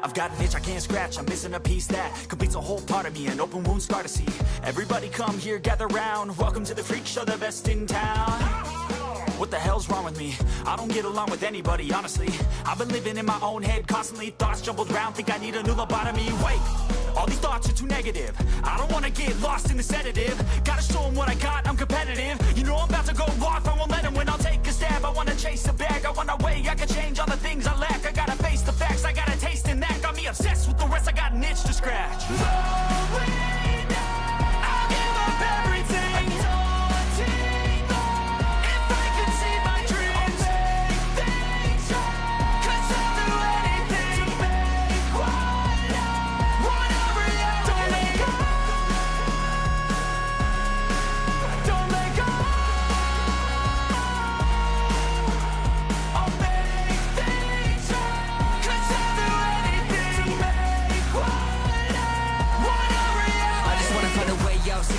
I've got an itch I can't scratch, I'm missing a piece that completes a whole part of me, an open wound scar to see. Everybody come here, gather round, welcome to the freak show, the best in town. What the hell's wrong with me? I don't get along with anybody, honestly. I've been living in my own head constantly, thoughts jumbled around, think I need a new lobotomy. Wait, all these thoughts are too negative. I don't wanna get lost in the sedative. Gotta show them what I got, I'm competitive. You know I'm about to go off, I won't let them win, I'll take a stab. I wanna chase a bag, I wanna weigh, I can change all the things I lack. I gotta face the facts, I got a taste in that. Got me obsessed with the rest, I got an itch to scratch. I'll give up everything.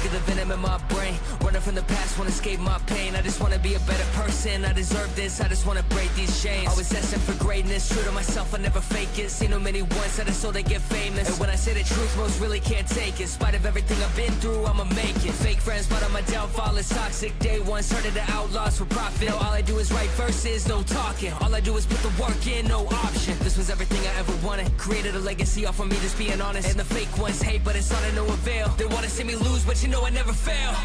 The venom in my brain, running from the past, wanna escape my pain. I just wanna be a better person, I deserve this, I just wanna break these chains. Always asking for greatness, true to myself, I never fake it. Seen no many ones that are so they get famous, and when I say the truth, most really can't take it. In spite of everything I've been through, I'ma make it. Fake friends, but on my downfall is toxic. Day one, started to outlaws for profit. Now all I do is write verses, no talking. All I do is put the work in, no option. This was everything I ever wanted, created a legacy off of me, just being honest. And the fake ones hate, but it's all to no avail. They wanna see me lose, but you know I never fail.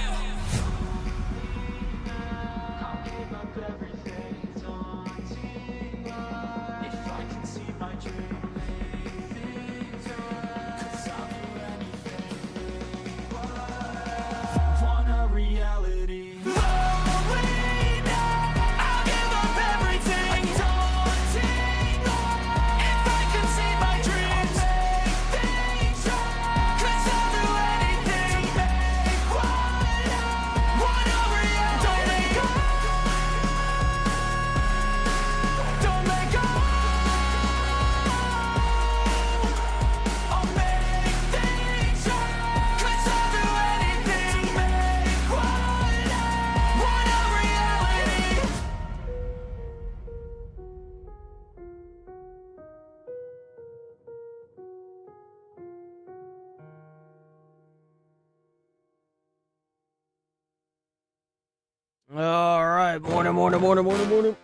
All right, morning. You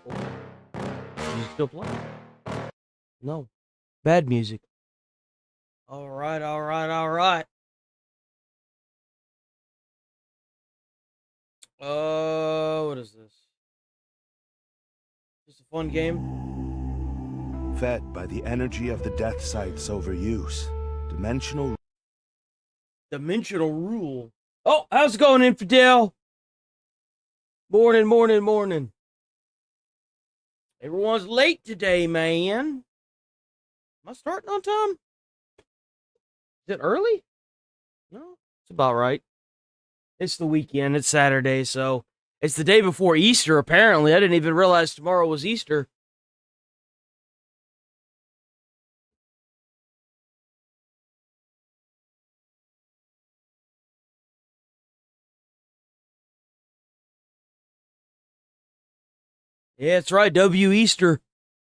still playing? No, bad music. All right. What is this? Just a fun game. Fed by the energy of the death site's overuse, dimensional rule. Oh, how's it going, Infidel? Morning. Everyone's late today, man. Am I starting on time? Is it early? No, it's about right. It's the weekend. It's Saturday, so it's the day before Easter, apparently. I didn't even realize tomorrow was Easter. Yeah, it's right. W Easter.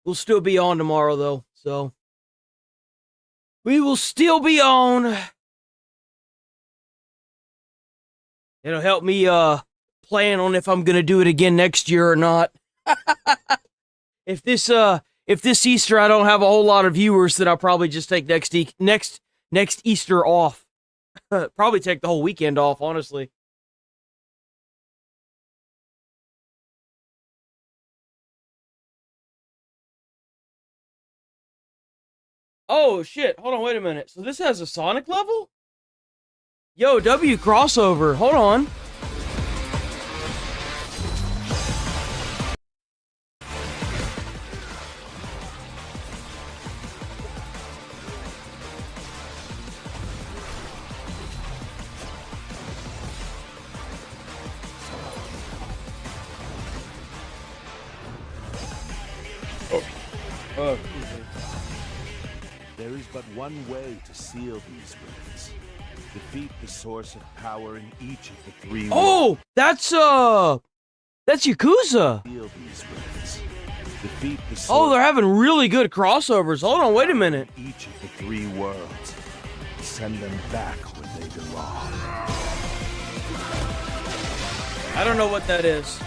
We'll still be on tomorrow, though. So we will still be on. It'll help me plan on if I'm gonna do it again next year or not. If this Easter I don't have a whole lot of viewers, then I'll probably just take next Easter off. Probably take the whole weekend off, honestly. Oh, shit. Hold on, wait a minute. So this has a Sonic level? Yo, W crossover. Hold on. Oh. There is but one way to seal these rings. Defeat the source of power in each of the three Oh, that's Yakuza. Seal these rings. Defeat the Oh, source they're having really good crossovers. Hold on, wait a minute. each of the three worlds. Send them back where they belong. I don't know what that is.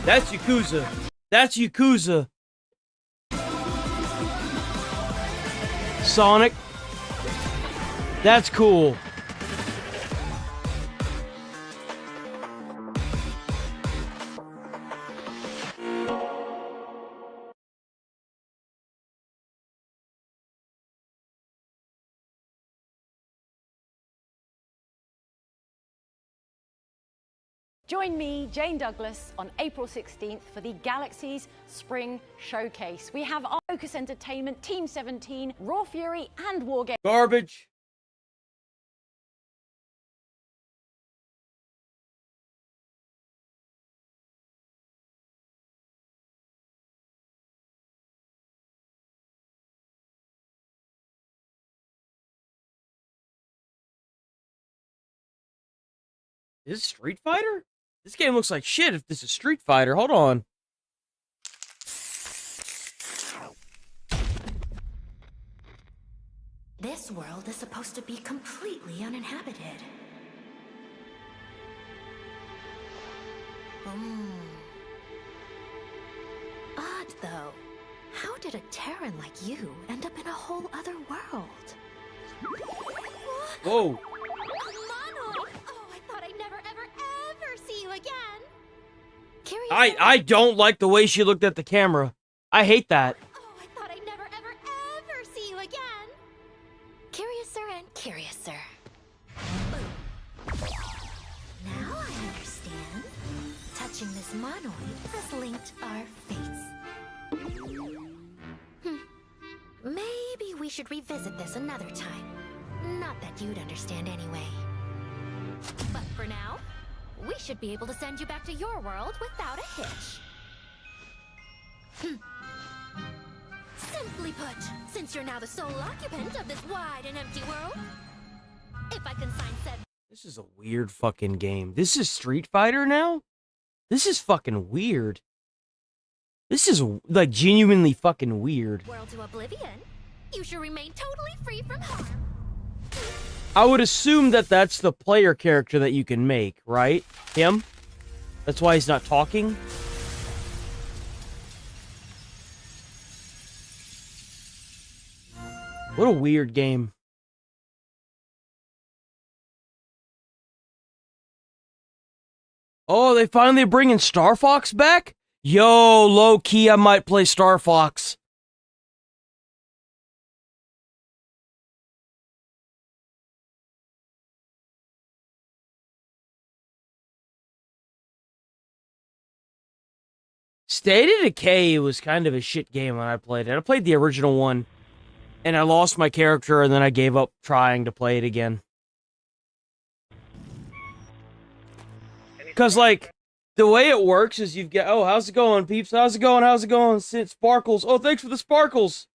That's Yakuza. That's Yakuza. Sonic. That's cool. Join me, Jane Douglas, on April 16th for the Galaxy's Spring Showcase. We have our Focus Entertainment, Team 17, Raw Fury, and Wargame. Garbage. Is this Street Fighter? This game looks like shit if this is Street Fighter. Hold on. This world is supposed to be completely uninhabited. Odd, though. How did a Terran like you end up in a whole other world? Whoa. Monoid! Oh, I thought I'd never, ever see you again. Curious. I don't like the way she looked at the camera. I hate that. Oh, I thought I'd never, ever see you again. Curiouser and curiouser. Now I understand. Touching this monoid has linked our fates. Maybe we should revisit this another time. Not that you'd understand anyway. But for now, we should be able to send you back to your world without a hitch. Simply put, since you're now the sole occupant of this wide and empty world, if I consign said... This is a weird fucking game. This is Street Fighter now? This is fucking weird. This is, like, genuinely fucking weird. world to oblivion, you should remain totally free from harm. I would assume that that's the player character that you can make, right? Him? That's why he's not talking? What a weird game. Oh, they finally bringing Star Fox back? Yo, low-key, I might play Star Fox. State of Decay was kind of a shit game when I played it. I played the original one, and I lost my character, and then I gave up trying to play it again. Because, like, the way it works is you've got... Oh, how's it going, peeps? How's it going? How's it going? Sparkles. Oh, thanks for the sparkles.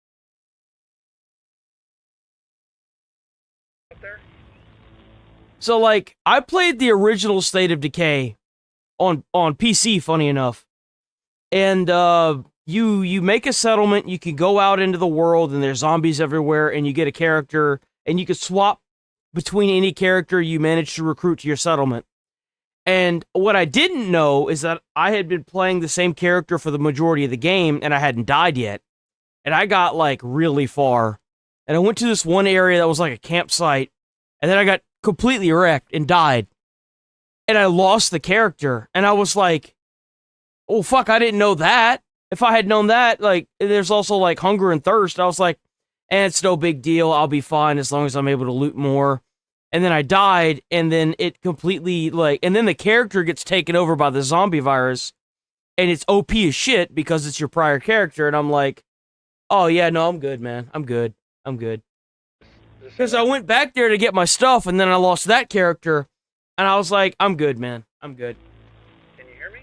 So, like, I played the original State of Decay on PC, funny enough. And you make a settlement, you can go out into the world, and there's zombies everywhere, and you get a character, and you can swap between any character you manage to recruit to your settlement. And what I didn't know is that I had been playing the same character for the majority of the game, and I hadn't died yet. And I got, like, really far. And I went to this one area that was like a campsite, and then I got completely wrecked and died. And I lost the character, and I was like, oh, fuck, I didn't know that. If I had known that, like, there's also, like, hunger and thirst. I was like, it's no big deal. I'll be fine as long as I'm able to loot more. And then I died, and then it completely, like, and then the character gets taken over by the zombie virus, and it's OP as shit because it's your prior character, and I'm like, oh, yeah, no, I'm good, man. I'm good. I'm good. Because I went back there to get my stuff, and then I lost that character, and I was like, I'm good, man. I'm good. Can you hear me?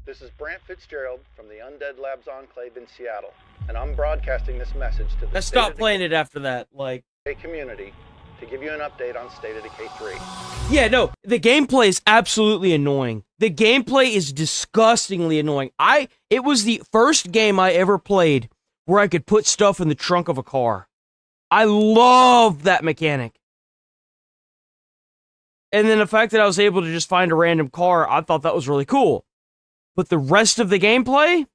This is Brant Fitzgerald from the Undead Labs Enclave in Seattle, and I'm broadcasting this message to the I stopped playing it after that, like... Decay community to give you an update on State of Decay 3. Yeah, no, the gameplay is absolutely annoying. The gameplay is disgustingly annoying. It was the first game I ever played where I could put stuff in the trunk of a car. I love that mechanic. And then the fact that I was able to just find a random car, I thought that was really cool. But the rest of the gameplay?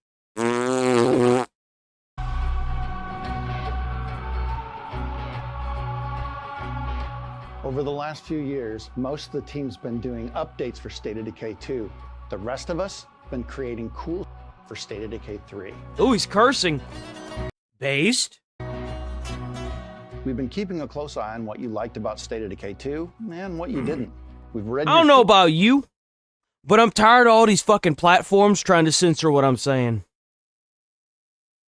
Over the last few years, most of the team's been doing updates for State of Decay 2. The rest of us been creating cool for State of Decay 3. Oh, he's cursing. Based? We've been keeping a close eye on what you liked about State of Decay 2 and what you didn't. We've read I don't know about you, but I'm tired of all these fucking platforms trying to censor what I'm saying.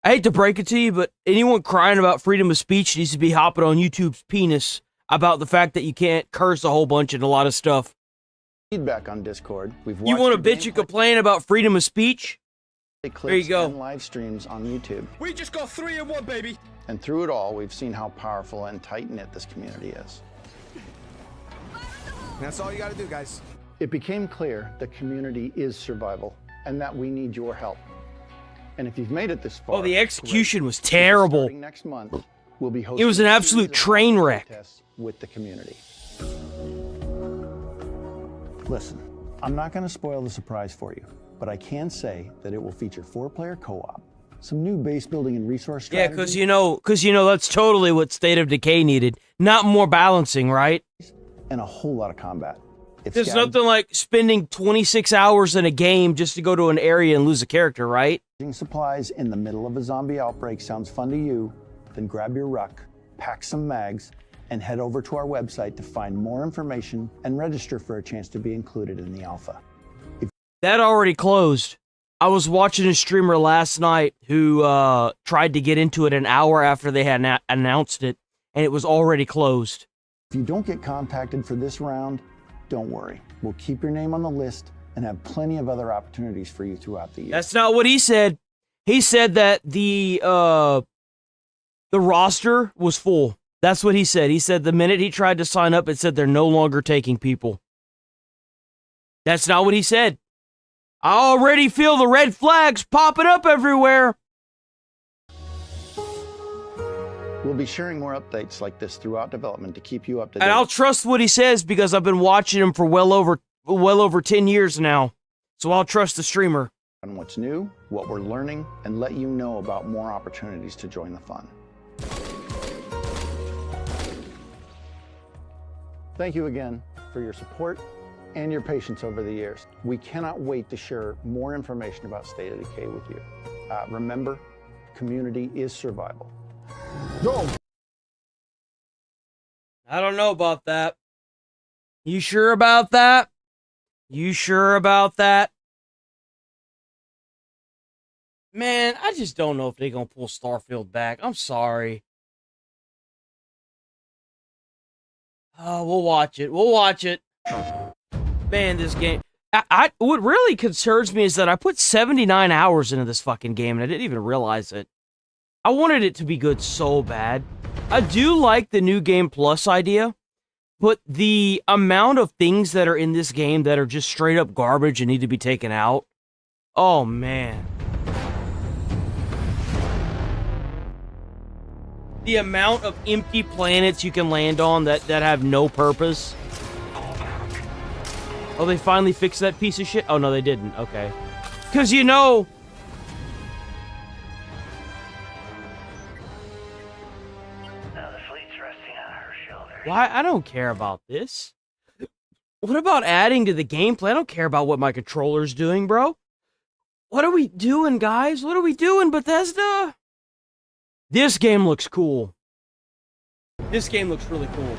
I hate to break it to you, but anyone crying about freedom of speech needs to be hopping on YouTube's penis about the fact that you can't curse a whole bunch and a lot of stuff. Feedback on Discord. We've You want to bitch and complain about freedom of speech? There you go. And live streams on YouTube. We just got 3 in 1, baby. And through it all, we've seen how powerful and tight-knit this community is. That's all you gotta do, guys. It became clear the community is survival and that we need your help. And if you've made it this far, Oh, the execution great. was terrible. Starting next month, we'll be hosting It was an a absolute series of train wreck. contests with the community. Listen, I'm not going to spoil the surprise for you, but I can say that it will feature 4-player co-op, some new base building and resource Yeah, strategies, because you know that's totally what State of Decay needed. Not more balancing, right? and a whole lot of combat. If There's scavenging nothing like spending 26 hours in a game just to go to an area and lose a character, right? supplies in the middle of a zombie outbreak sounds fun to you, then grab your ruck, pack some mags, and head over to our website to find more information and register for a chance to be included in the alpha. That already closed. I was watching a streamer last night who tried to get into it an hour after they had announced it, and it was already closed. If you don't get contacted for this round, don't worry. We'll keep your name on the list and have plenty of other opportunities for you throughout the year. That's not what he said. He said that the roster was full. That's what he said. He said the minute he tried to sign up, it said they're no longer taking people. That's not what he said. I already feel the red flags popping up everywhere. We'll be sharing more updates like this throughout development to keep you up to date. And I'll trust what he says because I've been watching him for well over 10 years now. So I'll trust the streamer. On what's new, what we're learning, and let you know about more opportunities to join the fun. Thank you again for your support and your patience over the years. We cannot wait to share more information about State of Decay with you. Remember, community is survival. Go! I don't know about that. You sure about that? You sure about that? Man, I just don't know if they're going to pull Starfield back. I'm sorry. Oh, we'll watch it. We'll watch it. Man, this game... what really concerns me is that I put 79 hours into this fucking game, and I didn't even realize it. I wanted it to be good so bad. I do like the new Game Plus idea, but the amount of things that are in this game that are just straight up garbage and need to be taken out... Oh, man. The amount of empty planets you can land on that have no purpose. Oh, they finally fixed that piece of shit? Oh, no, they didn't. Okay. Because, you know... Now the fleet's resting on her shoulders. Why? I don't care about this. What about adding to the gameplay? I don't care about what my controller's doing, bro. What are we doing, guys? What are we doing, Bethesda? This game looks cool. This game looks really cool.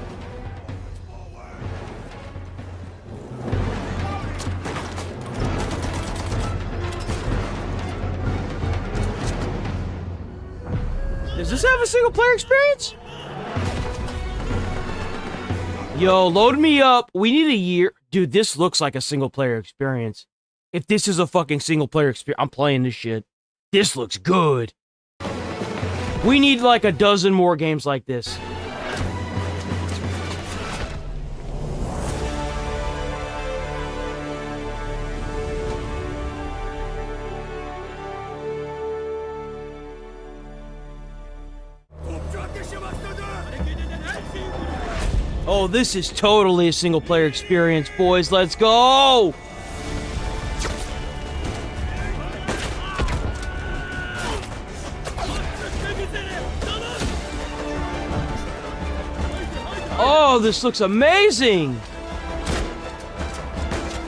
Does this have a single player experience? Yo, load me up. We need a year. Dude, this looks like a single player experience. If this is a fucking single player experience, I'm playing this shit. This looks good. We need like a dozen more games like this. Oh, this is totally a single-player experience, boys. Let's go! Oh, this looks amazing!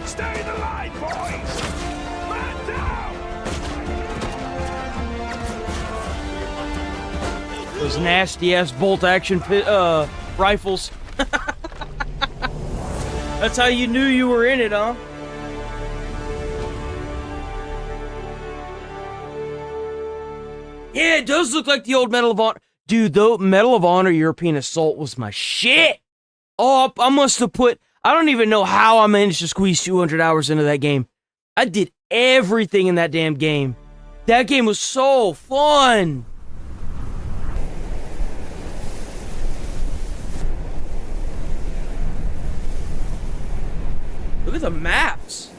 Stay in the line, boys! Man down! Those nasty-ass bolt-action rifles. That's how you knew you were in it, huh? Yeah, it does look like the old Medal of Honor. Dude, the Medal of Honor European Assault was my shit. Oh, I must have put... I don't even know how I managed to squeeze 200 hours into that game. I did everything in that damn game. That game was so fun. Look at the maps.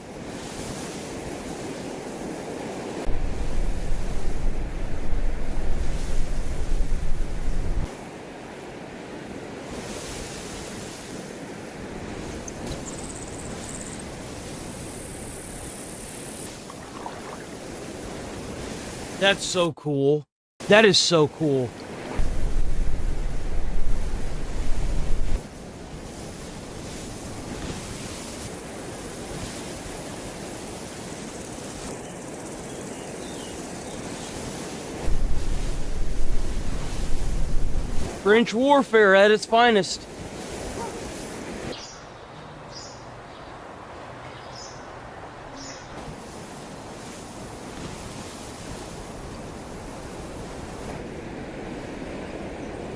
That's so cool. That is so cool. French warfare at its finest.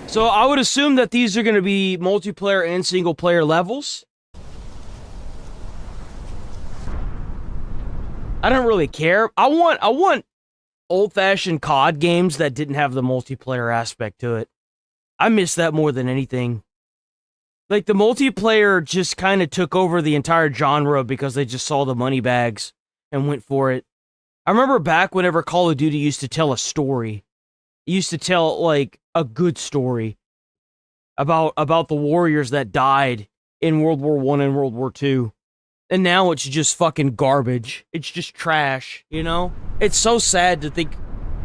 So I would assume that these are going to be multiplayer and single player levels. I don't really care. I want old-fashioned COD games that didn't have the multiplayer aspect to it. I miss that more than anything. Like, the multiplayer just kind of took over the entire genre because they just saw the money bags and went for it. I remember back whenever Call of Duty used to tell a story. It used to tell, like, a good story about the warriors that died in World War I and World War II. And now it's just fucking garbage. It's just trash, you know? It's so sad to think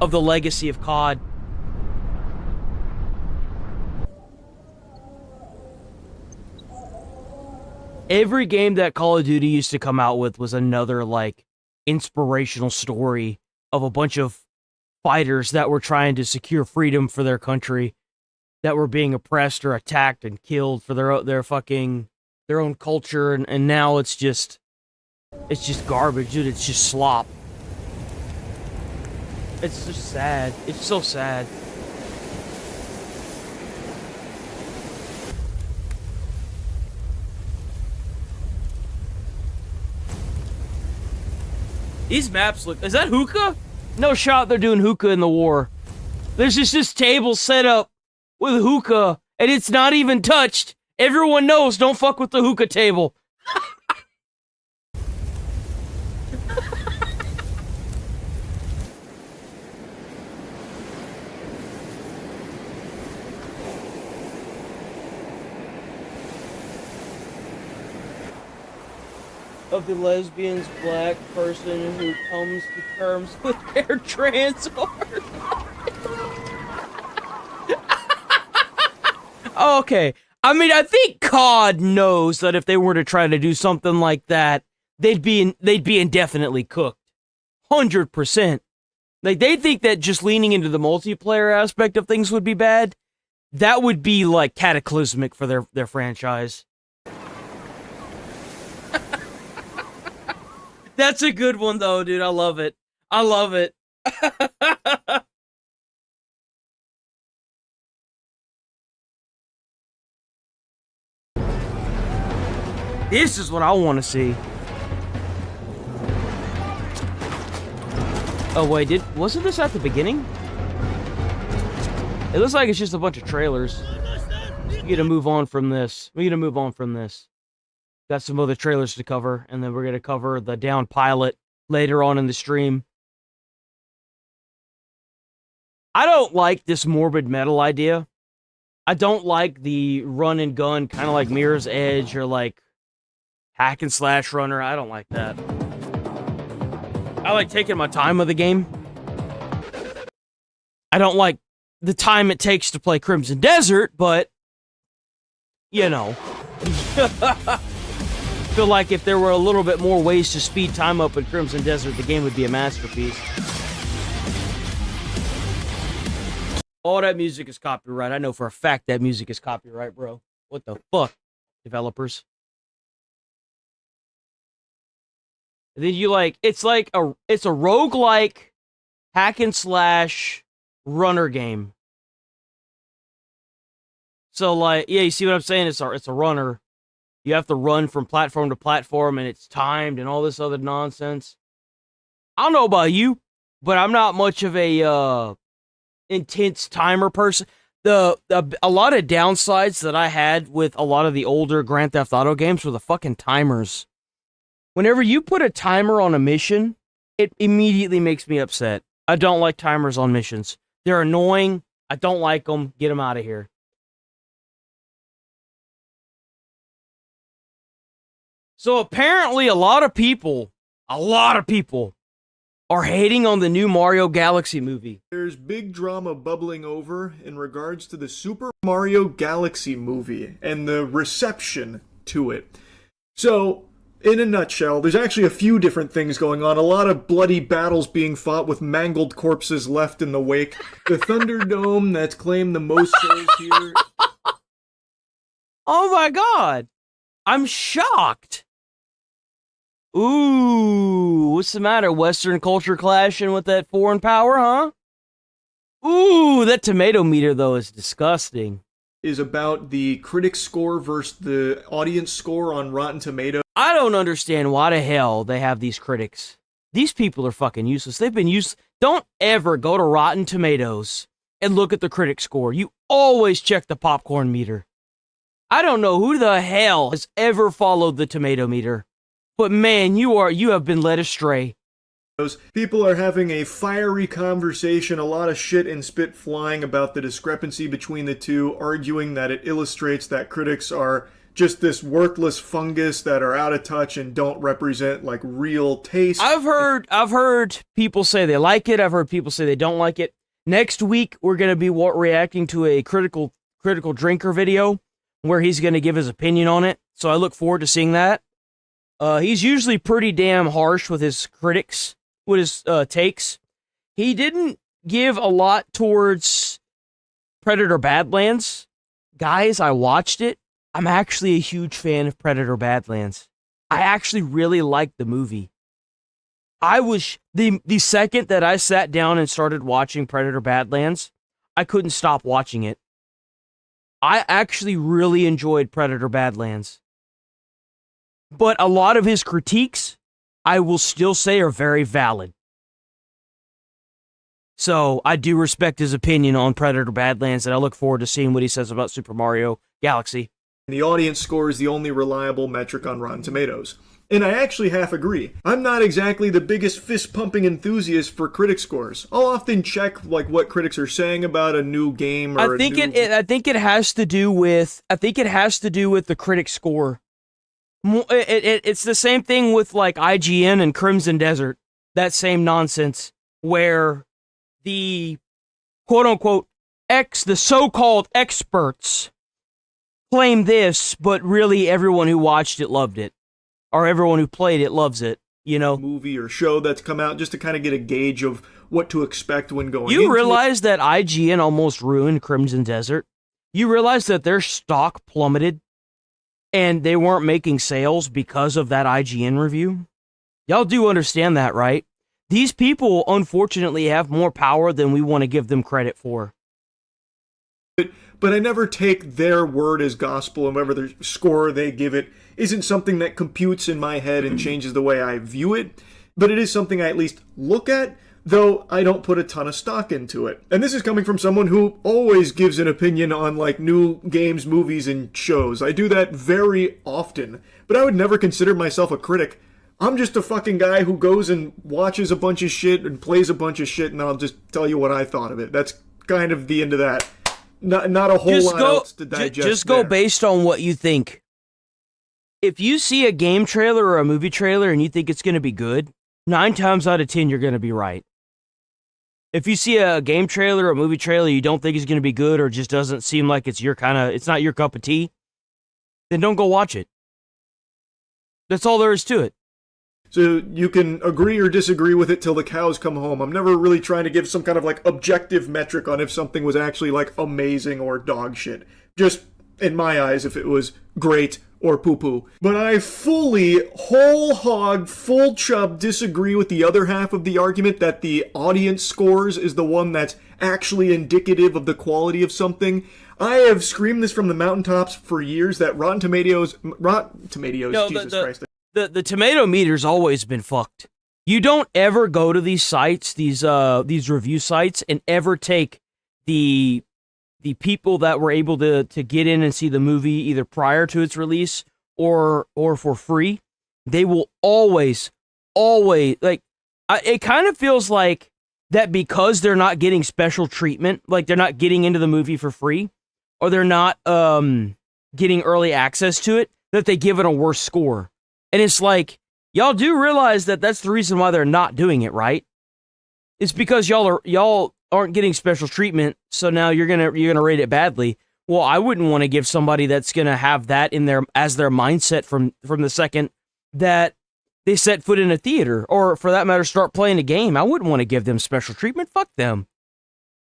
of the legacy of COD. Every game that Call of Duty used to come out with was another, like, inspirational story of a bunch of fighters that were trying to secure freedom for their country, that were being oppressed or attacked and killed for their own culture, and now it's just garbage, dude. It's just slop. It's just sad. It's so sad. These maps look... Is that hookah? No shot they're doing hookah in the war. There's just this table set up with hookah, and it's not even touched. Everyone knows, don't fuck with the hookah table. Of the lesbians, black person who comes to terms with their trans heart. Okay. I mean, I think COD knows that if they were to try to do something like that, they'd be indefinitely cooked. 100%. Like, they think that just leaning into the multiplayer aspect of things would be bad. That would be, like, cataclysmic for their franchise. That's a good one, though, dude. I love it. I love it. This is what I want to see. Oh, wait, wasn't this at the beginning? It looks like it's just a bunch of trailers. We gotta move on from this. Got some other trailers to cover, and then we're gonna cover the down pilot later on in the stream. I don't like this morbid metal idea. I don't like the run and gun, kind of like Mirror's Edge or like hack and slash runner. I don't like that. I like taking my time with the game. I don't like the time it takes to play Crimson Desert, but, you know. Feel like if there were a little bit more ways to speed time up in Crimson Desert, the game would be a masterpiece. All that music is copyright. I know for a fact that music is copyright, bro. What the fuck, developers? And then you like, it's a roguelike hack and slash runner game. So like, yeah, you see what I'm saying? It's a runner. You have to run from platform to platform, and it's timed and all this other nonsense. I don't know about you, but I'm not much of a intense timer person. A lot of downsides that I had with a lot of the older Grand Theft Auto games were the fucking timers. Whenever you put a timer on a mission, it immediately makes me upset. I don't like timers on missions. They're annoying. I don't like them. Get them out of here. So apparently a lot of people are hating on the new Mario Galaxy movie. There's big drama bubbling over in regards to the Super Mario Galaxy movie and the reception to it. So, in a nutshell, there's actually a few different things going on. A lot of bloody battles being fought with mangled corpses left in the wake. The Thunderdome that's claimed the most souls here. Oh my god! I'm shocked! Ooh, what's the matter? Western culture clashing with that foreign power, huh? Ooh, that tomato meter, though, is disgusting. Is about the critic score versus the audience score on Rotten Tomatoes. I don't understand why the hell they have these critics. These people are fucking useless. They've been useless. Don't ever go to Rotten Tomatoes and look at the critic score. You always check the popcorn meter. I don't know who the hell has ever followed the tomato meter. But man, you have been led astray. People are having a fiery conversation, a lot of shit and spit flying about the discrepancy between the two, arguing that it illustrates that critics are just this worthless fungus that are out of touch and don't represent like real taste. I've heard people say they like it. I've heard people say they don't like it. Next week we're going to be reacting to a critical drinker video where he's going to give his opinion on it. So I look forward to seeing that. He's usually pretty damn harsh with his critics, with his takes. He didn't give a lot towards Predator Badlands. Guys, I watched it. I'm actually a huge fan of Predator Badlands. I actually really liked the movie. I was, the second that I sat down and started watching Predator Badlands, I couldn't stop watching it. I actually really enjoyed Predator Badlands. But a lot of his critiques, I will still say, are very valid. So I do respect his opinion on Predator Badlands, and I look forward to seeing what he says about Super Mario Galaxy. The audience score is the only reliable metric on Rotten Tomatoes. And I actually half agree. I'm not exactly the biggest fist-pumping enthusiast for critic scores. I'll often check like what critics are saying about a new game or I think it has to do with the critic score. It's the same thing with like IGN and Crimson Desert. That same nonsense where the quote-unquote the so-called experts claim this, but really everyone who watched it loved it. Or everyone who played it loves it, you know? Movie or show that's come out just to kind of get a gauge of what to expect when going You realize that IGN almost ruined Crimson Desert? You realize that their stock plummeted and they weren't making sales because of that IGN review? Y'all do understand that, right? These people, unfortunately, have more power than we want to give them credit for. But I never take their word as gospel, and whatever the score they give it isn't something that computes in my head and changes the way I view it. But it is something I at least look at, though I don't put a ton of stock into it. And this is coming from someone who always gives an opinion on like new games, movies, and shows. I do that very often, but I would never consider myself a critic. I'm just a fucking guy who goes and watches a bunch of shit and plays a bunch of shit, and I'll just tell you what I thought of it. That's kind of the end of that. not a whole lot else to digest. Just go based on what you think. If you see a game trailer or a movie trailer and you think it's going to be good, 9 times out of 10 you're going to be right. If you see a game trailer or a movie trailer you don't think is going to be good or just doesn't seem like it's not your cup of tea, then don't go watch it. That's all there is to it. So you can agree or disagree with it till the cows come home. I'm never really trying to give some kind of like objective metric on if something was actually like amazing or dog shit. Just in my eyes, if it was great or poo-poo. But I fully, whole hog, full chub disagree with the other half of the argument that the audience scores is the one that's actually indicative of the quality of something. I have screamed this from the mountaintops for years that Rotten Tomatoes, Jesus Christ. The tomato meter's always been fucked. You don't ever go to these sites, these review sites, and ever take the people that were able to get in and see the movie either prior to its release or for free. They will always like. It kind of feels like that because they're not getting special treatment, like they're not getting into the movie for free, or they're not getting early access to it, that they give it a worse score. And it's like, y'all do realize that that's the reason why they're not doing it, right? It's because y'all aren't getting special treatment, so now you're gonna rate it badly. Well, I wouldn't want to give somebody that's gonna have that in their as their mindset from the second that they set foot in a theater, or for that matter, start playing a game. I wouldn't want to give them special treatment. Fuck them.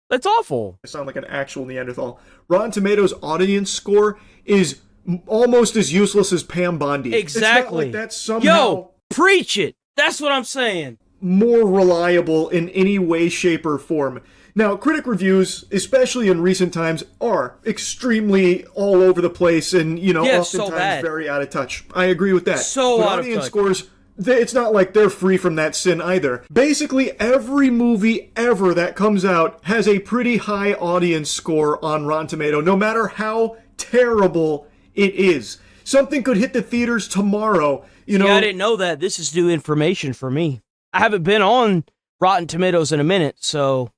That's awful. I sound like an actual Neanderthal. Rotten Tomatoes audience score is almost as useless as Pam Bondi. Exactly. It's not like that's somehow... Yo, preach it. That's what I'm saying. More reliable in any way, shape, or form. Now, critic reviews, especially in recent times, are extremely all over the place and, oftentimes very out of touch. I agree with that. So out of touch. Audience scores, it's not like they're free from that sin either. Basically, every movie ever that comes out has a pretty high audience score on Rotten Tomato, no matter how terrible it is. Something could hit the theaters tomorrow, See, I didn't know that. This is new information for me. I haven't been on Rotten Tomatoes in a minute, so...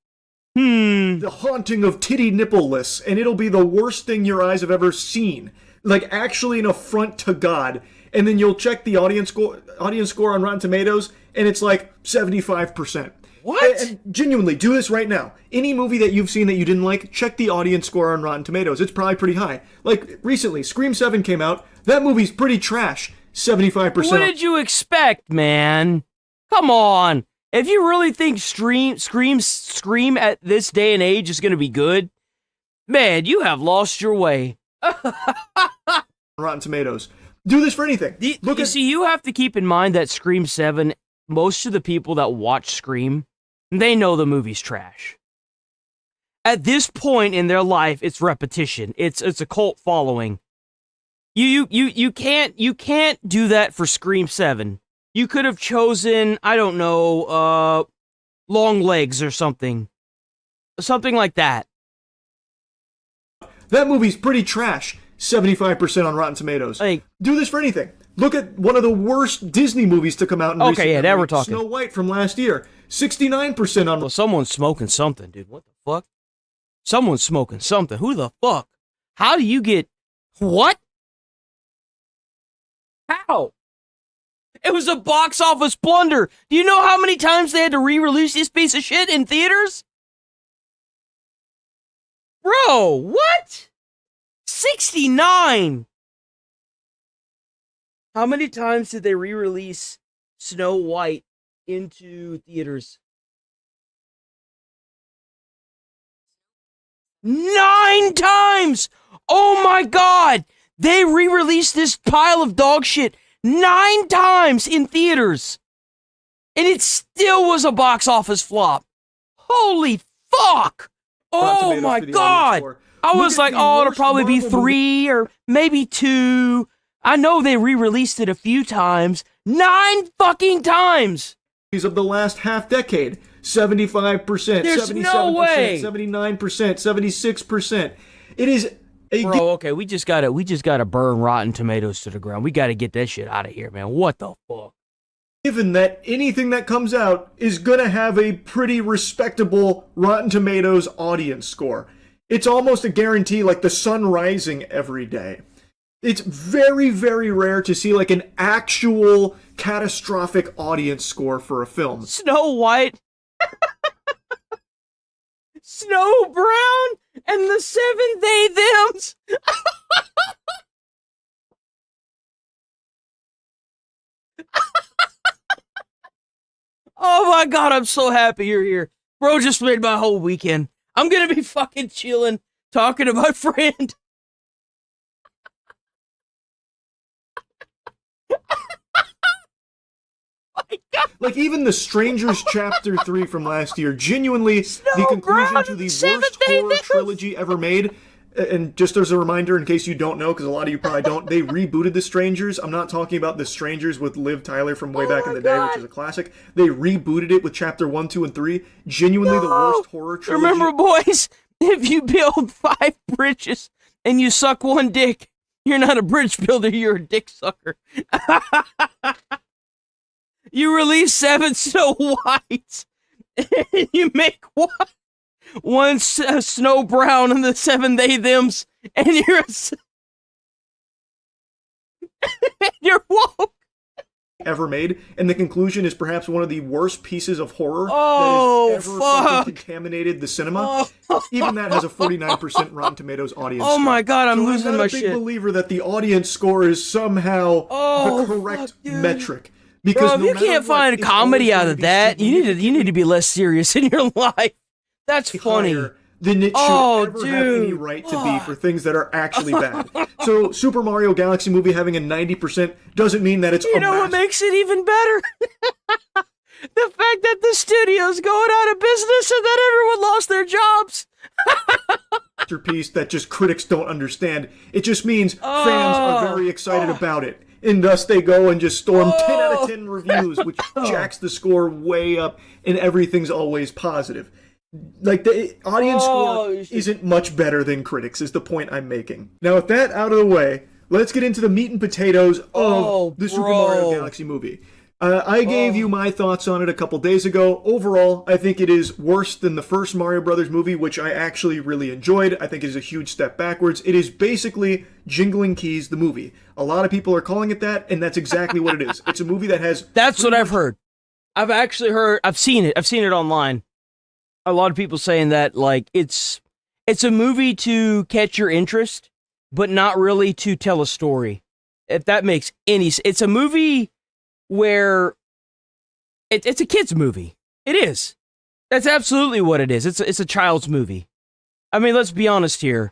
The Haunting of Titty Nippleless, and it'll be the worst thing your eyes have ever seen. Like, actually an affront to God. And then you'll check the audience score on Rotten Tomatoes, and it's like 75%. What? And genuinely, do this right now. Any movie that you've seen that you didn't like, check the audience score on Rotten Tomatoes. It's probably pretty high. Like, recently, Scream 7 came out. That movie's pretty trash. 75%. What did you expect, man? Come on. If you really think Scream at this day and age is going to be good, man, you have lost your way. Rotten Tomatoes. Do this for anything. You have to keep in mind that Scream 7, most of the people that watch Scream, they know the movie's trash. At this point in their life, it's repetition. It's a cult following. You can't do that for Scream 7. You could have chosen, I don't know, Long Legs or something. Something like that. That movie's pretty trash. 75% on Rotten Tomatoes. Do this for anything. Look at one of the worst Disney movies to come out in recent Okay, yeah, now we're talking. Snow White from last year. 69% on... Well, someone's smoking something, dude. What the fuck? Someone's smoking something. Who the fuck? How do you get... What? How? It was a box office blunder. Do you know how many times they had to re-release this piece of shit in theaters? Bro, what? 69! How many times did they re-release Snow White into theaters? 9 times! Oh my god! They re-released this pile of dog shit 9 times in theaters! And it still was a box office flop. Holy fuck! Oh my god! I was like, oh, it'll probably be 3 or maybe 2. I know they re-released it a few times. 9 fucking times! Of the last half decade. 75%, There's 77%, no way. 79%, 76%. It is a... Bro, okay, we just gotta burn Rotten Tomatoes to the ground. We gotta get that shit out of here, man. What the fuck? Given that anything that comes out is gonna have a pretty respectable Rotten Tomatoes audience score. It's almost a guarantee, like the sun rising every day. It's very, very rare to see like an actual catastrophic audience score for a film. Snow White, Snow Brown, and the Seven They Thems. Oh my god, I'm so happy you're here. Bro just made my whole weekend. I'm gonna be fucking chilling, talking to my friend. Like even The Strangers Chapter 3 from last year, genuinely the conclusion to the worst horror trilogy ever made. And just as a reminder, in case you don't know, because a lot of you probably don't, they rebooted The Strangers. I'm not talking about The Strangers with Liv Tyler from way back in the day, which is a classic. They rebooted it with Chapter 1, 2, and 3. Genuinely the worst horror trilogy. Remember, boys, if you build 5 bridges and you suck one dick, you're not a bridge builder, you're a dick sucker. You release 7 Snow Whites, and you make one Snow Brown and the 7 They Thems, and you're woke. Ever made, and the conclusion is perhaps one of the worst pieces of horror that has ever fucking contaminated the cinema. Even that has a 49% Rotten Tomatoes audience score. My god, I'm losing my shit. I'm not a big believer that the audience score is somehow the correct metric. Because bro, if you can't find comedy out of that, you need to be less serious in your life. That's funny. Than it should ever have any right to be for things that are actually bad. So Super Mario Galaxy Movie having a 90% doesn't mean that it's what makes it even better? The fact that the studio's going out of business and that everyone lost their jobs. Masterpiece that just critics don't understand. It just means fans are very excited about it. And thus they go and just storm 10 out of 10 reviews, which jacks the score way up, and everything's always positive. Like, the audience score isn't much better than critics, is the point I'm making. Now, with that out of the way, let's get into the meat and potatoes of the Super Mario Galaxy Movie. I gave you my thoughts on it a couple days ago. Overall, I think it is worse than the first Mario Brothers movie, which I actually really enjoyed. I think it is a huge step backwards. It is basically Jingling Keys, the movie. A lot of people are calling it that, and that's exactly what it is. It's a movie that has... That's what I've heard. I've actually heard... I've seen it online. A lot of people saying that, like, it's a movie to catch your interest, but not really to tell a story. If that makes any sense. It's a movie where it's a kid's movie. It is. That's absolutely what it is. It's a child's movie. I mean, let's be honest here.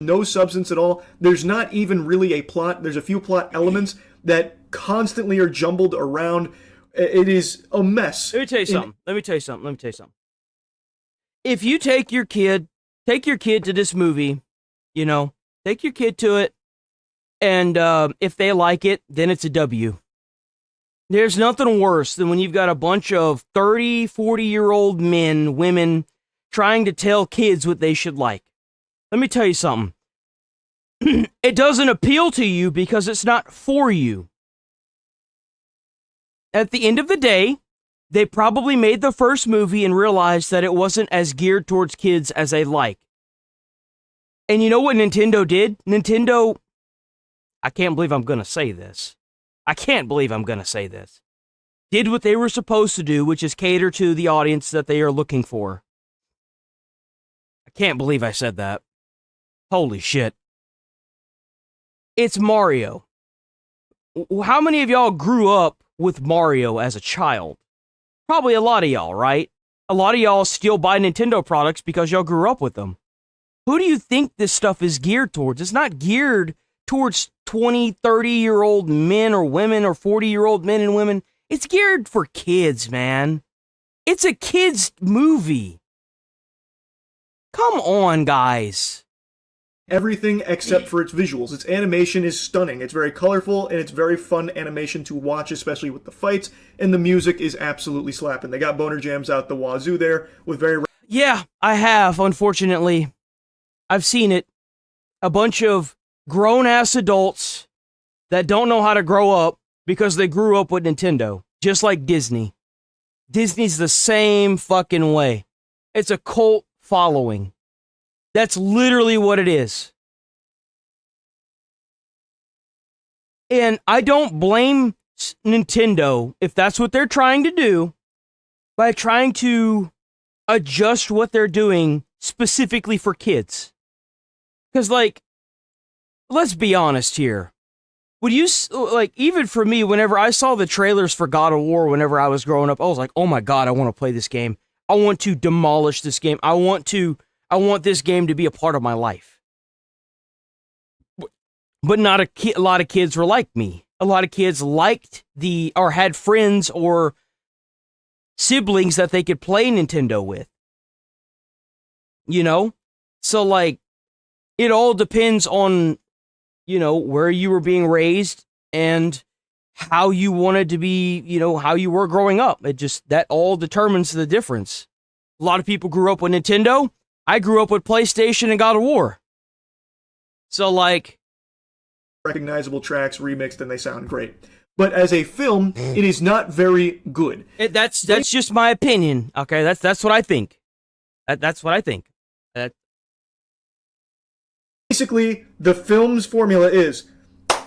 No substance at all. There's not even really a plot. There's a few plot elements that constantly are jumbled around. It is a mess. Let me tell you something. If you take your kid to this movie, take your kid to it, and if they like it, then it's a W. There's nothing worse than when you've got a bunch of 30, 40-year-old men, women, trying to tell kids what they should like. Let me tell you something. It doesn't appeal to you because it's not for you. At the end of the day, they probably made the first movie and realized that it wasn't as geared towards kids as they like. And you know what Nintendo did? I can't believe I'm going to say this. Did what they were supposed to do, which is cater to the audience that they are looking for. I can't believe I said that. Holy shit. It's Mario. How many of y'all grew up with Mario as a child? Probably a lot of y'all, right? A lot of y'all still buy Nintendo products because y'all grew up with them. Who do you think this stuff is geared towards? It's not geared towards 20, 30-year-old men or women or 40-year-old men and women. It's geared for kids, man. It's a kid's movie. Come on, guys. Everything except for its visuals. Its animation is stunning. It's very colorful, and it's very fun animation to watch, especially with the fights, and the music is absolutely slapping. They got boner jams out the wazoo there with very... Yeah, I have, unfortunately. I've seen it. A bunch of grown-ass adults that don't know how to grow up because they grew up with Nintendo, just like Disney. Disney's the same fucking way. It's a cult following. That's literally what it is. And I don't blame Nintendo if that's what they're trying to do by trying to adjust what they're doing specifically for kids. Because, like, let's be honest here. Would you, like, even for me, whenever I saw the trailers for God of War whenever I was growing up, I was like, oh my god, I want to play this game. I want to demolish this game. I want this game to be a part of my life. But not a lot of kids were like me. A lot of kids liked or had friends or siblings that they could play Nintendo with. You know? So, like, it all depends on, you know, where you were being raised and how you wanted to be, you know, how you were growing up. That all determines the difference. A lot of people grew up with Nintendo. I grew up with PlayStation and God of War. So, like, recognizable tracks remixed and they sound great. But as a film, it is not very good. That's just my opinion. Okay, that's what I think. That's what I think. Basically, the film's formula is,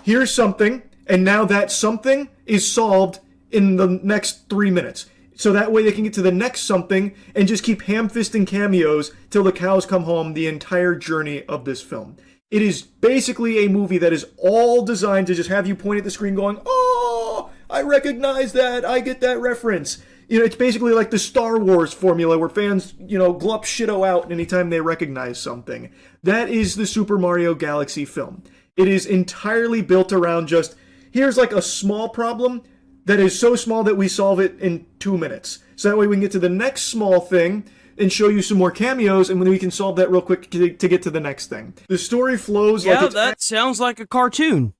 here's something, and now that something is solved in the next 3 minutes. So that way they can get to the next something and just keep ham-fisting cameos till the cows come home the entire journey of this film. It is basically a movie that is all designed to just have you point at the screen going, oh, I recognize that, I get that reference. You know, it's basically like the Star Wars formula where fans, you know, glup shitto out anytime they recognize something. That is the Super Mario Galaxy film. It is entirely built around just, here's like a small problem that is so small that we solve it in 2 minutes. So that way we can get to the next small thing and show you some more cameos, and then we can solve that real quick to get to the next thing. The story flows like it's... Yeah, that sounds like a cartoon.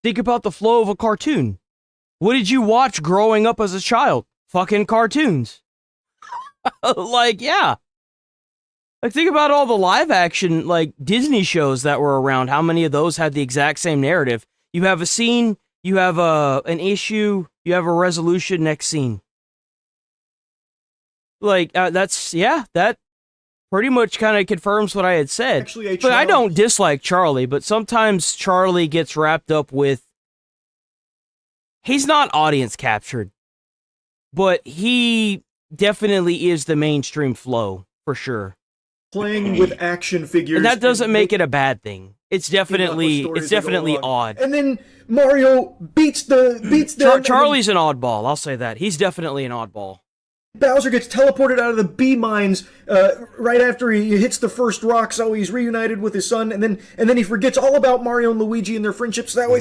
Think about the flow of a cartoon. What did you watch growing up as a child? Fucking cartoons. Like, yeah. Like, think about all the live action, like, Disney shows that were around. How many of those had the exact same narrative? You have a scene, you have an issue, you have a resolution, next scene. Like, that pretty much kind of confirms what I had said. Actually, but I don't dislike Charlie, but sometimes Charlie gets wrapped up with... He's not audience captured, but he definitely is the mainstream flow, for sure. Playing with action figures. And that doesn't make it a bad thing. It's definitely odd. And then Mario beats them. Charlie's an oddball, I'll say that. He's definitely an oddball. Bowser gets teleported out of the bee mines right after he hits the first rock, so he's reunited with his son, and then he forgets all about Mario and Luigi and their friendship, so that way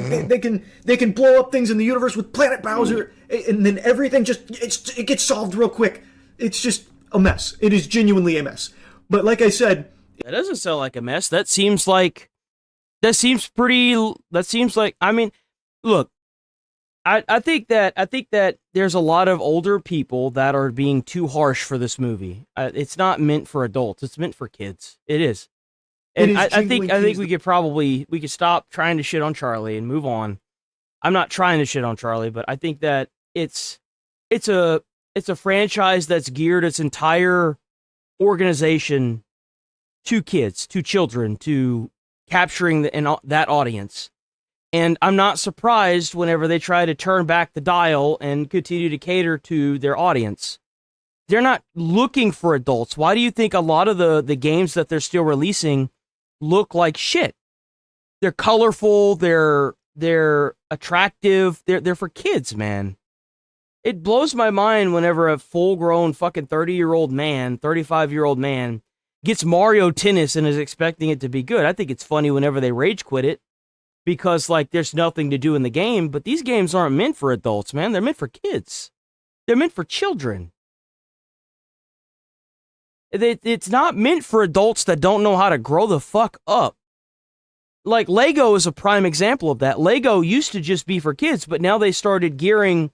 they can blow up things in the universe with Planet Bowser, and then everything it gets solved real quick. It's just a mess. It is genuinely a mess. But like I said, that doesn't sound like a mess. That seems like, I mean, look. I think that there's a lot of older people that are being too harsh for this movie. It's not meant for adults. It's meant for kids. It is. And I think we could stop trying to shit on Charlie and move on. I'm not trying to shit on Charlie, but I think that it's a franchise that's geared its entire organization to kids, to children, to capturing that audience. And I'm not surprised whenever they try to turn back the dial and continue to cater to their audience. They're not looking for adults. Why do you think a lot of the games that they're still releasing look like shit? They're colorful, they're attractive, they're for kids, man. It blows my mind whenever a full-grown fucking 30-year-old man, 35-year-old man gets Mario Tennis and is expecting it to be good. I think it's funny whenever they rage quit it. Because, like, there's nothing to do in the game, but these games aren't meant for adults, man. They're meant for kids. They're meant for children. It's not meant for adults that don't know how to grow the fuck up. Like, Lego is a prime example of that. Lego used to just be for kids, but now they started with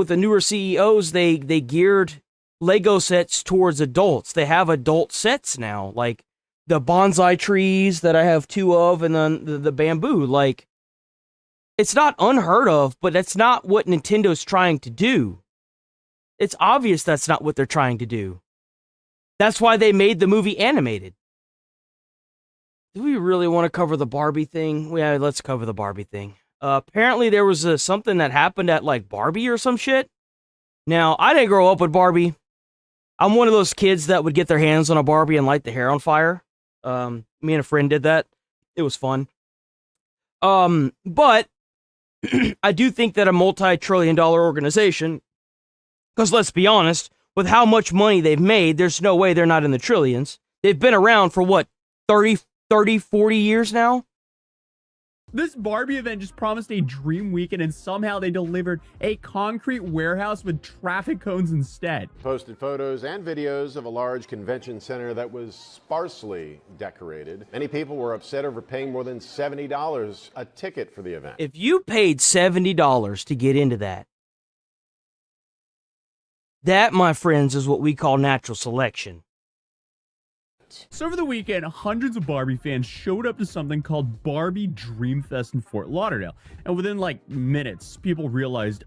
the newer CEOs, they geared Lego sets towards adults. They have adult sets now, like the bonsai trees that I have 2 of, and then the bamboo. Like, it's not unheard of, but that's not what Nintendo's trying to do. It's obvious that's not what they're trying to do. That's why they made the movie animated. Do we really want to cover the Barbie thing? Yeah, let's cover the Barbie thing. Apparently there was something that happened at like Barbie or some shit. Now, I didn't grow up with Barbie. I'm one of those kids that would get their hands on a Barbie and light the hair on fire. Me and a friend did that. It was fun. But I do think that a multi-trillion-dollar organization, because let's be honest, with how much money they've made, there's no way they're not in the trillions. They've been around for what, 30, 40 years now? This Barbie event just promised a dream weekend, and somehow they delivered a concrete warehouse with traffic cones instead. Posted photos and videos of a large convention center that was sparsely decorated. Many people were upset over paying more than $70 a ticket for the event. If you paid $70 to get into that, my friends, is what we call natural selection. So over the weekend, hundreds of Barbie fans showed up to something called Barbie Dreamfest in Fort Lauderdale. And within like minutes, people realized,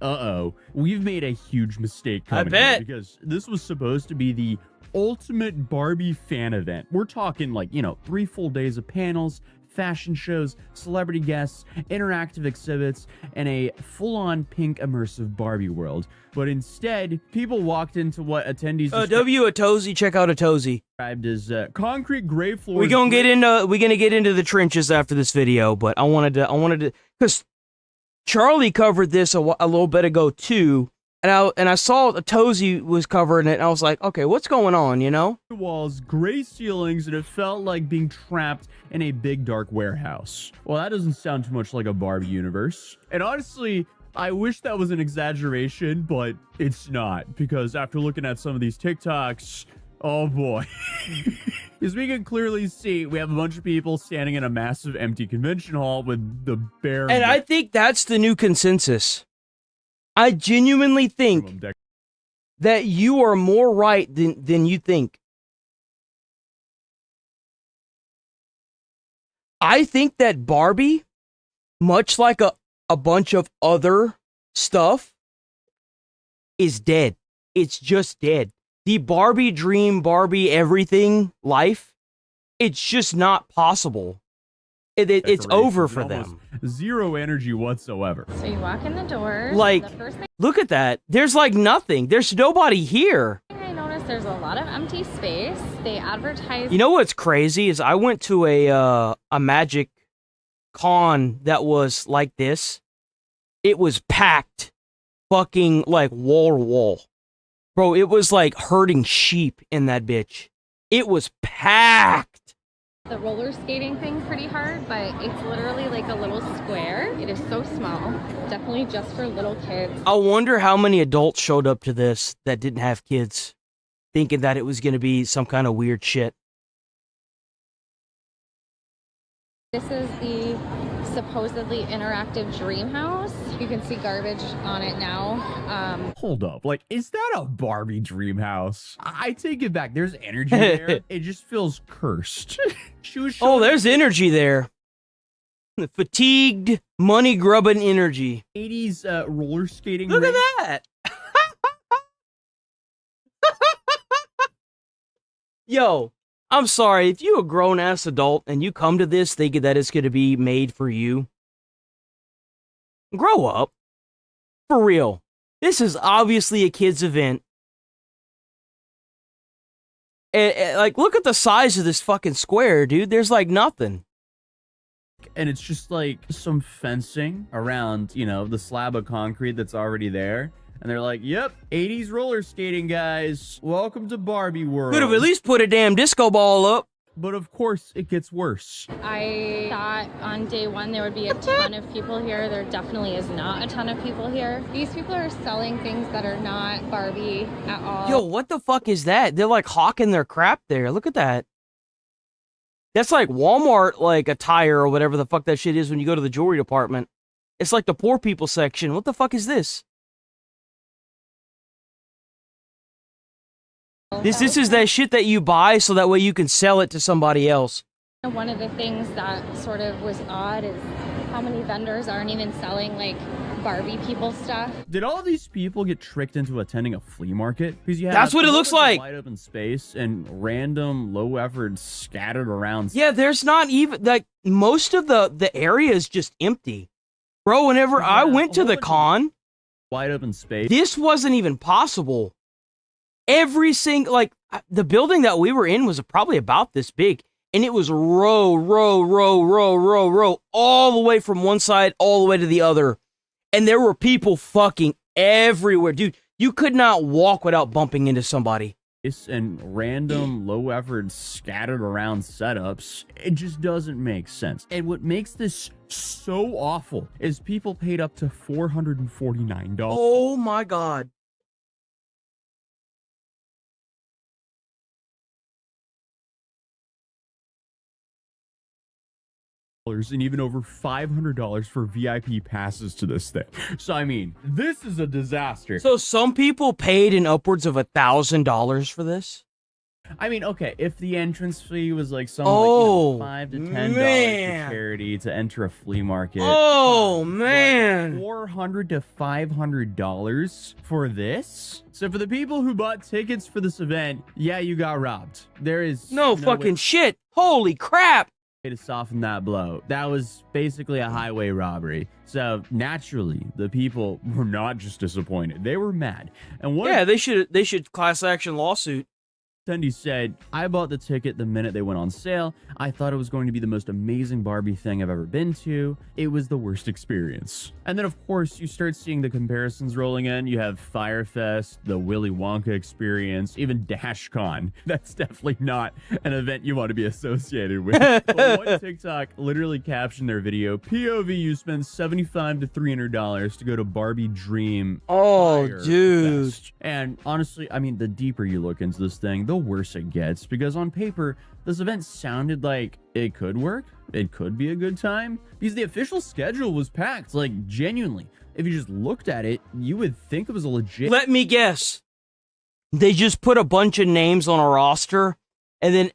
we've made a huge mistake coming here, because this was supposed to be the ultimate Barbie fan event. We're talking like, 3 full days of panels, fashion shows, celebrity guests, interactive exhibits, and a full-on pink immersive Barbie world. But instead, people walked into what attendees Atozy, check out Atozy. Described as concrete gray floors. We're gonna get into the trenches after this video, but I wanted to, because Charlie covered this a little bit ago too, and I saw Atozy was covering it, and I was like, okay, what's going on, Walls, gray ceilings, and it felt like being trapped in a big dark warehouse. Well, that doesn't sound too much like a Barbie universe. And honestly, I wish that was an exaggeration, but it's not, because after looking at some of these TikToks, oh boy. As we can clearly see, we have a bunch of people standing in a massive empty convention hall with the bare... And I think that's the new consensus. I genuinely think that you are more right than you think. I think that Barbie, much like a bunch of other stuff, is dead. It's just dead. The Barbie dream, Barbie everything life, it's just not possible. It's over for them. Zero energy whatsoever. So you walk in the door. Like, the first thing look at that. There's like nothing. There's nobody here. I noticed, there's a lot of empty space. They advertise. You know what's crazy is I went to a magic con that was like this. It was packed, fucking like wall to wall. Bro, it was like herding sheep in that bitch. It was packed. The roller skating thing's pretty hard, but it's literally like a little square. It is so small. Definitely just for little kids. I wonder how many adults showed up to this that didn't have kids, thinking that it was going to be some kind of weird shit. This is the supposedly interactive dream house. You can see garbage on it now. Hold up, like, is that a Barbie dream house? I take it back. There's energy there. It just feels cursed. There's energy there. Fatigued, money grubbing energy. 80s roller skating. Look at that. Yo, I'm sorry, if you're a grown-ass adult and you come to this thinking that it's going to be made for you, grow up. For real. This is obviously a kid's event. And, like, look at the size of this fucking square, dude. There's, like, nothing. And it's just, like, some fencing around, the slab of concrete that's already there. And they're like, yep, 80s roller skating, guys. Welcome to Barbie World. Could have at least put a damn disco ball up. But of course, it gets worse. I thought on day one there would be a ton of people here. There definitely is not a ton of people here. These people are selling things that are not Barbie at all. Yo, what the fuck is that? They're like hawking their crap there. Look at that. That's like Walmart, like attire or whatever the fuck that shit is when you go to the jewelry department. It's like the poor people section. What the fuck is this? This is that shit that you buy so that way you can sell it to somebody else. One of the things that sort of was odd is how many vendors aren't even selling like Barbie people stuff. Did all these people get tricked into attending a flea market? Because you have That's what it a looks bunch of like. Wide open space and random low effort scattered around. Yeah, there's not even like most of the area is just empty. Bro, whenever I went to the con, wide open space. This wasn't even possible. Every single, like, the building that we were in was probably about this big, and it was row, all the way from one side all the way to the other. And there were people fucking everywhere. Dude, you could not walk without bumping into somebody. And random low effort scattered around setups, it just doesn't make sense. And what makes this so awful is people paid up to $449. Oh my god. And even over $500 for VIP passes to this thing. So I mean, this is a disaster. So some people paid in upwards of $1,000 for this. I mean, okay, if the entrance fee was like something like, $5 to $10 man. for charity to enter a flea market. Oh man, $400 to $500 for this. So for the people who bought tickets for this event, yeah, you got robbed. There is no fucking shit. Holy crap. To soften that blow. That was basically a highway robbery. So naturally, the people were not just disappointed; they were mad. And one they should class action lawsuit. Attendee said, "I bought the ticket the minute they went on sale. I thought it was going to be the most amazing Barbie thing I've ever been to. It was the worst experience." And then, of course, you start seeing the comparisons rolling in. You have Firefest, the Willy Wonka experience, even DashCon. That's definitely not an event you want to be associated with. But one TikTok literally captioned their video, "POV, you spend $75 to $300 to go to Barbie Dream." Oh, dude. Fest. And honestly, I mean, the deeper you look into this thing, the worse it gets, because on paper, this event sounded like it could work. It could be a good time, because the official schedule was packed, like genuinely. If you just looked at it, you would think it was a legit. Let me guess. They just put a bunch of names on a roster and then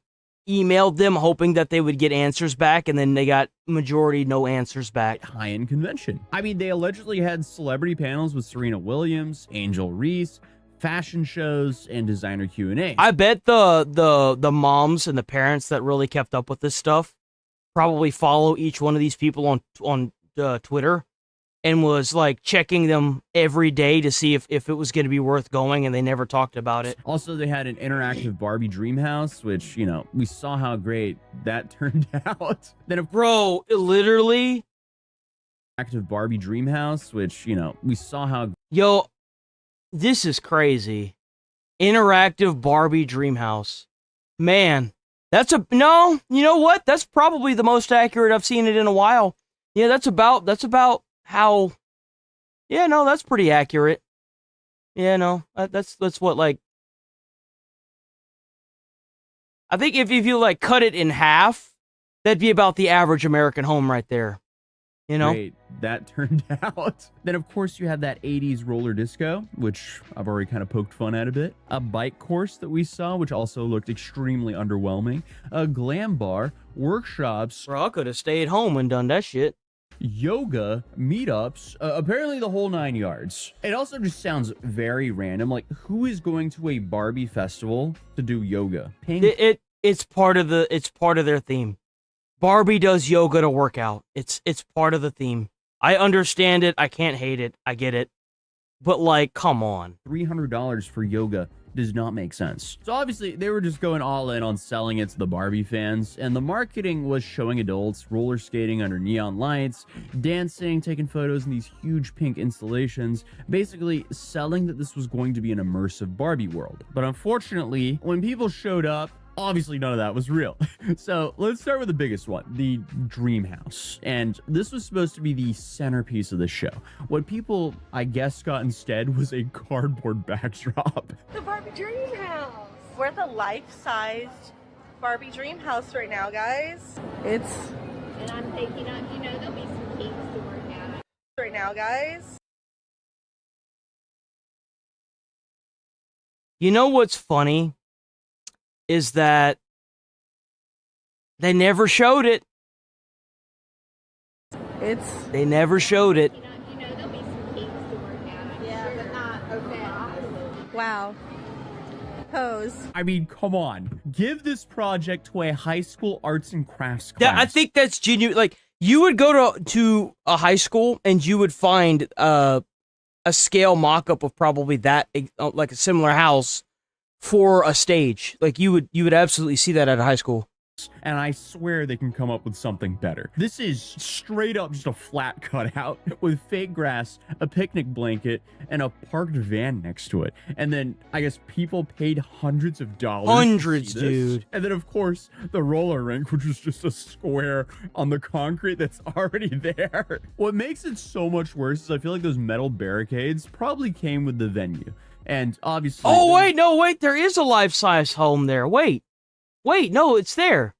emailed them hoping that they would get answers back, and then they got majority no answers back. High-end convention. I mean, they allegedly had celebrity panels with Serena Williams, Angel Reese, fashion shows, and designer Q&A. I bet the moms and the parents that really kept up with this stuff probably follow each one of these people on Twitter and was like checking them every day to see if it was going to be worth going, and they never talked about it. Also, they had an interactive Barbie Dreamhouse, which, you know, we saw how great that turned out. Then, bro, literally active Barbie Dreamhouse, which, you know, we saw how this is crazy. Interactive Barbie Dreamhouse. Man, no, you know what? That's probably the most accurate I've seen it in a while. Yeah, that's about how, yeah, no, that's pretty accurate. Yeah, no, that's what, like, I think if you like cut it in half, that'd be about the average American home right there. You know? Great that turned out. Then, of course, you had that 80s roller disco, which I've already kind of poked fun at a bit. A bike course that we saw, which also looked extremely underwhelming. A glam bar, workshops. Bro, I could have stayed home and done that shit. Yoga, meetups, apparently the whole 9 yards. It also just sounds very random. Like, who is going to a Barbie festival to do yoga? It's part of their theme. Barbie does yoga to work out. It's part of the theme. I understand it. I can't hate it. I get it. But, like, come on. $300 for yoga does not make sense. So obviously, they were just going all in on selling it to the Barbie fans, and the marketing was showing adults roller skating under neon lights, dancing, taking photos in these huge pink installations, basically selling that this was going to be an immersive Barbie world. But unfortunately, when people showed up, obviously none of that was real. So let's start with the biggest one, the Dream House. And this was supposed to be the centerpiece of the show. What people, I guess, got instead was a cardboard backdrop. The Barbie Dream House. We're the life-sized Barbie Dream House right now, guys. And I'm thinking, there'll be some kinks to work out right now, guys. You know what's funny? Is that they never showed it. They never showed it. There'll be some Wow. Pose. I mean, come on. Give this project to a high school arts and crafts class. Yeah, I think that's genuine. Like, you would go to a high school and you would find a scale mock-up of probably that, like a similar house for a stage. Like, you would absolutely see that at a high school. And I swear they can come up with something better. This is straight up just a flat cutout with fake grass, a picnic blanket, and a parked van next to it. And then I guess people paid hundreds of dollars. Hundreds, to see this. dude. And then of course the roller rink, which was just a square on the concrete that's already there. What makes it so much worse is I feel like those metal barricades probably came with the venue. And obviously... Oh, wait, there is a life-size home there. Wait, no, it's there.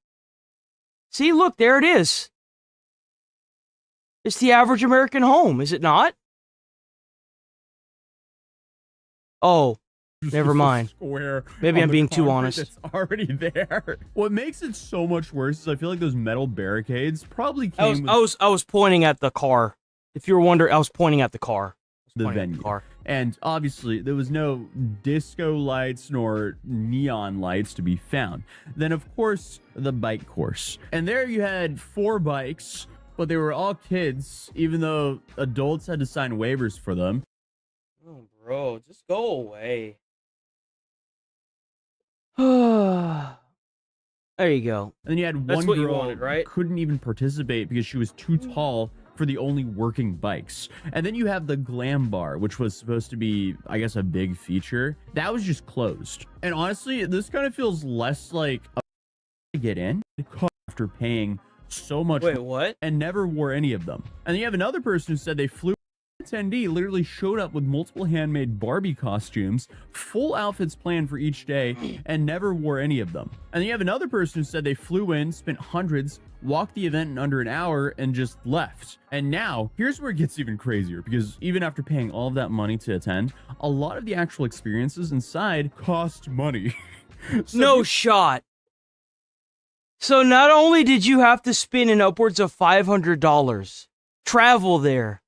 See, look, there it is. It's the average American home, is it not? Oh, never mind. Maybe I'm being too honest. It's already there. What makes it so much worse is I feel like those metal barricades probably came I was pointing at the car. If you were wondering, I was pointing at the car. The venue. And obviously there was no disco lights nor neon lights to be found. Then of course the bike course. And there you had 4 bikes, but they were all kids, even though adults had to sign waivers for them. Oh, bro, just go away. There you go. And then you had That's one what girl you wanted, right? who couldn't even participate because she was too tall for the only working bikes. And then you have the glam bar, which was supposed to be, I guess, a big feature. That was just closed. And honestly, this kind of feels less like a get in after paying so much. Wait, what? And never wore any of them. And then you have another person who said they flew. Attendee literally showed up with multiple handmade Barbie costumes, full outfits planned for each day, and never wore any of them. And then you have another person who said they flew in, spent hundreds, walked the event in under an hour, and just left. And now, here's where it gets even crazier, because even after paying all of that money to attend, a lot of the actual experiences inside cost money. No shot. So not only did you have to spend an upwards of $500, travel there,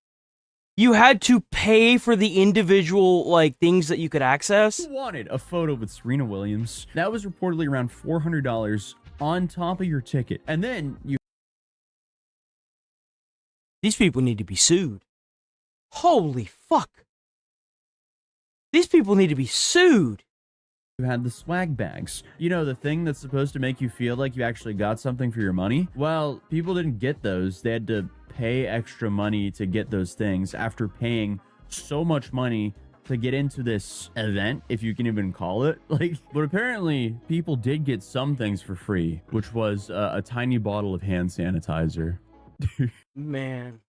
you had to pay for the individual, like, things that you could access? You wanted a photo with Serena Williams. That was reportedly around $400 on top of your ticket. And then you... These people need to be sued. Holy fuck. These people need to be sued. You had the swag bags. You know, the thing that's supposed to make you feel like you actually got something for your money? Well, people didn't get those. They had to pay extra money to get those things after paying so much money to get into this event, if you can even call it. Like, but apparently people did get some things for free, which was a tiny bottle of hand sanitizer. Man.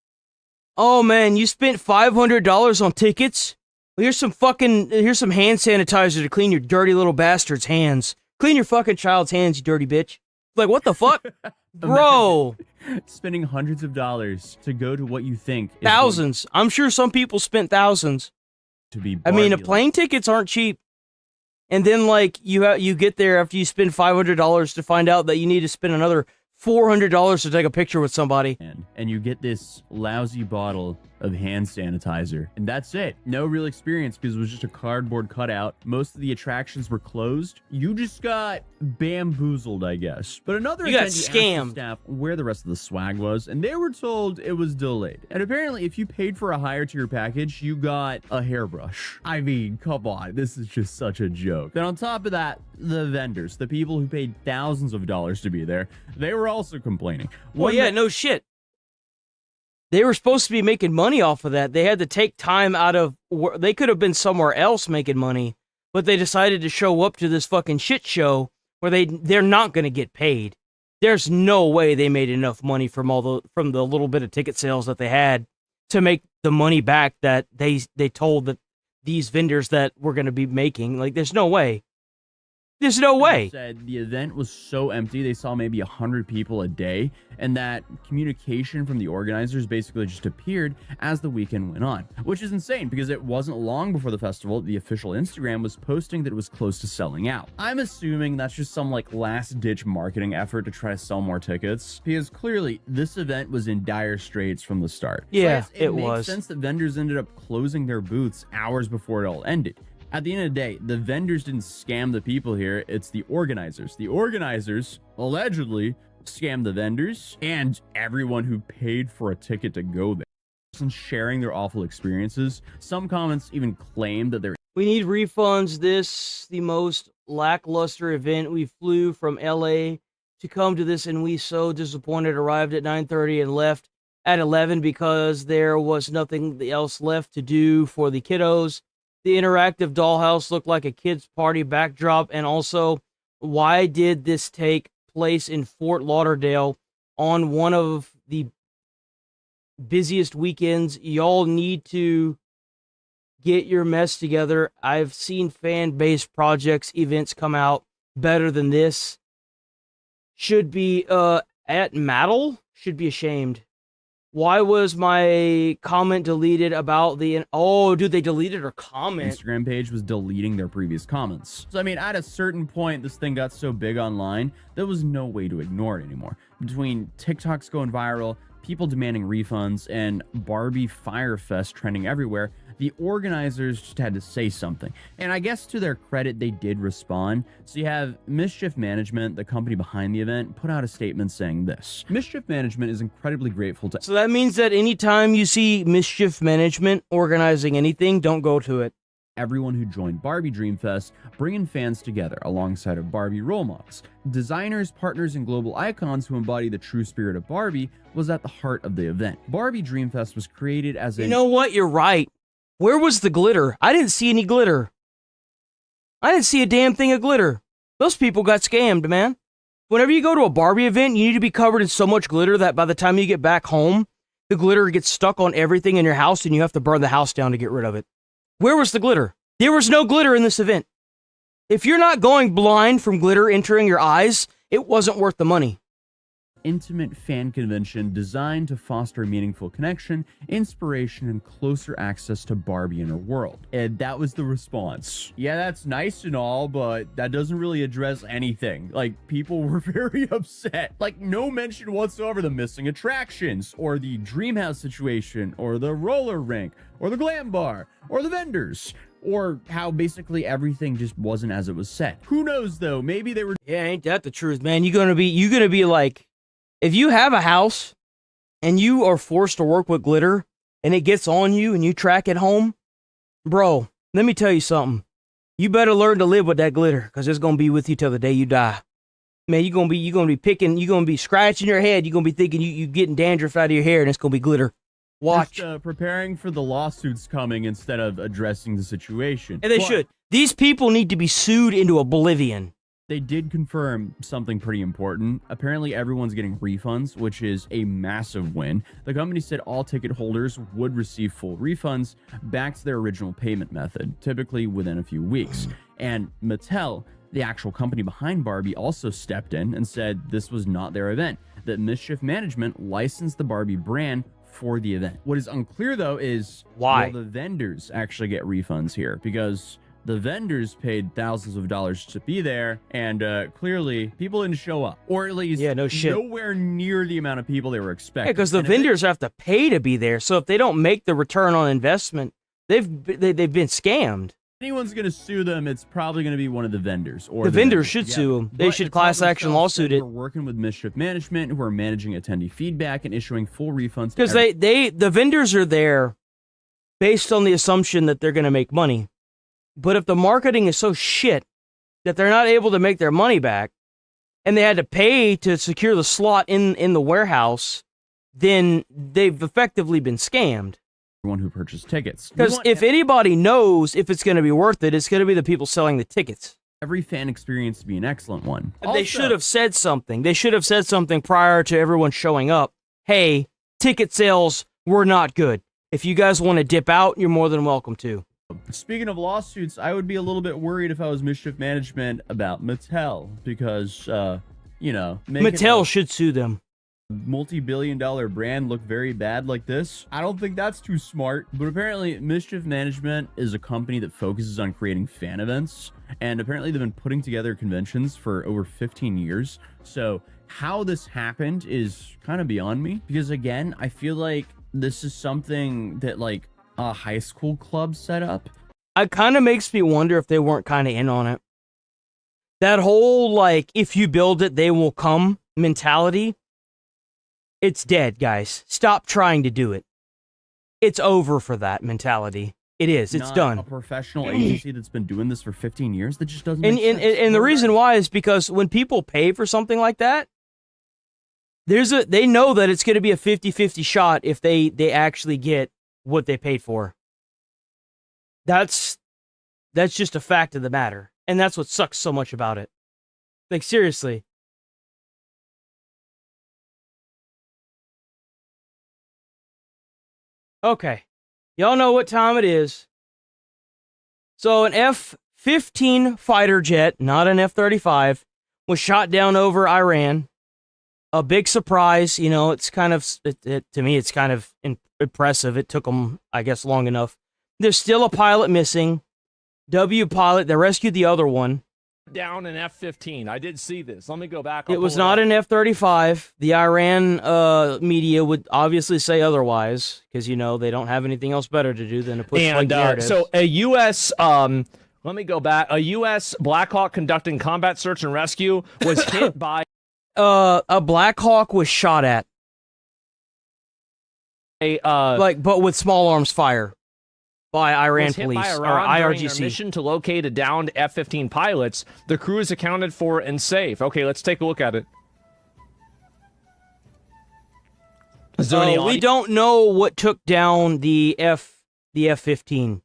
Oh man, you spent $500 on tickets? Well, here's some hand sanitizer to clean your dirty little bastard's hands. Clean your fucking child's hands, you dirty bitch. Like, what the fuck? Bro. Spending hundreds of dollars to go to what you think is thousands. I'm sure some people spent thousands. To be I mean, plane tickets aren't cheap. And then, like, you get there after you spend $500 to find out that you need to spend another $400 to take a picture with somebody. And you get this lousy bottle of hand sanitizer. And that's it. No real experience because it was just a cardboard cutout. Most of the attractions were closed. You just got bamboozled, I guess. But another you got attendee asked scammed. the staff where the rest of the swag was, and they were told it was delayed. And apparently, if you paid for a higher tier package, you got a hairbrush. I mean, come on. This is just such a joke. Then on top of that, the vendors, the people who paid thousands of dollars to be there, they were also complaining. Well, yeah, no shit. They were supposed to be making money off of that. They had to take time out of... They could have been somewhere else making money, but they decided to show up to this fucking shit show where they're not going to get paid. There's no way they made enough money from the little bit of ticket sales that they had to make the money back that they told that these vendors that were going to be making. Like, there's no way. There's no way. Said the event was so empty, they saw maybe 100 people a day, and that communication from the organizers basically just appeared as the weekend went on, which is insane because it wasn't long before the festival the official Instagram was posting that it was close to selling out. I'm assuming that's just some like last-ditch marketing effort to try to sell more tickets because clearly this event was in dire straits from the start. Yeah, so it makes sense that vendors ended up closing their booths hours before it all ended. At the end of the day, the vendors didn't scam the people here. It's the organizers. The organizers allegedly scammed the vendors and everyone who paid for a ticket to go there. And sharing their awful experiences. Some comments even claim that they're... We need refunds. This the most lackluster event. We flew from LA to come to this and we so disappointed. Arrived at 9:30 and left at 11 because there was nothing else left to do for the kiddos. The interactive dollhouse looked like a kid's party backdrop. And also, why did this take place in Fort Lauderdale on one of the busiest weekends? Y'all need to get your mess together. I've seen fan-based projects, events come out better than this. Should be, at Maddle, should be ashamed. Why was my comment deleted about the... Oh, dude, they deleted her comment. Instagram page was deleting their previous comments. So, I mean, at a certain point, this thing got so big online, there was no way to ignore it anymore. Between TikToks going viral, people demanding refunds, and Barbie Firefest trending everywhere, the organizers just had to say something. And I guess to their credit, they did respond. So you have Mischief Management, the company behind the event, put out a statement saying this. Mischief Management is incredibly grateful to... So that means that anytime you see Mischief Management organizing anything, don't go to it. Everyone who joined Barbie Dreamfest, bringing fans together alongside of Barbie role models. Designers, partners, and global icons who embody the true spirit of Barbie was at the heart of the event. Barbie Dreamfest was created as a... You know what? You're right. Where was the glitter? I didn't see any glitter. I didn't see a damn thing of glitter. Those people got scammed, man. Whenever you go to a Barbie event, you need to be covered in so much glitter that by the time you get back home, the glitter gets stuck on everything in your house and you have to burn the house down to get rid of it. Where was the glitter? There was no glitter in this event. If you're not going blind from glitter entering your eyes, it wasn't worth the money. Intimate fan convention designed to foster meaningful connection, inspiration, and closer access to Barbie and her world. And that was the response. Yeah, that's nice and all, but that doesn't really address anything. Like, people were very upset. Like, no mention whatsoever of the missing attractions, or the Dreamhouse situation, or the roller rink, or the glam bar, or the vendors, or how basically everything just wasn't as it was said. Who knows though? Maybe they were... Yeah, ain't that the truth, man? You're gonna be like, if you have a house and you are forced to work with glitter and it gets on you and you track it home, bro, let me tell you something. You better learn to live with that glitter because it's gonna be with you till the day you die. Man, you're gonna be scratching your head. You're gonna be thinking you getting dandruff out of your hair and it's gonna be glitter. Watch. Just, preparing for the lawsuits coming instead of addressing the situation. And they should. These people need to be sued into oblivion. They did confirm something pretty important. Apparently everyone's getting refunds, which is a massive win. The company said all ticket holders would receive full refunds back to their original payment method, typically within a few weeks. And Mattel, the actual company behind Barbie, also stepped in and said this was not their event, that Mischief Management licensed the Barbie brand for the event. What is unclear though is why will the vendors actually get refunds here, because the vendors paid thousands of dollars to be there, and clearly people didn't show up, or at least nowhere near the amount of people they were expecting. Yeah, because the vendors have to pay to be there, so if they don't make the return on investment, they've been scammed. Anyone's going to sue them, it's probably going to be one of the vendors. Or the vendors should sue them. They should class action lawsuit it. We're working with Mischief Management, who are managing attendee feedback and issuing full refunds. Because the vendors are there based on the assumption that they're going to make money. But if the marketing is so shit that they're not able to make their money back, and they had to pay to secure the slot in the warehouse, then they've effectively been scammed. Everyone who purchased tickets. Because if anybody knows if it's going to be worth it, it's going to be the people selling the tickets. Every fan experience to be an excellent one. They should have said something. They should have said something prior to everyone showing up. Hey, ticket sales were not good. If you guys want to dip out, you're more than welcome to. Speaking of lawsuits, I would be a little bit worried if I was Mischief Management about Mattel, because, you know... Mattel should sue them. Multi-billion-dollar brand look very bad like this. I don't think that's too smart, but apparently Mischief Management is a company that focuses on creating fan events, and apparently they've been putting together conventions for over 15 years. So how this happened is kind of beyond me, because again, I feel like this is something that like a high school club set up. it kind of makes me wonder if they weren't kind of in on it. That whole, like, if you build it, they will come mentality, it's dead, guys. Stop trying to do it. It's over for that mentality. It is. It's Not done. a professional agency that's been doing this for 15 years that just doesn't And, make sense. and the reason why is because when people pay for something like that, they know that it's going to be a 50-50 shot if they actually get what they paid for. That's just a fact of the matter. And that's what sucks so much about it. Like, seriously. Okay. Y'all know what time it is. So an F-15 fighter jet, not an F-35, was shot down over Iran. A big surprise. You know, it's kind of, to me, it's kind of impressive. It took them, I guess, long enough. There's still a pilot missing. W pilot, they rescued the other one. Down an F-15. I did see this. Let me go back. It was not an F-35. The Iran media would obviously say otherwise, because, you know, they don't have anything else better to do than to push fake narratives. So a U.S. Let me go back. A U.S. Black Hawk conducting combat search and rescue was hit by a Black Hawk was shot at. But with small arms fire. By Iran was hit police, by or Iran during their IRGC. mission to locate a downed F-15 pilots. The crew is accounted for and safe. Okay, let's take a look at it. Is there any We audio? don't know what took down the F-15.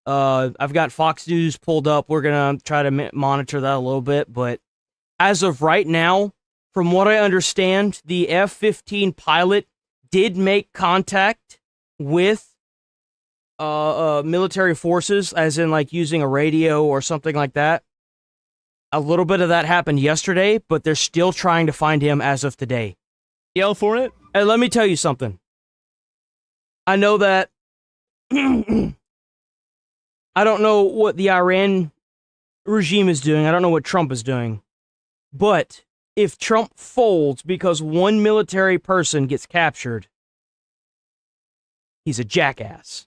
I've got Fox News pulled up. We're gonna try to monitor that a little bit, but as of right now, from what I understand, the F-15 pilot did make contact with military forces, as in like using a radio or something like that. A little bit of that happened yesterday, but they're still trying to find him as of today. Yell for it? And let me tell you something. I know that I don't know what the Iran regime is doing. I don't know what Trump is doing. But if Trump folds because one military person gets captured, he's a jackass.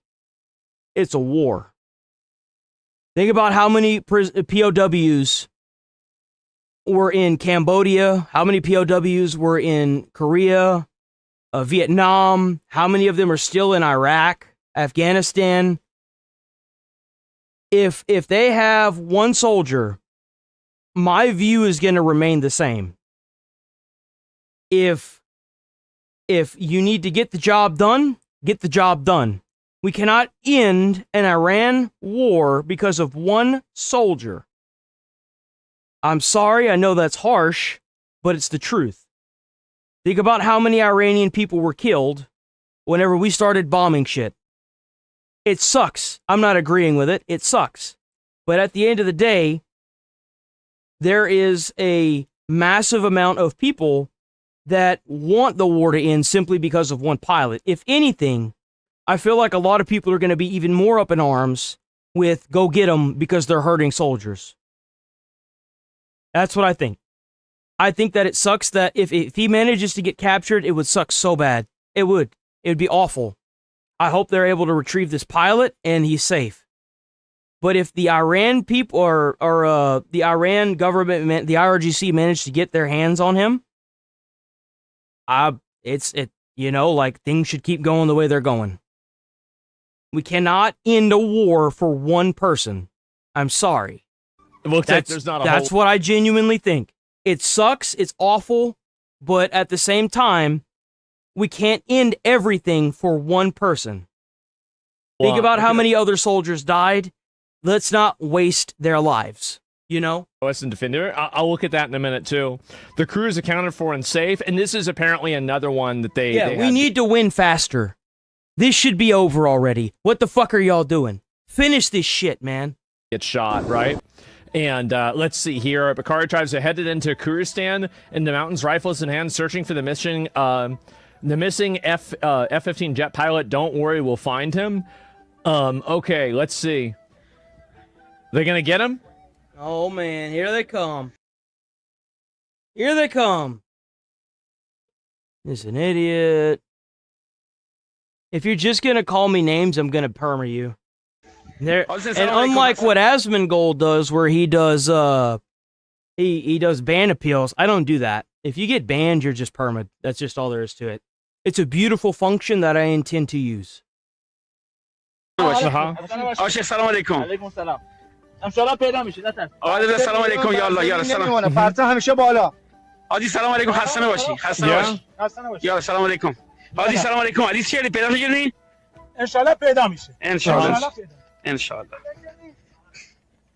It's a war. Think about how many POWs were in Cambodia, how many POWs were in Korea, Vietnam, how many of them are still in Iraq, Afghanistan. If they have one soldier, my view is going to remain the same. If you need to get the job done, get the job done. We cannot end an Iran war because of one soldier. I'm sorry, I know that's harsh, but it's the truth. Think about how many Iranian people were killed whenever we started bombing shit. It sucks. I'm not agreeing with it. It sucks. But at the end of the day, there is a massive amount of people that want the war to end simply because of one pilot. If anything, I feel like a lot of people are going to be even more up in arms with go get them because they're hurting soldiers. That's what I think. I think that it sucks that if he manages to get captured, it would suck so bad. It would. It would be awful. I hope they're able to retrieve this pilot and he's safe. But if the Iran people or the Iran government, the IRGC managed to get their hands on him, things should keep going the way they're going. We cannot end a war for one person. I'm sorry. It looks like there's not a That's whole... what I genuinely think. It sucks, it's awful, but at the same time, we can't end everything for one person. Think about how many other soldiers died. Let's not waste their lives, you know? OS and Defender. I'll look at that in a minute, too. The crew is accounted for and safe, and this is apparently another one that they we need to win faster. This should be over already. What the fuck are y'all doing? Finish this shit, man. Get shot, right? And let's see here. Bakari tribes are headed into Kurdistan in the mountains, rifles in hand, searching for the missing F-15 jet pilot. Don't worry, we'll find him. Okay, let's see. They're gonna get him? Oh man, here they come. Here they come. He's an idiot. If you're just gonna call me names, I'm gonna perma you. There, and unlike what Asmongold does, where he does he does ban appeals, I don't do that. If you get banned, you're just permad. That's just all there is to it. It's a beautiful function that I intend to use. آشه سلام علیکم. علیکم سلام. انشالله پیدا میشه نترس. آقا سلام علیکم یالا یالا سلام. پرچم همیشه بالا. حاجی سلام علیکم خسته نباشی. خسته نباشی. یالا سلام علیکم. حاجی سلام علیکم. علی چیه پیدا می‌کنی؟ انشالله پیدا میشه. انشالله. انشالله.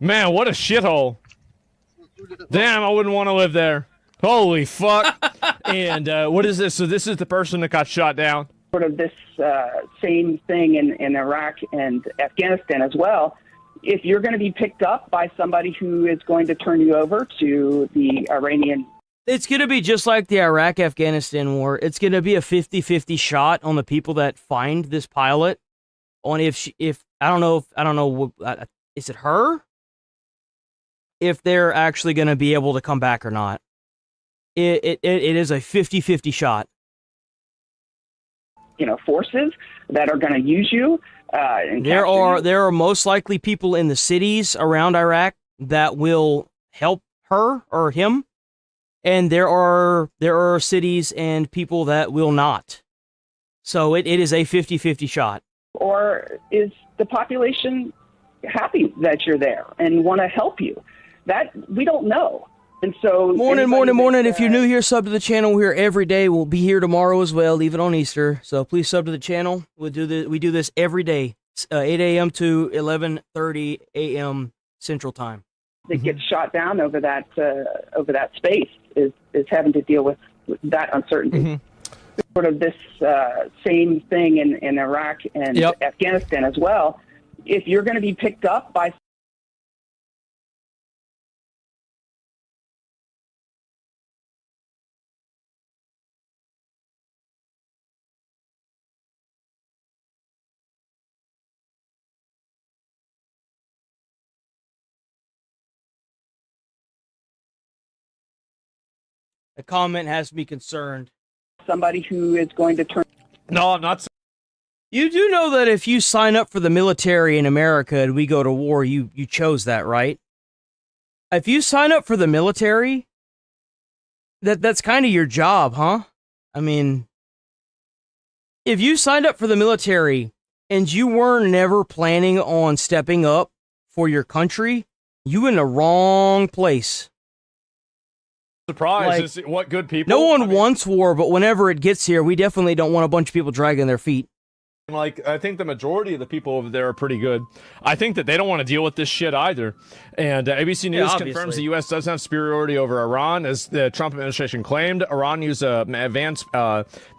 Man, what a shithole. Damn, I wouldn't want to live there. Holy fuck. And what is this? So this is the person that got shot down? Sort of this same thing in Iraq and Afghanistan as well. If you're going to be picked up by somebody who is going to turn you over to the Iranian... It's going to be just like the Iraq-Afghanistan war. It's going to be a 50-50 shot on the people that find this pilot. On if I don't know, is it her? If they're actually going to be able to come back or not. It is a 50-50 shot. Forces that are going to use you. There are most likely people in the cities around Iraq that will help her or him, and there are cities and people that will not. So it is a 50-50 shot. Or is the population happy that you're there and want to help you? That we don't know. And so morning. If you're new here, sub to the channel. We're here every day. We'll be here tomorrow as well, even on Easter. So please sub to the channel. We do this every day, 8 a.m. to 11:30 a.m. Central Time. That gets shot down over that space is having to deal with that uncertainty. Sort of this same thing in Iraq and Afghanistan as well. If you're going to be picked up by The comment has me concerned. Somebody who is going to turn... No, I'm not. You do know that if you sign up for the military in America and we go to war, you chose that, right? If you sign up for the military, that's kind of your job, huh? I mean, if you signed up for the military and you were never planning on stepping up for your country, you in the wrong place. Surprise! What good people? No one wants war, but whenever it gets here, we definitely don't want a bunch of people dragging their feet. I think the majority of the people over there are pretty good. I think that they don't want to deal with this shit either. And ABC News confirms the U.S. does have superiority over Iran, as the Trump administration claimed. Iran used advanced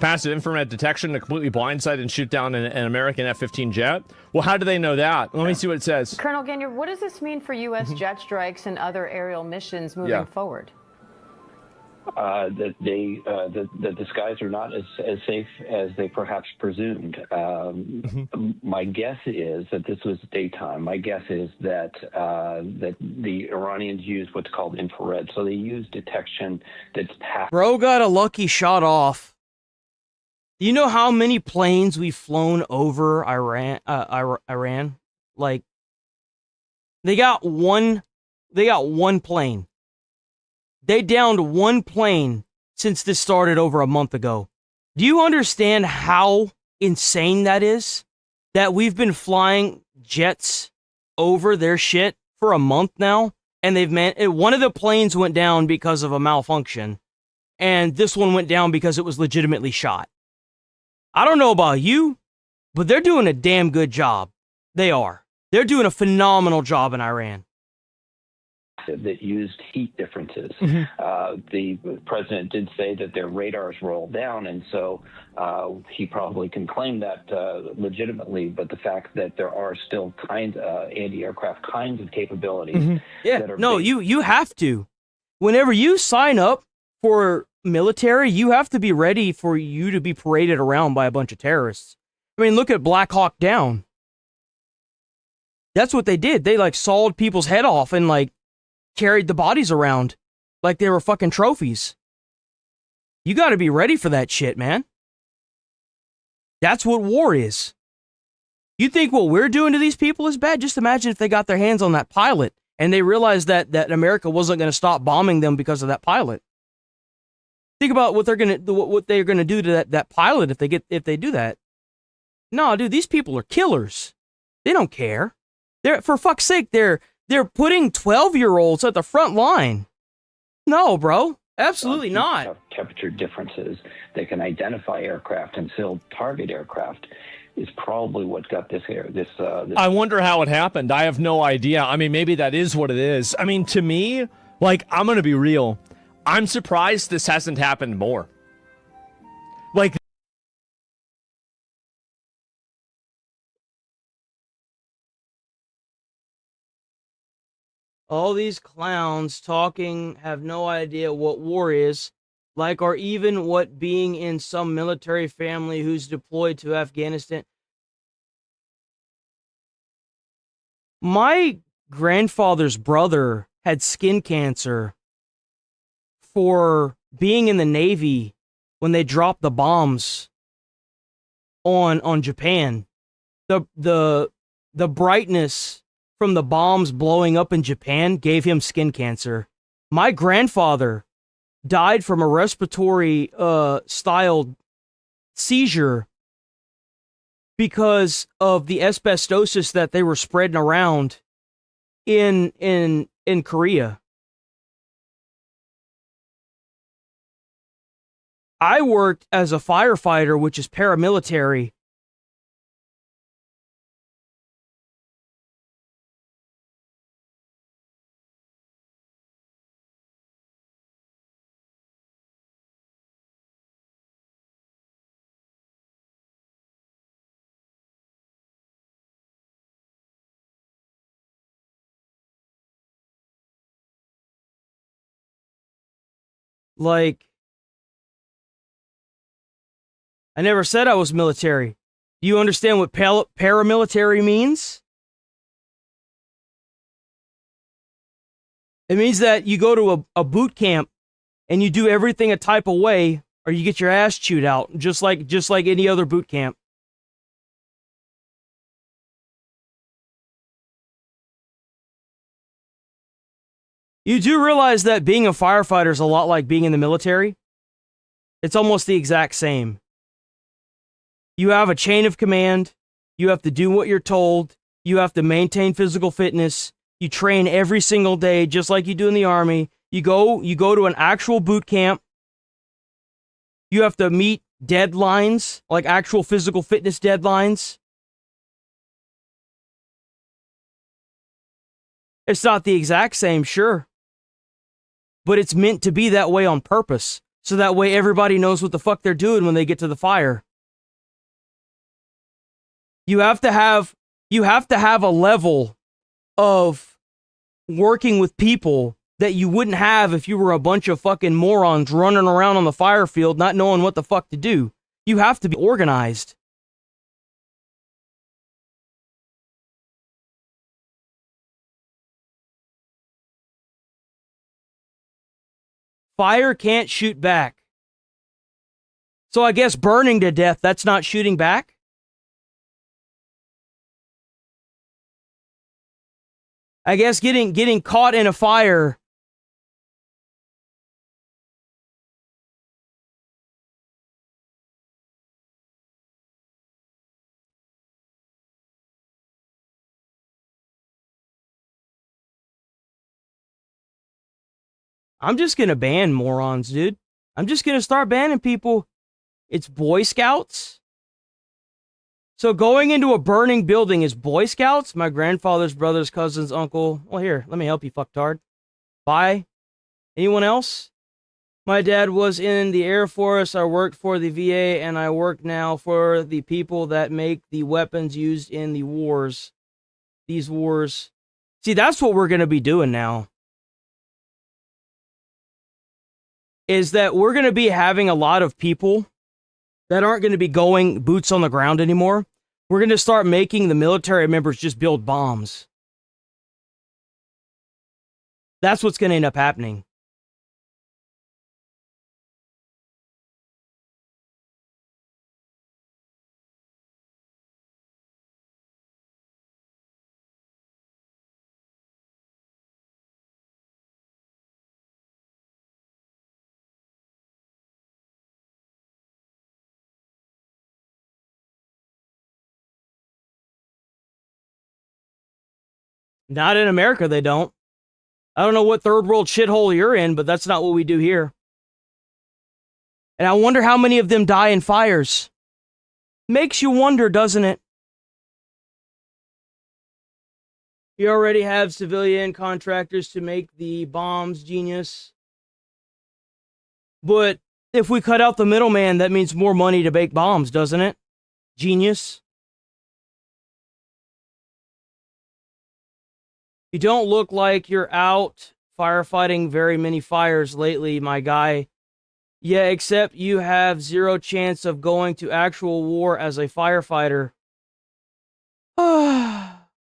passive infrared detection to completely blindside and shoot down an American F-15 jet. Well, how do they know that? Let me see what it says. Colonel Gagne, what does this mean for U.S. jet strikes and other aerial missions moving forward? That the skies are not as safe as they perhaps presumed. My guess is that this was daytime. My guess is that that the Iranians used what's called infrared. So they used detection that's past. Bro got a lucky shot off. Do you know how many planes we've flown over Iran? Like, they got one plane. They downed one plane since this started over a month ago. Do you understand how insane that is? That we've been flying jets over their shit for a month now, and one of the planes went down because of a malfunction, and this one went down because it was legitimately shot. I don't know about you, but they're doing a damn good job. They are. They're doing a phenomenal job in Iran. That used heat differences. The president did say that their radars roll down, and so he probably can claim that legitimately, but the fact that there are still anti-aircraft kinds of capabilities. You have to. Whenever you sign up for military, you have to be ready for you to be paraded around by a bunch of terrorists. I mean, look at Black Hawk Down. That's what they did. They sawed people's head off and carried the bodies around like they were fucking trophies. You got to be ready for that shit, man. That's what war is. You think what we're doing to these people is bad? Just imagine if they got their hands on that pilot and they realized that America wasn't going to stop bombing them because of that pilot. Think about what they're gonna do to that pilot if they do that. No, dude, these people are killers. They don't care. For fuck's sake, they're putting 12-year-olds at the front line. No, bro, absolutely not. Temperature differences that can identify aircraft and still target aircraft is probably what got this. I wonder how it happened. I have no idea. I mean, maybe that is what it is. I mean, to me, like, I'm gonna be real. I'm surprised this hasn't happened more. Like, all these clowns talking have no idea what war is, like, or even what being in some military family who's deployed to Afghanistan. My grandfather's brother had skin cancer for being in the Navy when they dropped the bombs on Japan. The brightness from the bombs blowing up in Japan gave him skin cancer. My grandfather died from a respiratory styled seizure because of the asbestosis that they were spreading around in Korea. I worked as a firefighter, which is paramilitary. Like, I never said I was military. Do you understand what paramilitary means? It means that you go to a boot camp and you do everything a type of way, or you get your ass chewed out, just like any other boot camp. You do realize that being a firefighter is a lot like being in the military? It's almost the exact same. You have a chain of command. You have to do what you're told. You have to maintain physical fitness. You train every single day, just like you do in the Army. You go to an actual boot camp. You have to meet deadlines, like actual physical fitness deadlines. It's not the exact same, sure. But it's meant to be that way on purpose. So that way everybody knows what the fuck they're doing when they get to the fire. You have to have a level of working with people that you wouldn't have if you were a bunch of fucking morons running around on the fire field not knowing what the fuck to do. You have to be organized. Fire can't shoot back. So I guess burning to death, that's not shooting back? I guess getting caught in a fire. I'm just gonna ban morons, dude. I'm just gonna start banning people. It's Boy Scouts. So going into a burning building is Boy Scouts? My grandfather's brother's cousin's uncle. Well, here, let me help you, fucktard. Bye. Anyone else? My dad was in the Air Force. I worked for the VA, and I work now for the people that make the weapons used in the wars. These wars. See, that's what we're going to be doing now. Is that we're going to be having a lot of people that aren't going to be going boots on the ground anymore. We're going to start making the military members just build bombs. That's what's going to end up happening. Not in America, they don't. I don't know what third world shithole you're in, but that's not what we do here. And I wonder how many of them die in fires. Makes you wonder, doesn't it? You already have civilian contractors to make the bombs, genius. But if we cut out the middleman, that means more money to make bombs, doesn't it? Genius. You don't look like you're out firefighting very many fires lately, my guy. Yeah, except you have zero chance of going to actual war as a firefighter.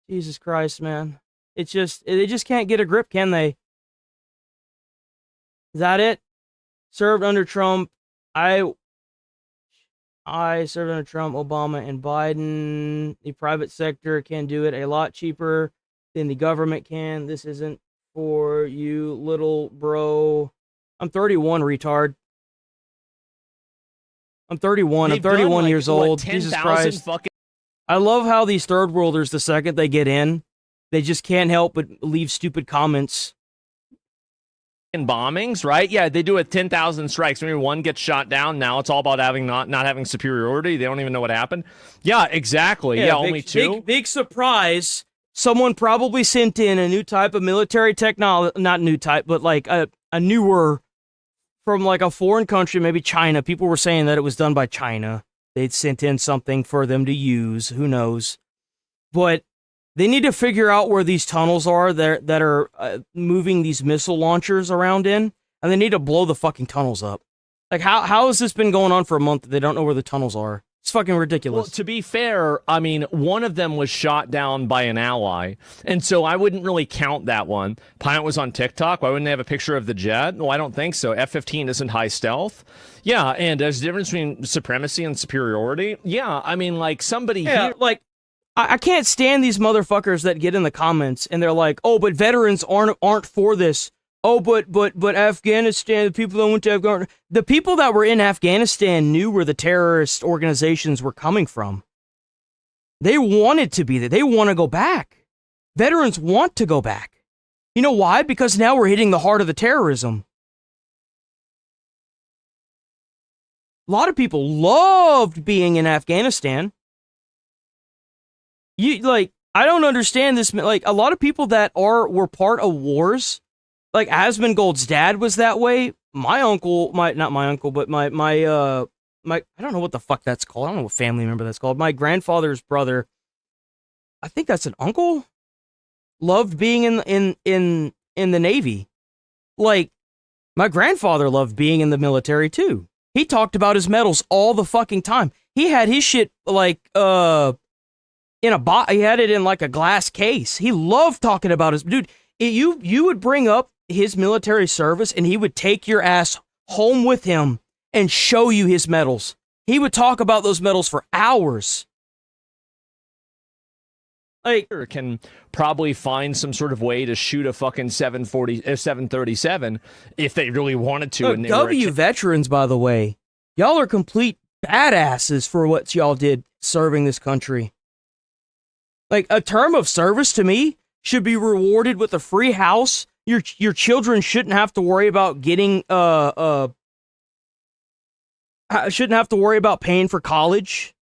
Jesus Christ, man. They just can't get a grip, can they? Is that it? Served under Trump. I served under Trump, Obama, and Biden. The private sector can do it a lot cheaper than the government can. This isn't for you, little bro. I'm 31, retard. I'm 31. I'm 31 years old. Jesus Christ. I love how these third worlders, the second they get in, they just can't help but leave stupid comments. In bombings, right? Yeah, they do it 10,000 strikes. Maybe one gets shot down. Now it's all about having not having superiority. They don't even know what happened. Yeah, exactly. Yeah, only two. Big surprise. Someone probably sent in a new type of military technology. Not new type, but like a newer from like a foreign country, maybe China. People were saying that it was done by China. They'd sent in something for them to use. Who knows? But they need to figure out where these tunnels are that are moving these missile launchers around in, and they need to blow the fucking tunnels up. Like, how has this been going on for a month that they don't know where the tunnels are? It's fucking ridiculous. Well, to be fair, I mean, one of them was shot down by an ally, and so I wouldn't really count that one. Pilot was on TikTok. Why wouldn't they have a picture of the jet? Well, I don't think so. F-15 isn't high stealth. Yeah, and there's a difference between supremacy and superiority. Yeah, I mean, like, somebody here... like, I can't stand these motherfuckers that get in the comments, and they're like, oh, but veterans aren't for this. Oh, but Afghanistan, the people that went to Afghanistan, the people that were in Afghanistan knew where the terrorist organizations were coming from. They wanted to be there. They want to go back. Veterans want to go back. You know why? Because now we're hitting the heart of the terrorism. A lot of people loved being in Afghanistan. I don't understand this. Like, a lot of people that were part of wars, like Asmongold's dad was that way. My uncle, not my uncle, but my I don't know what the fuck that's called. I don't know what family member that's called. My grandfather's brother, I think that's an uncle, loved being in the Navy. Like, my grandfather loved being in the military too. He talked about his medals all the fucking time. He had his shit like in a he had it in like a glass case. He loved talking about his dude. You would bring up his military service, and he would take your ass home with him and show you his medals. He would talk about those medals for hours. Like, can probably find some sort of way to shoot a fucking 737 if they really wanted to. And they veterans, by the way, y'all are complete badasses for what y'all did serving this country. Like, a term of service to me should be rewarded with a free house. Your children shouldn't have to worry about getting shouldn't have to worry about paying for college.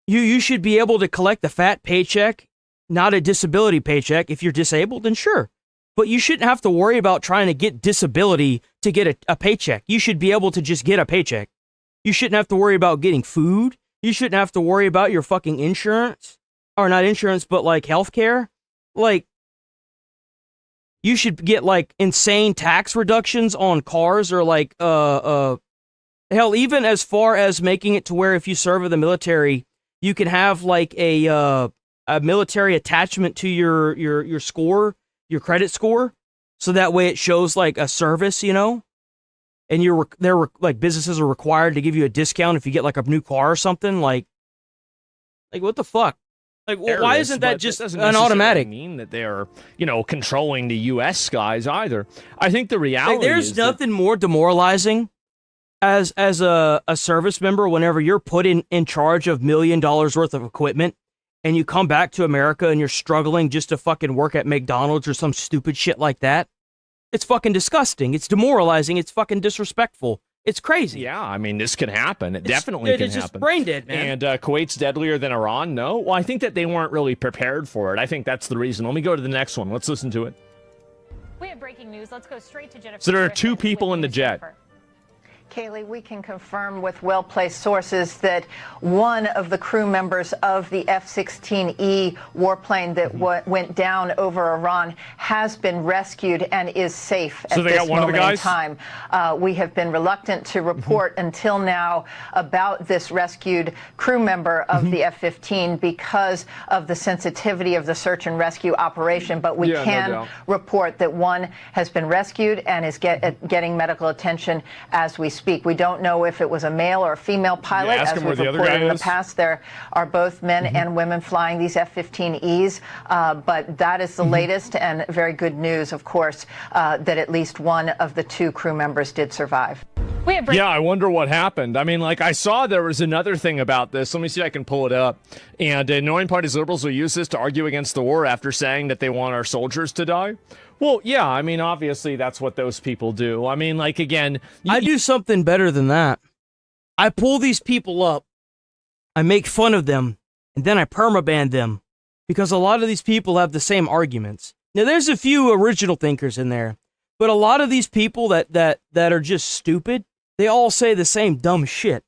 You should be able to collect a fat paycheck, not a disability paycheck. If you're disabled, then sure. But you shouldn't have to worry about trying to get disability to get a paycheck. You should be able to just get a paycheck. You shouldn't have to worry about getting food. You shouldn't have to worry about your fucking insurance. Or not insurance, but like healthcare. Like, you should get like insane tax reductions on cars, or like hell, even as far as making it to where if you serve in the military, you can have like a military attachment to your score, your credit score, so that way it shows like a service, you know. And like businesses are required to give you a discount if you get like a new car or something. Like what the fuck? Like, well, why isn't that just an automatic? Mean that they're, controlling the U.S. skies either. I think the reality there's nothing more demoralizing as a service member whenever you're put in charge of $1 million worth of equipment and you come back to America and you're struggling just to fucking work at McDonald's or some stupid shit like that. It's fucking disgusting. It's demoralizing. It's fucking disrespectful. It's crazy. Yeah, I mean, this can happen. It definitely can it's happen. Just brain dead, man. And Kuwait's deadlier than Iran? No? Well, I think that they weren't really prepared for it. I think that's the reason. Let me go to the next one. Let's listen to it. We have breaking news. Let's go straight to Jennifer. So there are 2 people in the jet. Kaylee, we can confirm with well-placed sources that one of the crew members of the F-16E warplane that went down over Iran has been rescued and is safe at this moment in time. We have been reluctant to report until now about this rescued crew member of the F-15 because of the sensitivity of the search and rescue operation, but we can report that one has been rescued and is getting medical attention as we speak. We don't know if it was a male or a female pilot. As we've reported in the past, there are both men and women flying these F-15Es, but that is the latest and very good news, of course, that at least one of the 2 crew members did survive. Yeah, I wonder what happened. I mean, like, I saw there was another thing about this. Let me see if I can pull it up. And annoying parties liberals will use this to argue against the war after saying that they want our soldiers to die. Well, yeah, I mean, obviously that's what those people do. I mean, like, again... I do something better than that. I pull these people up, I make fun of them, and then I permaban them. Because a lot of these people have the same arguments. Now, there's a few original thinkers in there, but a lot of these people that are just stupid, they all say the same dumb shit.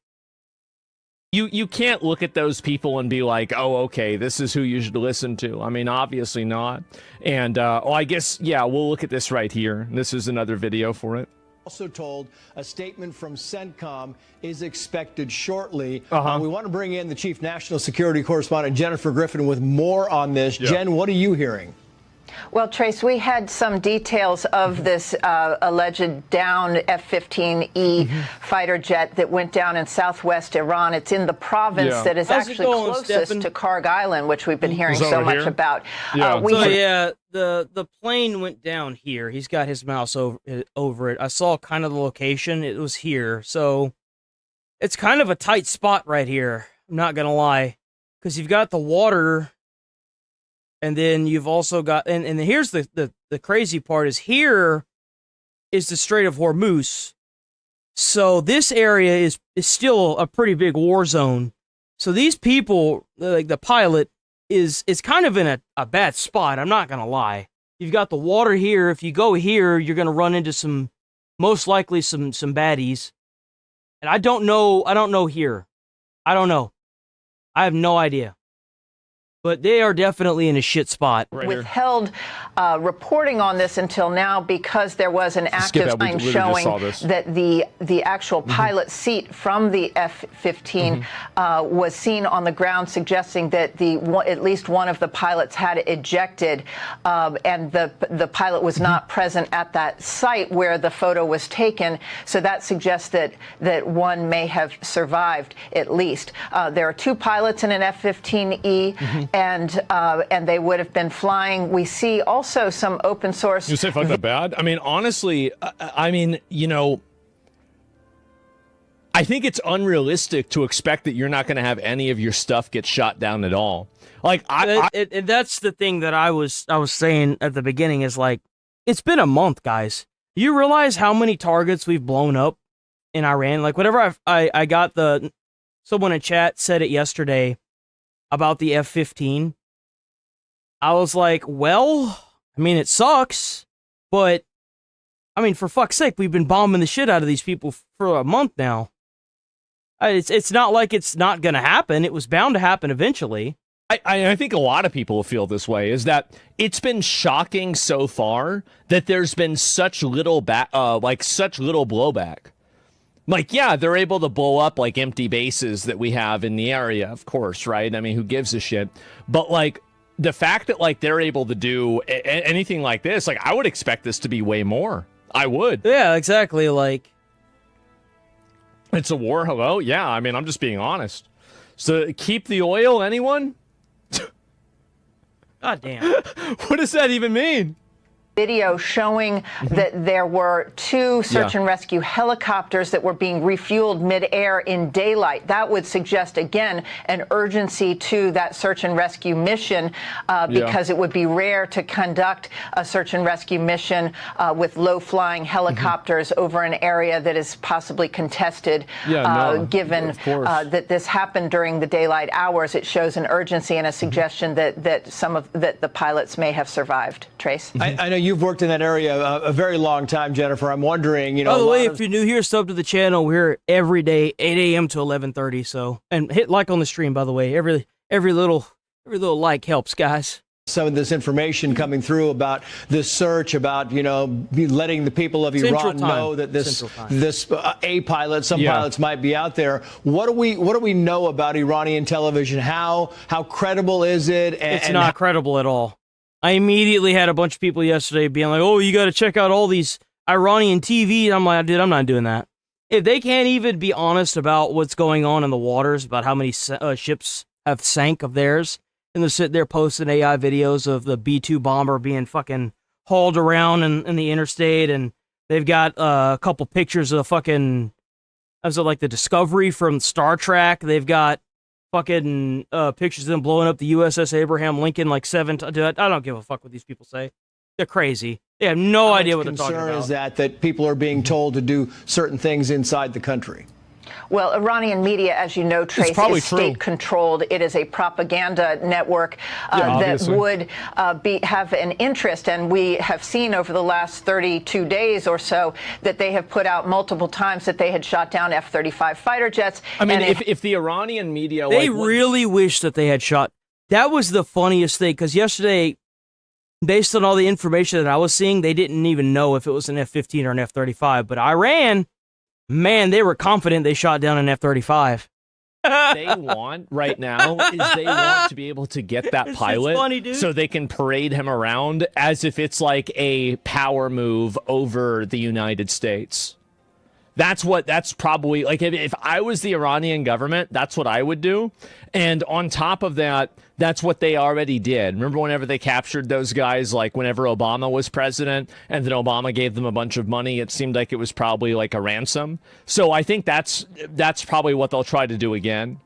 You can't look at those people and be like, oh, okay, this is who you should listen to. I mean, obviously not. And, I guess, yeah, we'll look at this right here. This is another video for it. Also told a statement from CENTCOM is expected shortly. We want to bring in the chief national security correspondent, Jennifer Griffin, with more on this. Jen, what are you hearing? Well, Trace, we had some details of this alleged down F-15E fighter jet that went down in southwest Iran. It's in the province that is actually closest to Karg Island, which we've been hearing so much about. The plane went down here. He's got his mouse over it. I saw kind of the location. It was here. So it's kind of a tight spot right here. I'm not going to lie. Because you've got the water... And then you've also got, and here's the crazy part is here is the Strait of Hormuz. So this area is still a pretty big war zone. So these people, like the pilot, is kind of in a bad spot. I'm not going to lie. You've got the water here. If you go here, you're going to run into most likely some baddies. And I don't know here. I don't know. I have no idea. But they are definitely in a shit spot. Withheld reporting on this until now because there was an active sign showing that the actual pilot seat from the F-15 was seen on the ground, suggesting that at least one of the pilots had ejected, and the pilot was not present at that site where the photo was taken. So that suggests that one may have survived at least. There are 2 pilots in an F-15E. And they would have been flying. We see also some open source. You say fuck that bad? I mean, honestly, I mean, you know, I think it's unrealistic to expect that you're not going to have any of your stuff get shot down at all. Like, that's the thing that I was saying at the beginning is like, it's been a month, guys. You realize how many targets we've blown up in Iran? Like, whatever I got someone in chat said it yesterday about the F-15. I was like, well, I mean, it sucks, but, I mean, for fuck's sake, we've been bombing the shit out of these people for a month now. It's not like it's not going to happen. It was bound to happen eventually. I think a lot of people feel this way, is that it's been shocking so far that there's been such little blowback. Like, yeah, they're able to blow up, like, empty bases that we have in the area, of course, right? I mean, who gives a shit? But, like, the fact that, like, they're able to do anything like this, like, I would expect this to be way more. I would. Yeah, exactly, like... It's a war, hello? Yeah, I mean, I'm just being honest. So, keep the oil, anyone? God damn. What does that even mean? video showing that there were 2 search and rescue helicopters that were being refueled midair in daylight. That would suggest, again, an urgency to that search and rescue mission because it would be rare to conduct a search and rescue mission with low-flying helicopters over an area that is possibly contested. Given that this happened during the daylight hours, it shows an urgency and a suggestion that the pilots may have survived. Trace? I know you've worked in that area a very long time, Jennifer. I'm wondering, By the way, if you're new here, sub to the channel. We're here every day, 8 a.m. to 11:30. So, and hit like on the stream. By the way, every little like helps, guys. Some of this information coming through about this search, about letting the people of Iran know that this a pilot, some pilots might be out there. What do we know about Iranian television? How credible is it? It's not credible at all. I immediately had a bunch of people yesterday being like, "Oh, you got to check out all these Iranian TV." And I'm like, "Dude, I'm not doing that." If they can't even be honest about what's going on in the waters, about how many ships have sank of theirs, and they're sitting there posting AI videos of the B-2 bomber being fucking hauled around in the interstate, and they've got a couple pictures of fucking, like the Discovery from Star Trek. They've got fucking pictures of them blowing up the USS Abraham Lincoln like 7 times. I don't give a fuck what these people say. They're crazy. They have no idea what they're talking about. Concern is that people are being told to do certain things inside the country. Well, Iranian media, as you know, Trace, is state-controlled. It is a propaganda network that would have an interest, and we have seen over the last 32 days or so that they have put out multiple times that they had shot down F-35 fighter jets. I mean, if the Iranian media... They really wish that they had shot... That was the funniest thing, because yesterday, based on all the information that I was seeing, they didn't even know if it was an F-15 or an F-35, but Iran... Man, they were confident they shot down an F-35. They want right now is they want to be able to get that pilot funny, so they can parade him around as if it's like a power move over the United States. That's probably like if I was the Iranian government, that's what I would do. And on top of that, that's what they already did. Remember whenever they captured those guys, like whenever Obama was president, and then Obama gave them a bunch of money, it seemed like it was probably like a ransom. So I think that's probably what they'll try to do again.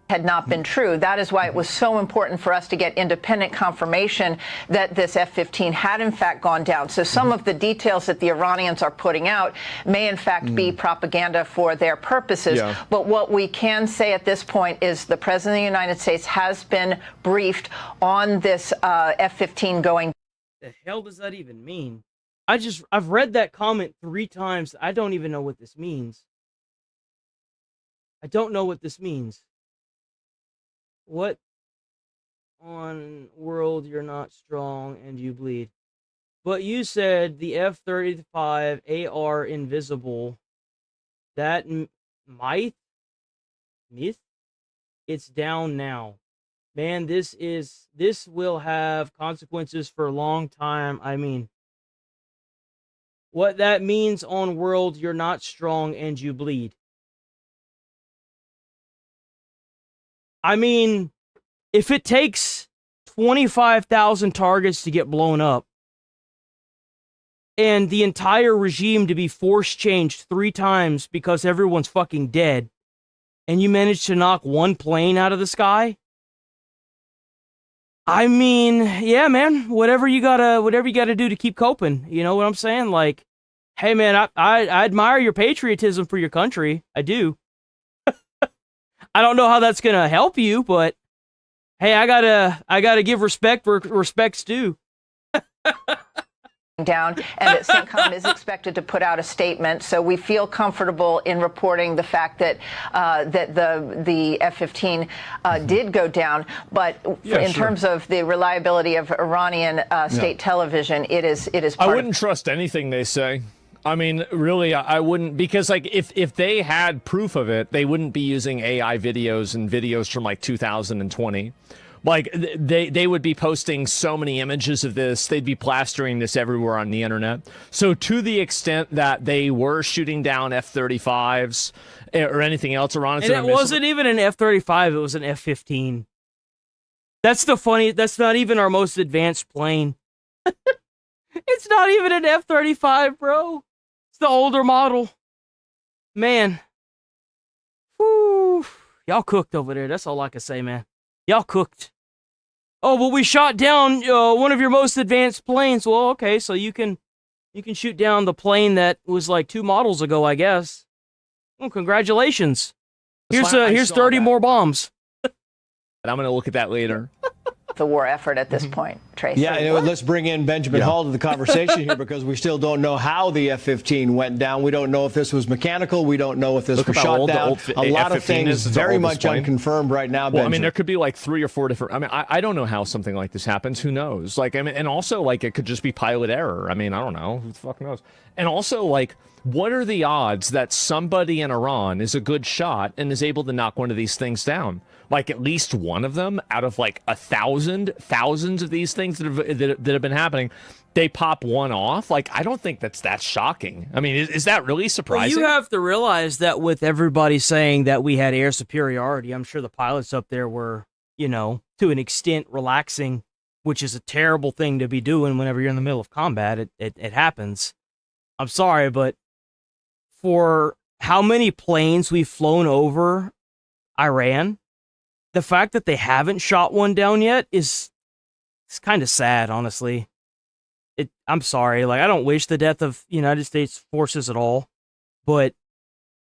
Had not been true. That is why it was so important for us to get independent confirmation that this F-15 had in fact gone down. So some of the details that the Iranians are putting out may in fact be propaganda for their purposes. But what we can say at this point is the President of the United States has been briefed on this F-15 going. The hell does that even mean? I've read that comment 3 times. I don't even know what this means. I don't know what this means. What on world you're not strong and you bleed? But you said the F-35 AR invisible. That myth? It's down now. Man, this will have consequences for a long time. I mean, what that means on world you're not strong and you bleed. I mean, if it takes 25,000 targets to get blown up and the entire regime to be force changed 3 times because everyone's fucking dead, and you manage to knock 1 plane out of the sky, I mean, yeah, man, whatever you gotta do to keep coping. You know what I'm saying? Like, hey, man, I admire your patriotism for your country. I do. I don't know how that's gonna help you, but hey, I gotta give respect where respect's due. Down, and that CENTCOM is expected to put out a statement. So we feel comfortable in reporting the fact that the F-15 did go down. But in terms of the reliability of Iranian state television, it is. I wouldn't trust anything they say. I mean, really, I wouldn't, because like if they had proof of it, they wouldn't be using AI videos and videos from like 2020. Like they would be posting so many images of this, they'd be plastering this everywhere on the internet. So to the extent that they were shooting down F-35s or anything else, Iran, and it wasn't even an F-35, it was an F-15. That's not even our most advanced plane. It's not even an F-35, bro. It's the older model. Man. Whew. Y'all cooked over there. That's all I can say, man. Y'all cooked. Oh, well, we shot down one of your most advanced planes. Well, okay, so you can shoot down the plane that was like 2 models ago, I guess. Well, congratulations. Here's 30 more bombs. And I'm going to look at that later. The war effort at this point, Tracy. Yeah, let's bring in Benjamin Hall to the conversation here because we still don't know how the F-15 went down. We don't know if this was mechanical. We don't know if this was shot down. A lot of things very much unconfirmed right now, Well, I mean, there could be like 3 or 4 different... I mean, I don't know how something like this happens. Who knows? Like, I mean, and also, like, it could just be pilot error. I mean, I don't know. Who the fuck knows? And also, like, what are the odds that somebody in Iran is a good shot and is able to knock one of these things down? Like at least one of them out of like thousands of these things that have been happening, they pop one off. Like, I don't think that's that shocking. I mean, is that really surprising? Well, you have to realize that with everybody saying that we had air superiority, I'm sure the pilots up there were, you know, to an extent relaxing, which is a terrible thing to be doing whenever you're in the middle of combat. It happens. I'm sorry, but for how many planes we've flown over Iran, the fact that they haven't shot one down yet is kind of sad, honestly. I'm sorry. Like, I don't wish the death of United States forces at all, but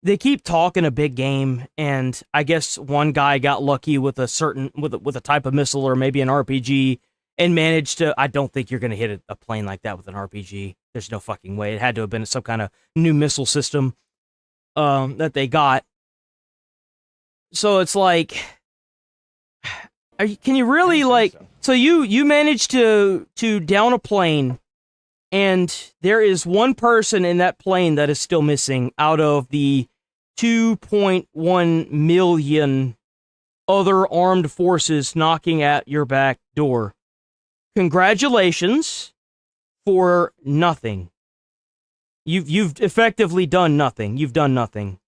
they keep talking a big game, and I guess one guy got lucky with a certain with a type of missile or maybe an RPG and managed to. I don't think you're going to hit a plane like that with an RPG. There's no fucking way. It had to have been some kind of new missile system that they got. So it's like, can you really like? So you managed to down a plane, and there is one person in that plane that is still missing out of the 2.1 million other armed forces knocking at your back door. Congratulations for nothing. You've effectively done nothing. You've done nothing.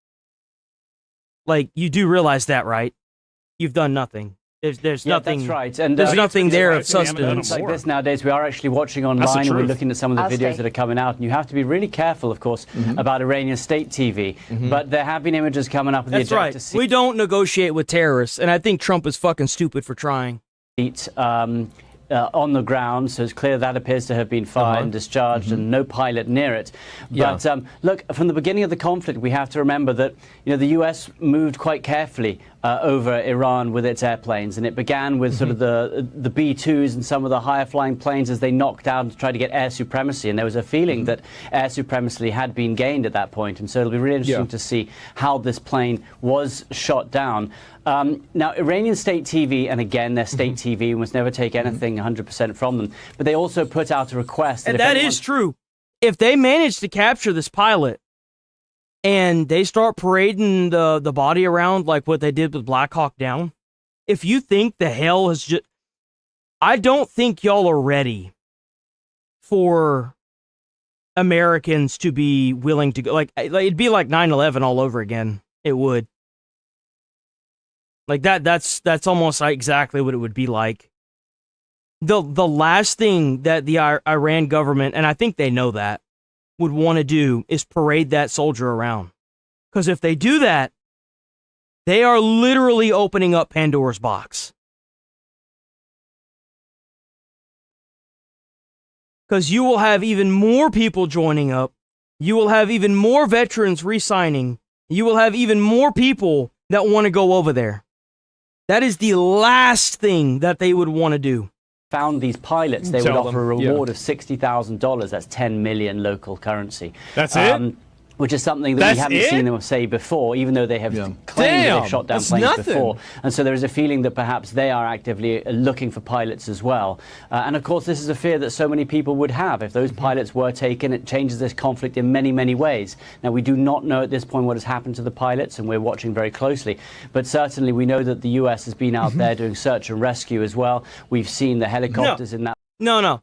Like, you do realize that, right? You've done nothing. There's nothing. That's right. And there's nothing there of sustenance. Like this nowadays, we are actually watching online and we're looking at some of the videos that are coming out. And you have to be really careful, of course, about Iranian state TV. But there have been images coming up with the agenda to see. We don't negotiate with terrorists, and I think Trump is fucking stupid for trying. On the ground, so it's clear that appears to have been fired and discharged, and no pilot near it. But look, from the beginning of the conflict, we have to remember that the U.S. moved quite carefully over Iran with its airplanes, and it began with sort of the B-2s and some of the higher flying planes as they knocked out and tried to get air supremacy. And there was a feeling that air supremacy had been gained at that point, and so it'll be really interesting to see how this plane was shot down. Now, Iranian state TV, and again, their state TV, must never take anything 100% from them, but they also put out a request. And that is true. If they manage to capture this pilot and they start parading the body around like what they did with Black Hawk Down, if you think the hell is just... I don't think y'all are ready for Americans to be willing to go. Like it'd be like 9/11 all over again. It would. Like that's almost exactly what it would be like. The last thing that the Iran government, and I think they know that, would want to do is parade that soldier around. Because if they do that, they are literally opening up Pandora's box. Because you will have even more people joining up. You will have even more veterans re-signing. You will have even more people that want to go over there. That is the last thing that they would want to do. Found these pilots, they would offer a reward of $60,000. That's 10 million local currency. That's it? Which is something that we haven't seen them say before, even though they have claimed that they've shot down planes before. And so there is a feeling that perhaps they are actively looking for pilots as well. And of course, this is a fear that so many people would have. If those pilots were taken, it changes this conflict in many, many ways. Now, we do not know at this point what has happened to the pilots, and we're watching very closely. But certainly, we know that the U.S. has been out there doing search and rescue as well. We've seen the helicopters in that. No.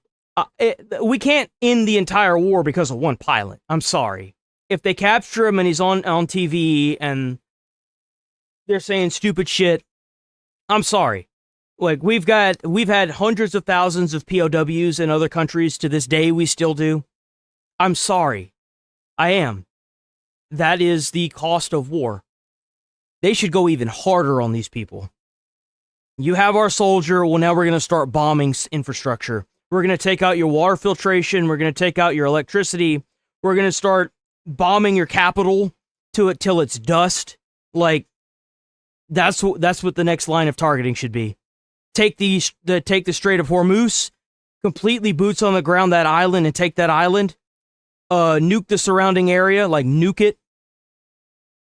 We can't end the entire war because of one pilot. I'm sorry. If they capture him and he's on TV and they're saying stupid shit, I'm sorry. Like, we've had hundreds of thousands of POWs in other countries. To this day, we still do. I'm sorry. I am. That is the cost of war. They should go even harder on these people. You have our soldier. Well, now we're going to start bombing infrastructure. We're going to take out your water filtration. We're going to take out your electricity. We're going to start bombing your capital till it's dust. Like, that's what the next line of targeting should be. Take the Strait of Hormuz, completely boots on the ground that island and take that island. Nuke the surrounding area, like nuke it.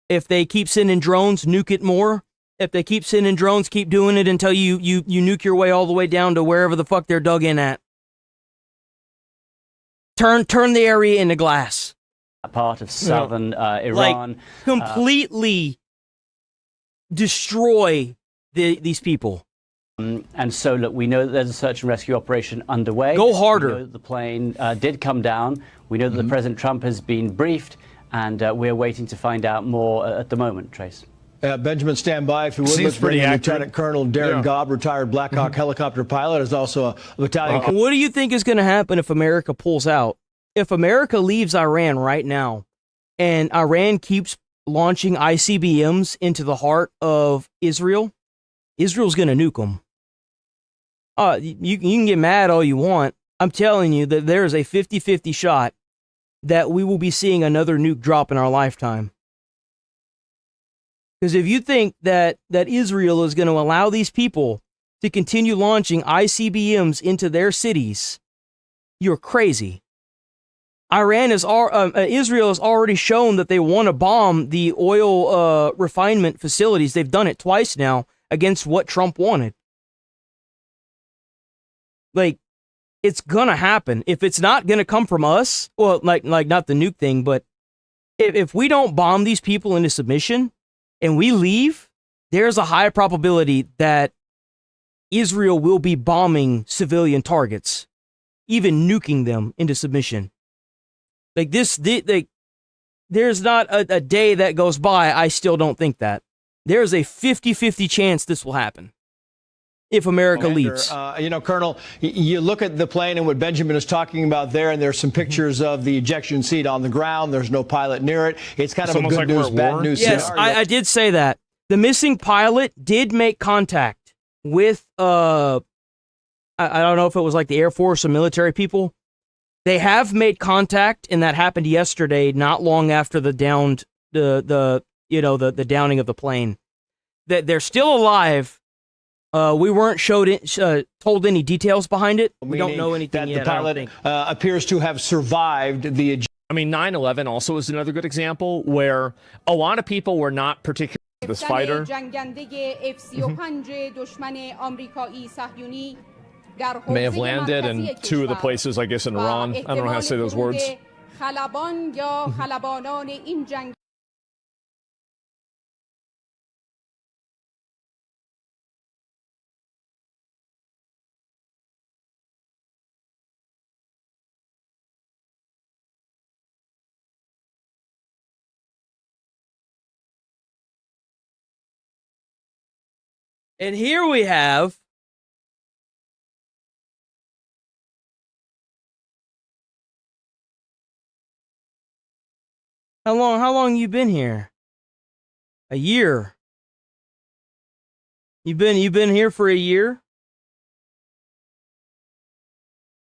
If they keep sending drones, nuke it more. If they keep sending drones, keep doing it until you nuke your way all the way down to wherever the fuck they're dug in at. Turn the area into glass. A part of southern Iran. Like, completely destroy these people. And so, look, we know that there's a search and rescue operation underway. Go harder. We know that the plane did come down. We know that the President Trump has been briefed, and we're waiting to find out more at the moment, Trace. Benjamin, stand by if you would. Seems pretty accurate. Lieutenant Colonel Darren Gobb, retired Black Hawk helicopter pilot, is also a battalion. What do you think is going to happen if America pulls out? If America leaves Iran right now, and Iran keeps launching ICBMs into the heart of Israel, Israel's going to nuke them. You can get mad all you want. I'm telling you that there is a 50-50 shot that we will be seeing another nuke drop in our lifetime. Because if you think that Israel is going to allow these people to continue launching ICBMs into their cities, you're crazy. Israel has already shown that they want to bomb the oil refinement facilities. They've done it twice now against what Trump wanted. Like, it's gonna happen. If it's not gonna come from us, well, like not the nuke thing, but if we don't bomb these people into submission and we leave, there's a high probability that Israel will be bombing civilian targets, even nuking them into submission. Like there's not a day that goes by I still don't think that. There's a 50-50 chance this will happen if America leaves. Colonel, you look at the plane and what Benjamin is talking about there, and there's some pictures of the ejection seat on the ground. There's no pilot near it. It's kind of a good news, bad news scenario. Yes, I did say that. The missing pilot did make contact with, I don't know if it was like the Air Force or military people. They have made contact, and that happened yesterday, not long after the downing of the plane. That they're still alive. We weren't told any details behind it. We don't know anything yet. The pilot appears to have survived the. I mean, 9/11 also is another good example where a lot of people were not particularly this fighter. May have landed in two of the places, I guess, in Iran. I don't know how to say those words. And here we have how long you been here? A year. You've been here for a year?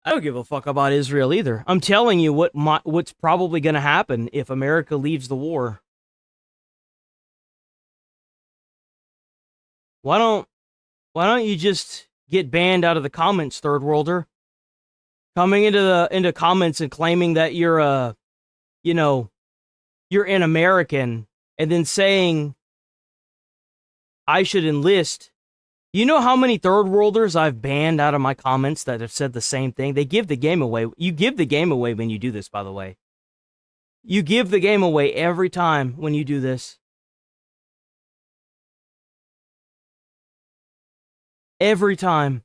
I don't give a fuck about Israel either. I'm telling you what's probably going to happen if America leaves the war. Why don't you just get banned out of the comments, third worlder? Coming into comments and claiming that you're you're an American, and then saying I should enlist. You know how many third worlders I've banned out of my comments that have said the same thing? They give the game away. You give the game away when you do this, by the way. You give the game away every time when you do this. Every time.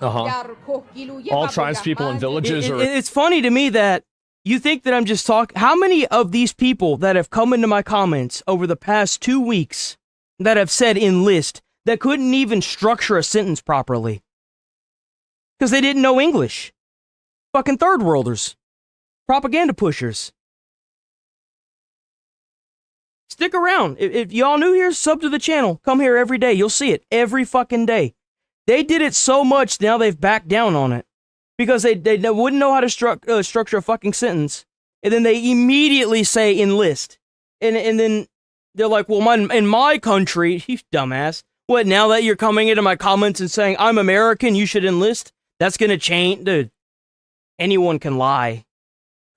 All tribes people and villages are... It's funny to me that You think that I'm just talking? How many of these people that have come into my comments over the past 2 weeks that have said enlist that couldn't even structure a sentence properly? Because they didn't know English. Fucking third worlders. Propaganda pushers. Stick around. If y'all new here, sub to the channel. Come here every day. You'll see it every fucking day. They did it so much, now they've backed down on it. Because they wouldn't know how to structure a fucking sentence. And then they immediately say enlist. And then they're like, well, in my country, you dumbass. What, now that you're coming into my comments and saying, I'm American, you should enlist? That's gonna change? Dude, anyone can lie.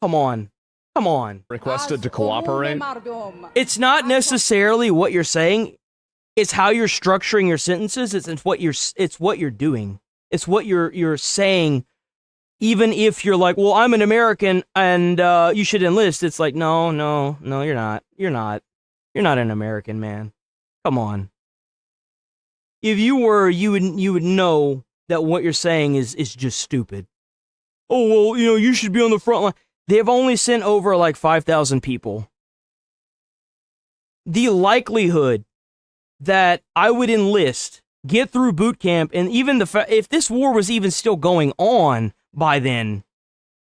Come on. Come on. Requested to cooperate. It's not necessarily what you're saying. It's how you're structuring your sentences. It's what you're doing. It's what you're saying. Even if you're like, well, I'm an American and you should enlist. It's like, no, you're not. You're not an American, man. Come on. If you were, you would know that what you're saying is just stupid. Oh, well, you should be on the front line. They've only sent over like 5,000 people. The likelihood that I would enlist, get through boot camp, and even if this war was even still going on by then,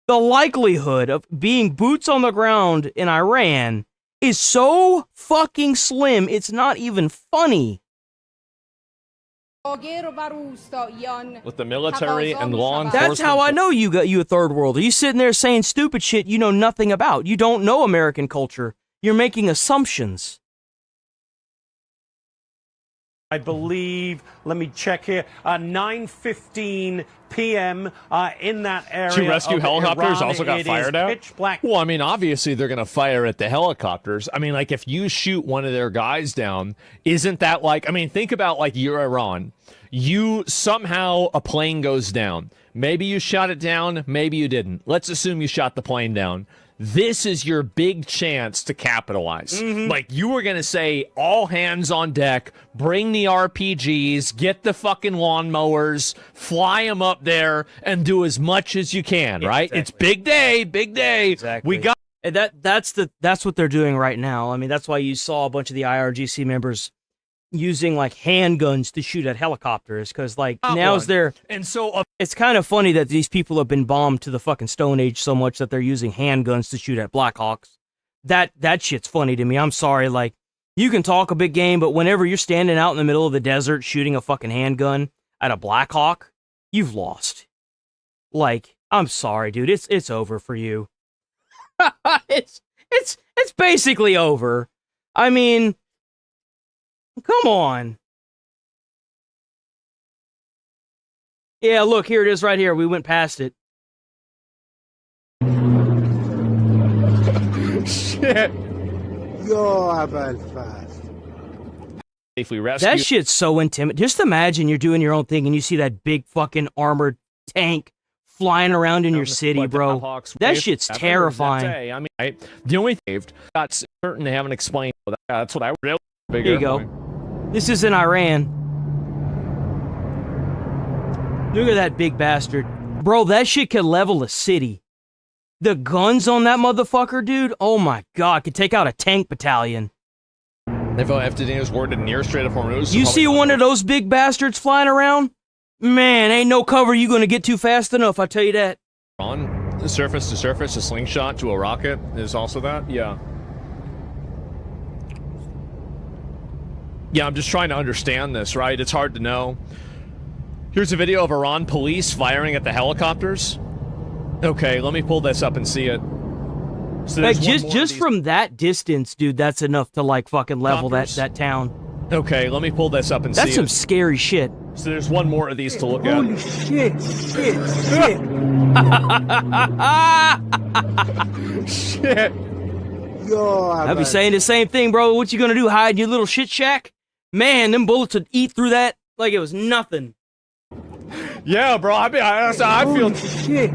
the likelihood of being boots on the ground in Iran is so fucking slim, it's not even funny. With the military and law enforcement. That's how I know you a third worlder. You sitting there saying stupid shit you know nothing about. You don't know American culture. You're making assumptions. I believe, let me check here, 9:15 p.m. In that area. 2 rescue helicopters Iran. also got fired out? Pitch black. Well, I mean, obviously they're going to fire at the helicopters. I mean, like, if you shoot one of their guys down, isn't that like, I mean, think about, like, you're Iran. You, somehow, a plane goes down. Maybe you shot it down, maybe you didn't. Let's assume you shot the plane down. This is your big chance to capitalize. Mm-hmm. Like, you were going to say, all hands on deck, bring the RPGs, get the fucking lawnmowers, fly them up there, and do as much as you can, right? Exactly. It's big day, big day. Exactly. We got... And that's what they're doing right now. I mean, that's why you saw a bunch of the IRGC members using, like, handguns to shoot at helicopters, because, like, now's their... And so... it's kind of funny that these people have been bombed to the fucking Stone Age so much that they're using handguns to shoot at Blackhawks. That shit's funny to me. I'm sorry, like, you can talk a big game, but whenever you're standing out in the middle of the desert shooting a fucking handgun at a Blackhawk, you've lost. Like, I'm sorry, dude. It's over for you. it's basically over. I mean... come on. Yeah, look, here it is right here. We went past it. Shit. You're about fast. Safely rescued. That shit's so intimidating. Just imagine you're doing your own thing and you see that big fucking armored tank flying around in your city, bro. That shit's terrifying. I mean, the only thing got certain they haven't explained. That's what I really. Here you go. This is in Iran. Look at that big bastard. Bro, that shit could level a city. The guns on that motherfucker, dude, oh my god, could take out a tank battalion. They've FTD's word in near Strait of Hormuz. You see one of those big bastards flying around? Man, ain't no cover you gonna get too fast enough, I tell you that. On surface to surface, a slingshot to a rocket is also that? Yeah. Yeah, I'm just trying to understand this, right? It's hard to know. Here's a video of Iran police firing at the helicopters. Okay, let me pull this up and see it. So like, just from that distance, dude, that's enough to, like, fucking level that town. Okay, let me pull this up and see it. That's some scary shit. So there's one more of these to look at. Holy shit. Shit. I'll be saying the same thing, bro. What you gonna do, hide in your little shit shack? Man, them bullets would eat through that like it was nothing. Yeah, bro. I feel shit.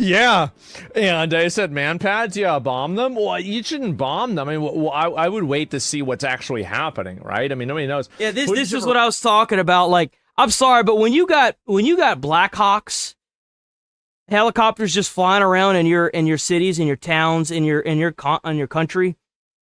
Yeah, and I said, man pads. Yeah, bomb them. Well, you shouldn't bomb them. I mean, I would wait to see what's actually happening, right? I mean, nobody knows. Yeah, this is what I was talking about. Like, I'm sorry, but when you got Blackhawks helicopters just flying around in your cities, in your towns, in your country,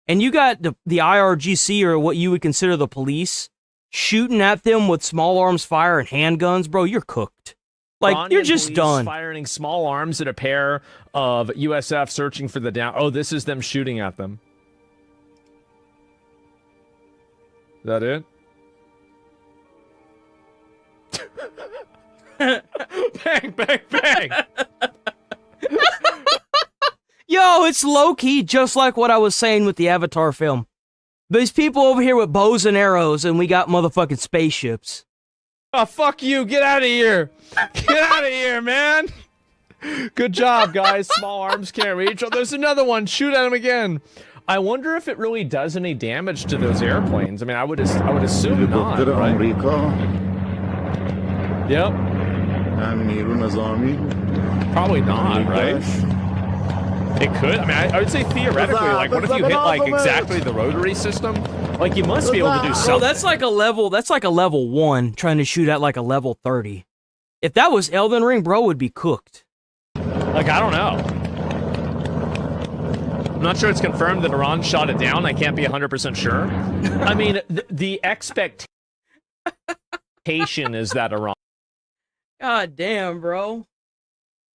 and you got the IRGC, or what you would consider the police, shooting at them with small arms fire and handguns, bro, you're cooked. Like, you're just done. Firing small arms at a pair of USF searching for the down. Oh, this is them shooting at them. Is that it? Bang, bang, bang. Yo, it's low-key just like what I was saying with the Avatar film. There's people over here with bows and arrows, and we got motherfucking spaceships. Oh, fuck you. Get out of here. Get out of here, man. Good job, guys. Small arms can't reach. Oh, there's another one. Shoot at him again. I wonder if it really does any damage to those airplanes. I mean, I would assume not, right? Yep. Probably not, right? It could. I mean, I would say theoretically, like, what if you hit, like, exactly the rotary system? Like, you must be able to do something. Oh, that's like a level 1 trying to shoot at, like, a level 30. If that was Elden Ring, bro would be cooked. Like, I don't know. I'm not sure it's confirmed that Iran shot it down. I can't be 100% sure. I mean, the expectation is that Iran... God damn, bro.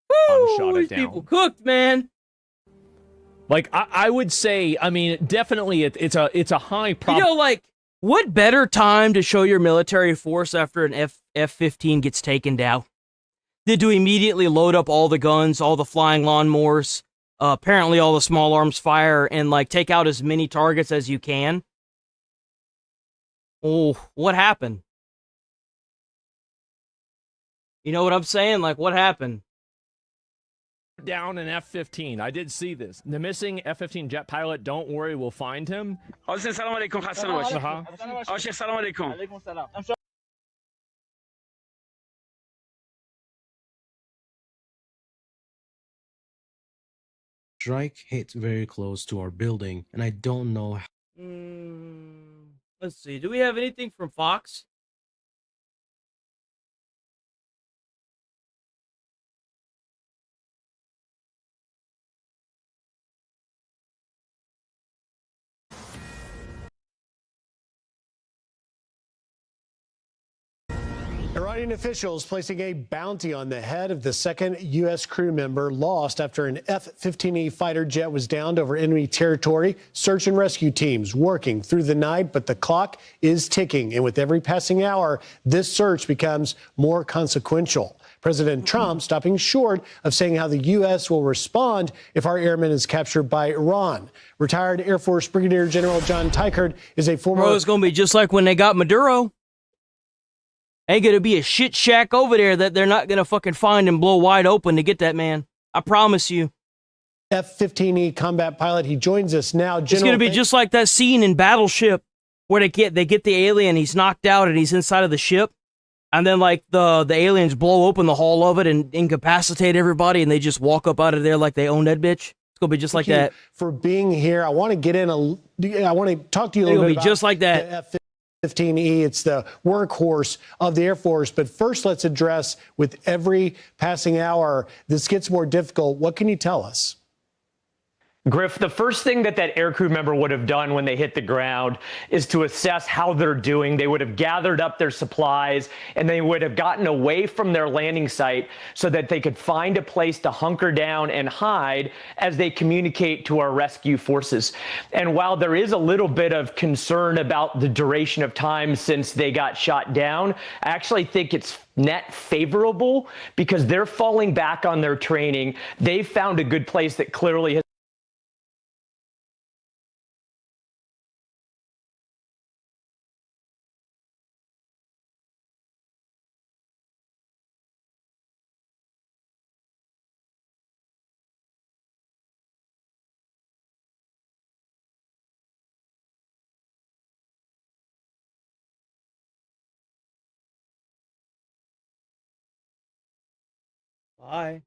Woo, shot it these down. people cooked, man. Like, I would say, I mean, definitely it's a high You know, like, what better time to show your military force after an F-15 gets taken down than to immediately load up all the guns, all the flying lawnmowers, apparently all the small arms fire, and, like, take out as many targets as you can? Oh, what happened? You know what I'm saying? Like, what happened? Down an F-15. I did see this. The missing F-15 jet pilot, don't worry, we'll find him. Strike hit very close to our building, and I don't know how. Let's see. Do we have anything from Fox? Iranian officials placing a bounty on the head of the second U.S. crew member lost after an F-15E fighter jet was downed over enemy territory. Search and rescue teams working through the night, but the clock is ticking. And with every passing hour, this search becomes more consequential. President Trump stopping short of saying how the U.S. will respond if our airman is captured by Iran. Retired Air Force Brigadier General John Tykert is a former... Bro, it's going to be just like when they got Maduro. Ain't gonna be a shit shack over there that they're not gonna fucking find and blow wide open to get that man. I promise you. F-15E combat pilot. He joins us now. It's gonna be just like that scene in Battleship where they get the alien. He's knocked out and he's inside of the ship, and then like the aliens blow open the hull of it and incapacitate everybody, and they just walk up out of there like they own that bitch. It's gonna be just like that. For being here, I want to get in I want to talk to you a little bit about just like that. F-15E. It's the workhorse of the Air Force. But first, let's address, with every passing hour, this gets more difficult. What can you tell us? Griff, the first thing that aircrew member would have done when they hit the ground is to assess how they're doing. They would have gathered up their supplies and they would have gotten away from their landing site so that they could find a place to hunker down and hide as they communicate to our rescue forces. And while there is a little bit of concern about the duration of time since they got shot down, I actually think it's net favorable because they're falling back on their training. They've found a good place that clearly has Bye.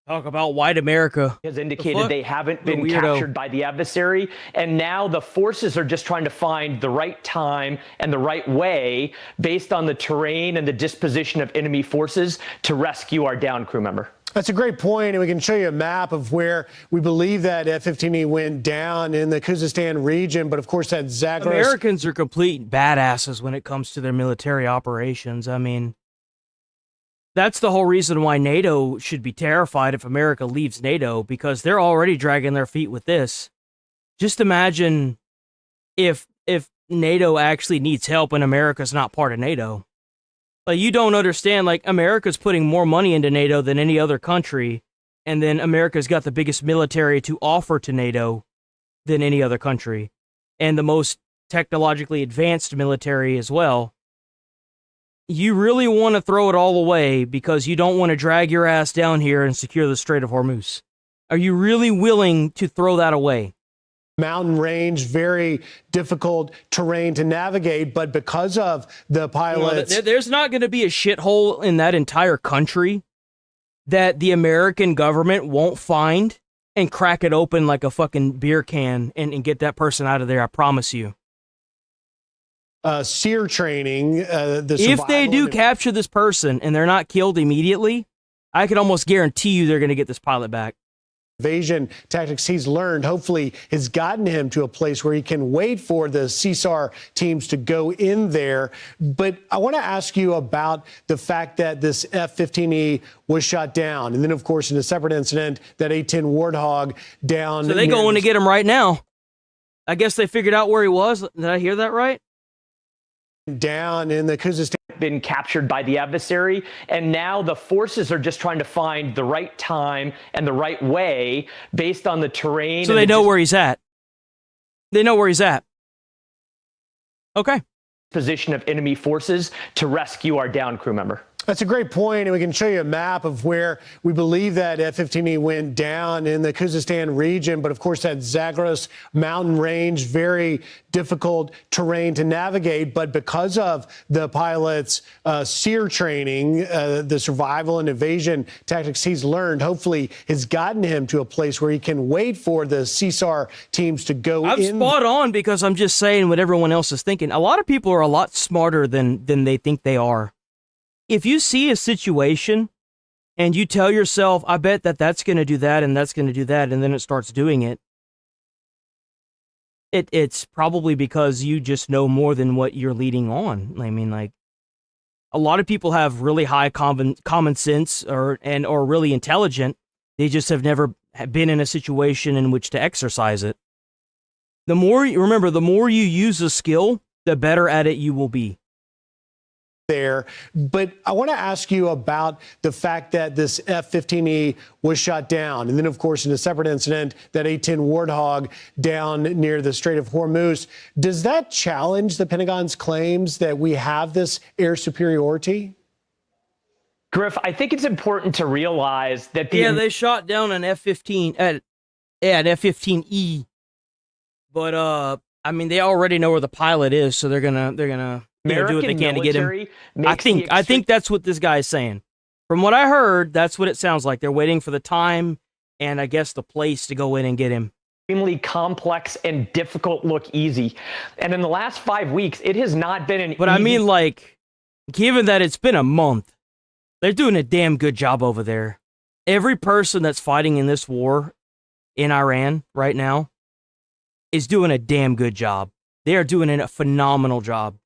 Talk about white America. Has indicated they haven't been captured by the adversary, and now the forces are just trying to find the right time and the right way based on the terrain and the disposition of enemy forces to rescue our downed crew member. That's a great point, and we can show you a map of where we believe that F-15E went down in the Khuzestan region, but of course that Zagros... Americans are complete badasses when it comes to their military operations. I mean, that's the whole reason why NATO should be terrified if America leaves NATO, because they're already dragging their feet with this. Just imagine if NATO actually needs help and America's not part of NATO. Like, you don't understand, like, America's putting more money into NATO than any other country, and then America's got the biggest military to offer to NATO than any other country, and the most technologically advanced military as well. You really want to throw it all away because you don't want to drag your ass down here and secure the Strait of Hormuz. Are you really willing to throw that away? Mountain range, very difficult terrain to navigate, but because of the pilots... There's not going to be a shithole in that entire country that the American government won't find and crack it open like a fucking beer can and get that person out of there, I promise you. SEER training. If they do capture this person and they're not killed immediately, I can almost guarantee you they're going to get this pilot back. Evasion tactics he's learned hopefully has gotten him to a place where he can wait for the CSAR teams to go in there. But I want to ask you about the fact that this F-15E was shot down. And then, of course, in a separate incident, that A-10 Warthog down. So they going to get him right now. I guess they figured out where he was. Did I hear that right? Down in the Khuzestan. Been captured by the adversary, and now the forces are just trying to find the right time and the right way based on the terrain. So they know where he's at. They know where he's at. Okay. Position of enemy forces to rescue our downed crew member. That's a great point, and we can show you a map of where we believe that F-15E went down in the Khuzestan region, but of course that Zagros mountain range, very difficult terrain to navigate, but because of the pilots' SEER training, the survival and evasion tactics he's learned, hopefully has gotten him to a place where he can wait for the CSAR teams to go in. I'm spot on, because I'm just saying what everyone else is thinking. A lot of people are a lot smarter than they think they are. If you see a situation and you tell yourself, I bet that's going to do that and that's going to do that, and then it starts doing it, it's probably because you just know more than what you're leading on. I mean, like, a lot of people have really high common sense or really intelligent. They just have never been in a situation in which to exercise it. The more you use a skill, the better at it you will be. There, but I want to ask you about the fact that this F-15E was shot down, and then, of course, in a separate incident, that A-10 Warthog down near the Strait of Hormuz. Does that challenge the Pentagon's claims that we have this air superiority? Griff, I think it's important to realize that they shot down an F-15, an F-15E, but I mean, they already know where the pilot is, so they're gonna do what they can to get him. I think that's what this guy is saying. From what I heard, that's what it sounds like. They're waiting for the time and I guess the place to go in and get him. Extremely complex and difficult look easy. And in the last 5 weeks, it has not been an But I mean, like, given that it's been a month, they're doing a damn good job over there. Every person that's fighting in this war in Iran right now is doing a damn good job. They are doing a phenomenal job.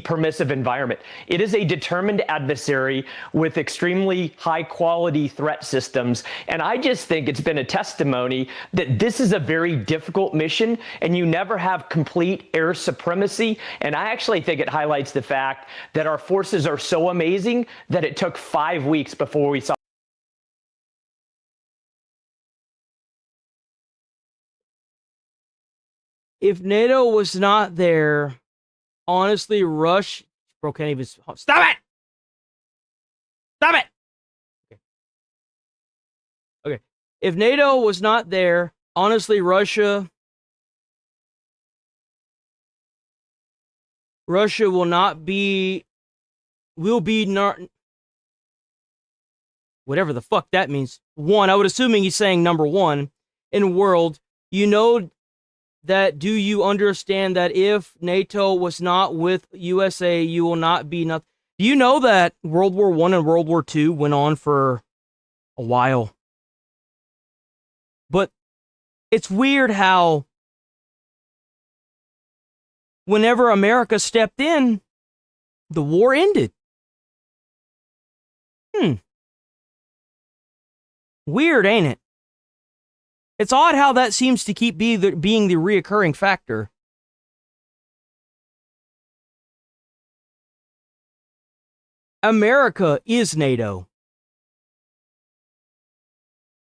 Permissive environment. It is a determined adversary with extremely high quality threat systems. And I just think it's been a testimony that this is a very difficult mission and you never have complete air supremacy. And I actually think it highlights the fact that our forces are so amazing that it took 5 weeks before we saw. If NATO was not there, honestly, bro can't even stop it. Stop it. Okay. If NATO was not there, honestly, Russia will be whatever the fuck that means. One, I would assuming he's saying number one in world. You know that, do you understand that if NATO was not with USA, you will not be nothing? Do you know that World War I and World War II went on for a while? But it's weird how whenever America stepped in, the war ended. Weird, ain't it? It's odd how that seems to keep being the reoccurring factor. America is NATO.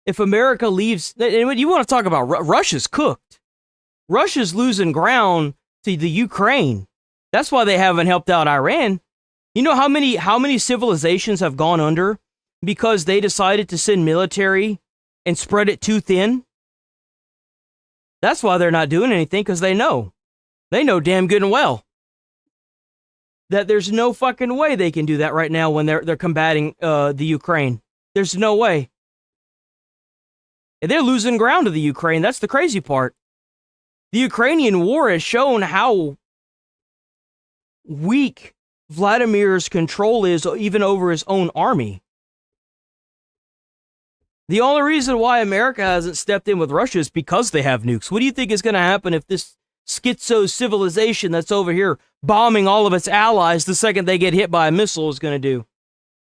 If America leaves, and you want to talk about Russia's cooked. Russia's losing ground to the Ukraine. That's why they haven't helped out Iran. You know how many civilizations have gone under because they decided to send military and spread it too thin? That's why they're not doing anything, because they know damn good and well that there's no fucking way they can do that right now when they're combating the Ukraine. There's no way. And they're losing ground to the Ukraine. That's the crazy part. The Ukrainian war has shown how weak Vladimir's control is even over his own army. The only reason why America hasn't stepped in with Russia is because they have nukes. What do you think is going to happen if this schizo civilization that's over here bombing all of its allies the second they get hit by a missile is going to do?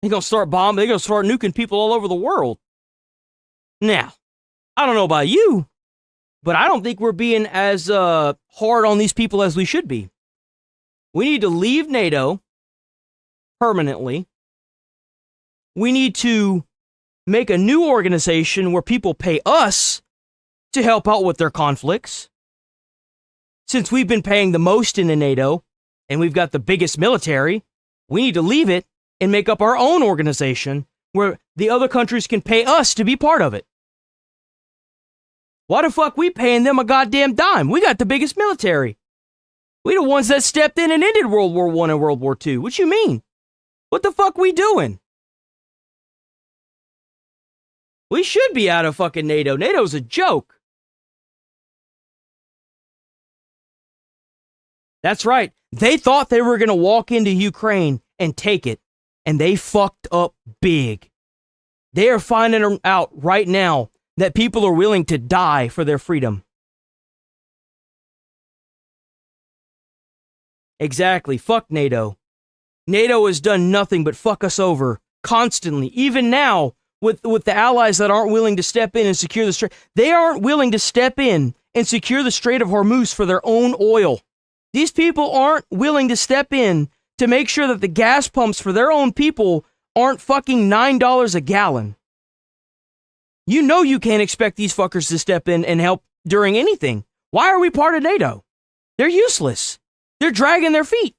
They're going to start bombing. They're going to start nuking people all over the world. Now, I don't know about you, but I don't think we're being as hard on these people as we should be. We need to leave NATO permanently. We need to make a new organization where people pay us to help out with their conflicts. Since we've been paying the most into NATO and we've got the biggest military, we need to leave it and make up our own organization where the other countries can pay us to be part of it. Why the fuck we paying them a goddamn dime? We got the biggest military. We the ones that stepped in and ended World War I and World War II. What you mean? What the fuck we doing? We should be out of fucking NATO. NATO's a joke. That's right. They thought they were going to walk into Ukraine and take it, and they fucked up big. They are finding out right now that people are willing to die for their freedom. Exactly. Fuck NATO. NATO has done nothing but fuck us over constantly. Even now, with the allies that aren't willing to step in and secure the Strait. They aren't willing to step in and secure the Strait of Hormuz for their own oil. These people aren't willing to step in to make sure that the gas pumps for their own people aren't fucking $9 a gallon. You know you can't expect these fuckers to step in and help during anything. Why are we part of NATO? They're useless. They're dragging their feet.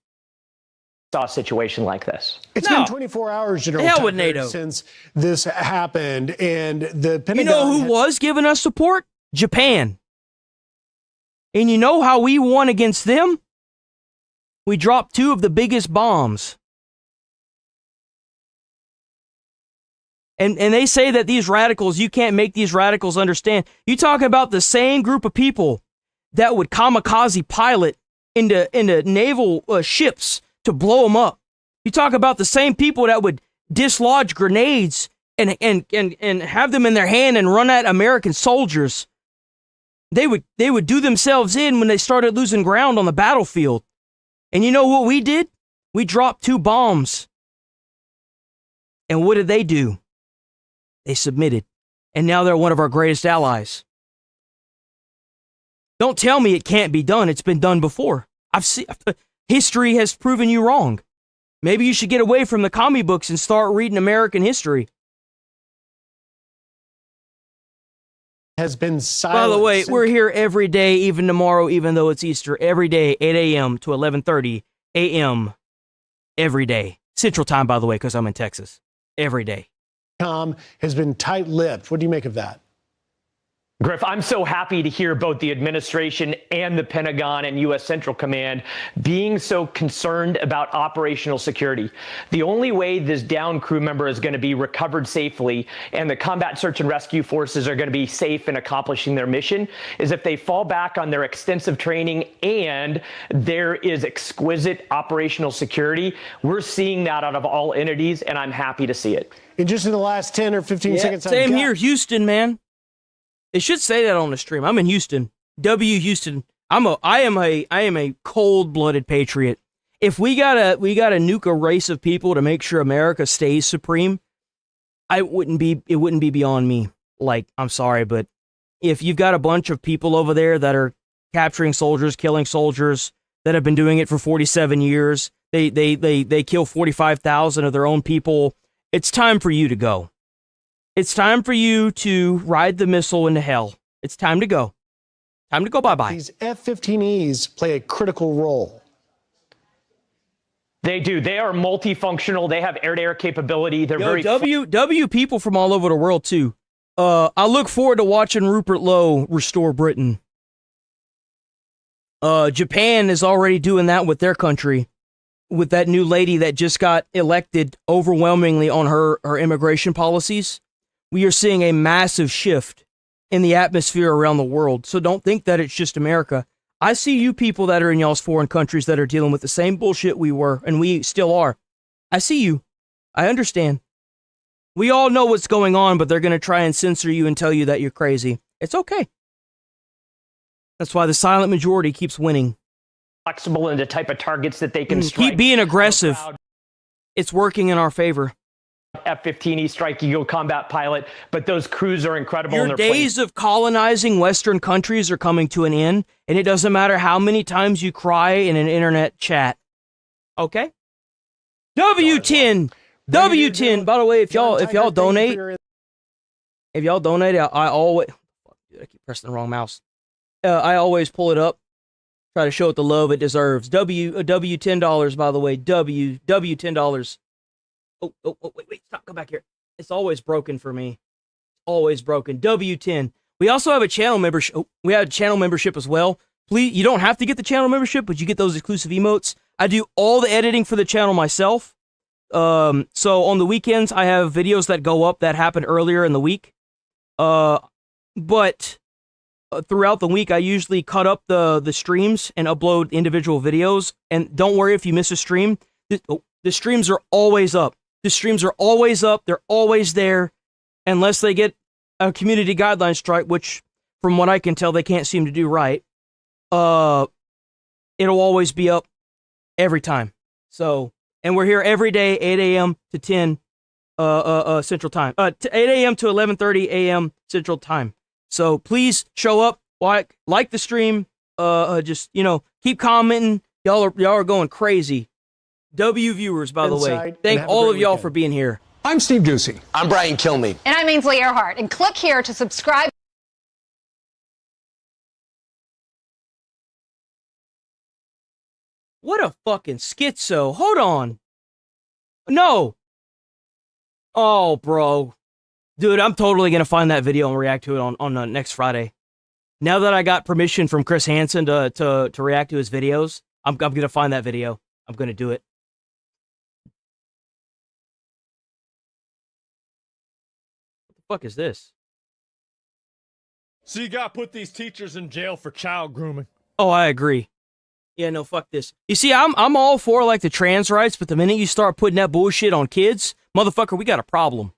Saw a situation like this. It's been 24 hours, General Hell with NATO. since this happened, and the Pentagon... You know who was giving us support? Japan. And you know how we won against them? We dropped 2 of the biggest bombs. And they say that these radicals, you can't make these radicals understand. You talk about the same group of people that would kamikaze pilot into naval ships to blow them up. You talk about the same people that would dislodge grenades and have them in their hand and run at American soldiers. They would do themselves in when they started losing ground on the battlefield. And you know what we did? We dropped 2 bombs. And what did they do? They submitted. And now they're one of our greatest allies. Don't tell me it can't be done. It's been done before. History has proven you wrong. Maybe you should get away from the comic books and start reading American history. Has been silent. By the way, we're here every day, even tomorrow, even though it's Easter. Every day, 8 a.m. to 11:30 a.m. Every day. Central time, by the way, because I'm in Texas. Every day. Has been tight-lipped. What do you make of that? Griff, I'm so happy to hear both the administration and the Pentagon and U.S. Central Command being so concerned about operational security. The only way this downed crew member is going to be recovered safely and the combat search and rescue forces are going to be safe in accomplishing their mission is if they fall back on their extensive training and there is exquisite operational security. We're seeing that out of all entities, and I'm happy to see it. In just in the last 10 or 15 seconds. Same here, Houston, man. It should say that on the stream. I'm in Houston. Houston. I am a cold-blooded patriot. If we gotta nuke a race of people to make sure America stays supreme, it wouldn't be beyond me. Like, I'm sorry, but if you've got a bunch of people over there that are capturing soldiers, killing soldiers, that have been doing it for 47 years, they kill 45,000 of their own people, it's time for you to go. It's time for you to ride the missile into hell. It's time to go. Time to go bye-bye. These F-15Es play a critical role. They do. They are multifunctional. They have air-to-air capability. They're very... W people from all over the world, too. I look forward to watching Rupert Lowe restore Britain. Japan is already doing that with their country, with that new lady that just got elected overwhelmingly on her immigration policies. We are seeing a massive shift in the atmosphere around the world. So don't think that it's just America. I see you people that are in y'all's foreign countries that are dealing with the same bullshit we were, and we still are. I see you. I understand. We all know what's going on, but they're going to try and censor you and tell you that you're crazy. It's okay. That's why the silent majority keeps winning. Flexible in the type of targets that they can strike. Keep being aggressive. It's working in our favor. F-15E Strike Eagle combat pilot, but those crews are incredible. Your days of colonizing Western countries are coming to an end, and it doesn't matter how many times you cry in an internet chat. Okay? W10! W10! By the way, if y'all donate, I always... Dude, I keep pressing the wrong mouse. I always pull it up, try to show it the love it deserves. W $10, by the way. W $10. Oh, wait, stop, come back here. It's always broken for me. Always broken. W10. We also have a channel membership. Oh, we have a channel membership as well. Please, you don't have to get the channel membership, but you get those exclusive emotes. I do all the editing for the channel myself. So on the weekends, I have videos that go up that happened earlier in the week. But throughout the week, I usually cut up the streams and upload individual videos. And don't worry if you miss a stream. The streams are always up. The streams are always up. They're always there. Unless they get a community guideline strike, which, from what I can tell, they can't seem to do right. It'll always be up every time. So, and we're here every day, 8 a.m. to 10 Central Time. 8 a.m. to 11:30 a.m. Central Time. So please show up, like the stream. Just, keep commenting. Y'all are going crazy. W viewers, by the way. Thank all of y'all for being here. I'm Steve Doocy. I'm Brian Kilmeade. And I'm Ainsley Earhart. And click here to subscribe. What a fucking schizo. Hold on. No. Oh, bro. Dude, I'm totally going to find that video and react to it on next Friday. Now that I got permission from Chris Hansen to react to his videos, I'm going to find that video. I'm going to do it. What the fuck is this? So you gotta put these teachers in jail for child grooming. Oh, I agree. Yeah, no, fuck this. You see, I'm all for like the trans rights, but the minute you start putting that bullshit on kids, motherfucker, we got a problem.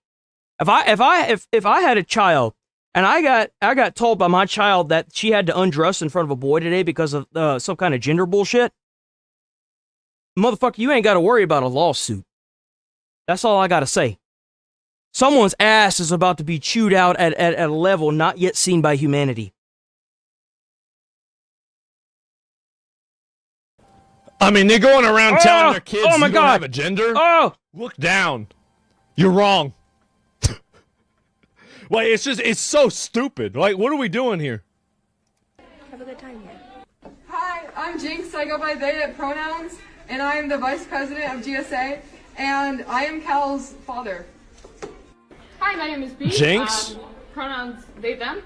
If I had a child and I got told by my child that she had to undress in front of a boy today because of some kind of gender bullshit, motherfucker, you ain't got to worry about a lawsuit. That's all I got to say. Someone's ass is about to be chewed out at a level not yet seen by humanity. I mean, they're going around telling their kids you don't have a gender? Oh! Look down. You're wrong. Like, it's so stupid. Like, what are we doing here? Have a good time here. Hi, I'm Jinx. I go by they pronouns, and I am the vice president of GSA, and I am Cal's father. Hi, my name is B. Jinx? Pronouns they, them.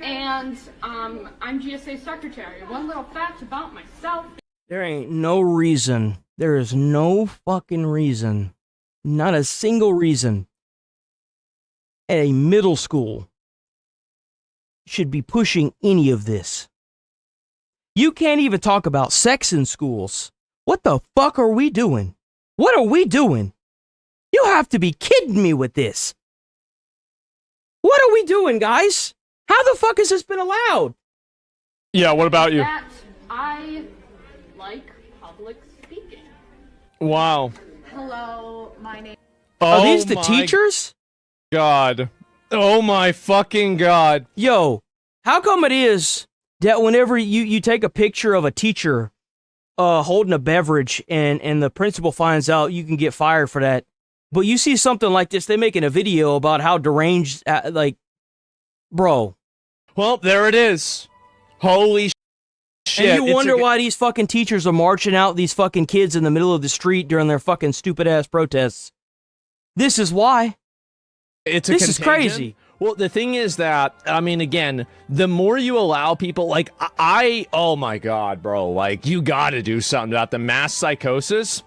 and I'm GSA secretary. One little fact about myself. There ain't no reason. There is no fucking reason. Not a single reason. At a middle school should be pushing any of this. You can't even talk about sex in schools. What the fuck are we doing? What are we doing? You have to be kidding me with this. What are we doing, guys? How the fuck has this been allowed? Yeah, what about you? That I like public speaking. Wow. Hello, my name. Are these the teachers? God. Oh my fucking God. Yo, how come it is that whenever you take a picture of a teacher holding a beverage and the principal finds out, you can get fired for that? But you see something like this, they're making a video about how deranged, bro. Well, there it is. Holy shit. And you wonder why these fucking teachers are marching out these fucking kids in the middle of the street during their fucking stupid ass protests. This is why. This is crazy. Well, the thing is that, I mean, again, the more you allow people, like, oh my God, bro, like, you gotta do something about the mass psychosis.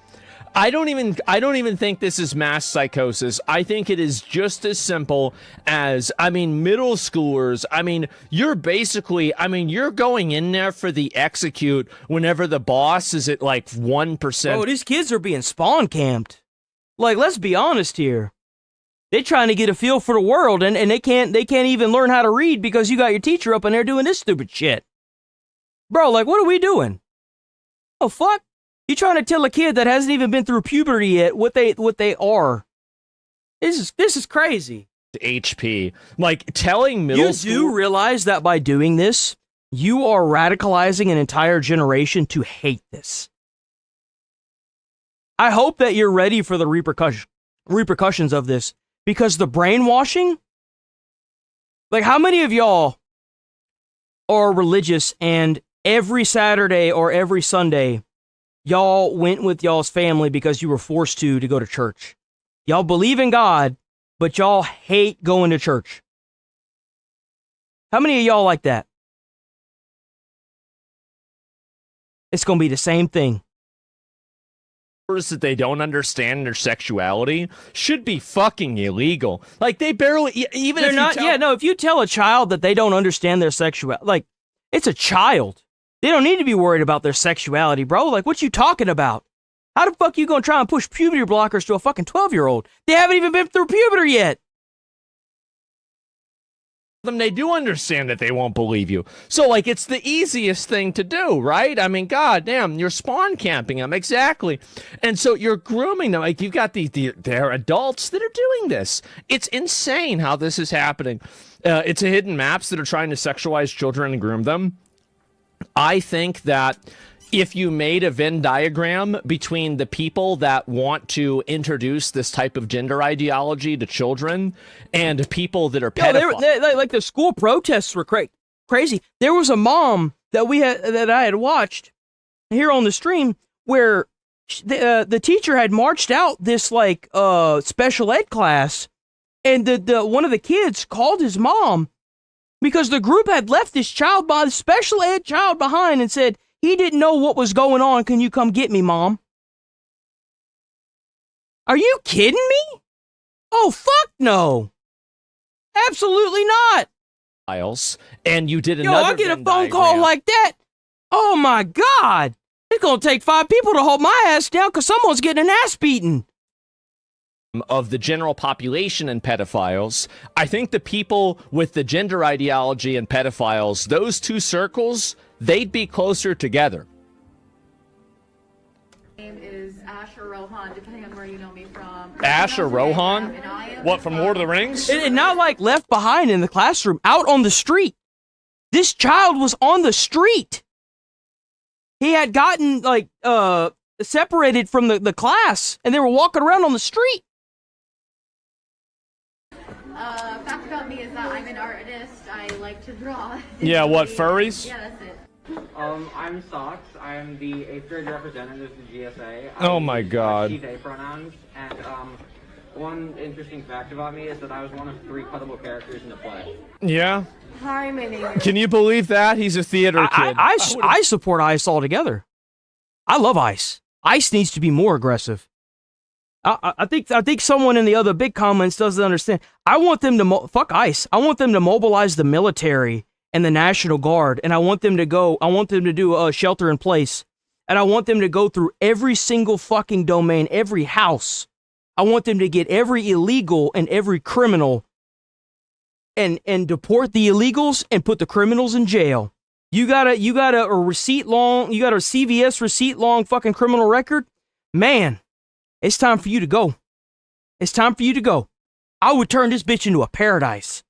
I don't even think this is mass psychosis. I think it is just as simple as, I mean, middle schoolers. I mean, you're basically, I mean, you're going in there for the execute whenever the boss is at like 1%. Oh, these kids are being spawn camped. Like, let's be honest here. They're trying to get a feel for the world, and they can't even learn how to read because you got your teacher up in there doing this stupid shit. Bro, like, what are we doing? Oh, fuck? You trying to tell a kid that hasn't even been through puberty yet what they are? This is crazy. HP, like telling middle school. You do realize that by doing this, you are radicalizing an entire generation to hate this. I hope that you're ready for the repercussions of this, because the brainwashing. Like, how many of y'all are religious and every Saturday or every Sunday y'all went with y'all's family because you were forced to go to church? Y'all believe in God, but y'all hate going to church. How many of y'all like that? It's going to be the same thing. That they don't understand their sexuality should be fucking illegal. Like, they barely, even They're if not, yeah, no, if you tell a child that they don't understand their sexuality, like, it's a child. They don't need to be worried about their sexuality, bro. Like, what you talking about? How the fuck you gonna try and push puberty blockers to a fucking 12-year-old? They haven't even been through puberty yet. They do understand that they won't believe you. So, like, it's the easiest thing to do, right? I mean, god damn, you're spawn camping them, exactly. And so you're grooming them. Like, you've got they're adults that are doing this. It's insane how this is happening. It's a hidden maps that are trying to sexualize children and groom them. I think that if you made a Venn diagram between the people that want to introduce this type of gender ideology to children and people that are pedophiles. Like the school protests were crazy. There was a mom that I had watched here on the stream where the teacher had marched out this like special ed class, and the one of the kids called his mom because the group had left this special ed child behind and said, he didn't know what was going on. Can you come get me, Mom? Are you kidding me? Oh, fuck no. Absolutely not. And you did another. Yo, I get a phone call like that. Oh my God. It's going to take 5 people to hold my ass down because someone's getting an ass beaten. Of the general population and pedophiles. I think the people with the gender ideology and pedophiles, those two circles, they'd be closer together. My name is Asher Rohan, depending on where you know me from. Asher Rohan? What, from Lord of the Rings? And not like left behind in the classroom, out on the street. This child was on the street. He had gotten like separated from the class, and they were walking around on the street. Fact about me is that I'm an artist. I like to draw. Yeah, what, furries? Yeah, that's it. I'm Socks. I'm the 8th grade representative of the GSA. Oh my God. She/they pronouns, and one interesting fact about me is that I was one of 3 cuttable characters in the play. Yeah. Hi, my name is... Can you believe that? He's a theater kid. I support Ice altogether. I love Ice. Ice needs to be more aggressive. I think someone in the other big comments doesn't understand. I want them to fuck ICE. I want them to mobilize the military and the National Guard, and I want them to do a shelter in place, and I want them to go through every single fucking domain, every house. I want them to get every illegal and every criminal and deport the illegals and put the criminals in jail. You got a CVS receipt long fucking criminal record? Man, it's time for you to go. It's time for you to go. I would turn this bitch into a paradise.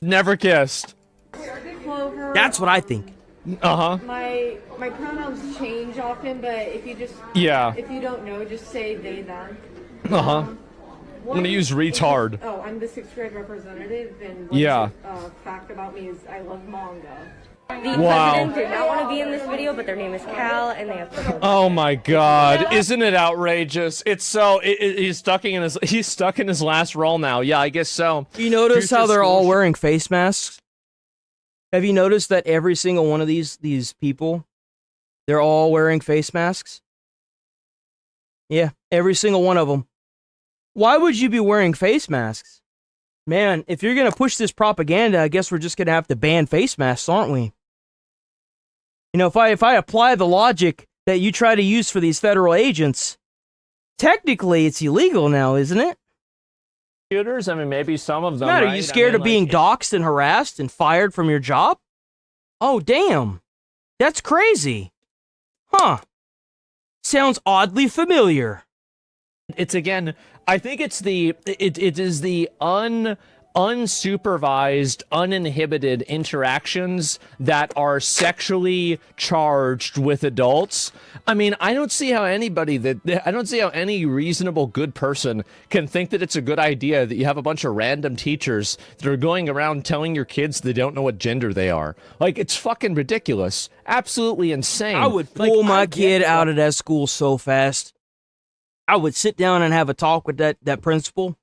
Never kissed. Clover. That's what I think. Uh-huh. My pronouns change often, but if you don't know, just say they, them. Uh-huh. I'm gonna use retard. Oh, I'm the 6th grade representative, and fact about me is I love manga. The president did not want to be in this video, but their name is Cal, and they have. Oh my God! Isn't it outrageous? It's so. He's stuck in his last role now. Yeah, I guess so. You notice how they're all wearing face masks? Have you noticed that every single one of these people, they're all wearing face masks? Yeah, every single one of them. Why would you be wearing face masks? Man, if you're going to push this propaganda, I guess we're just going to have to ban face masks, aren't we? You know, if I apply the logic that you try to use for these federal agents, technically it's illegal now, isn't it? Computers? I mean, maybe some of them. Are you scared of being doxxed and harassed and fired from your job? Oh, damn. That's crazy. Huh. Sounds oddly familiar. It's again, I think it is the unsupervised, uninhibited interactions that are sexually charged with adults. I mean, I don't see how any reasonable good person can think that it's a good idea that you have a bunch of random teachers that are going around telling your kids they don't know what gender they are. Like, it's fucking ridiculous. Absolutely insane. I would pull my kid out of that school so fast. I would sit down and have a talk with that principal.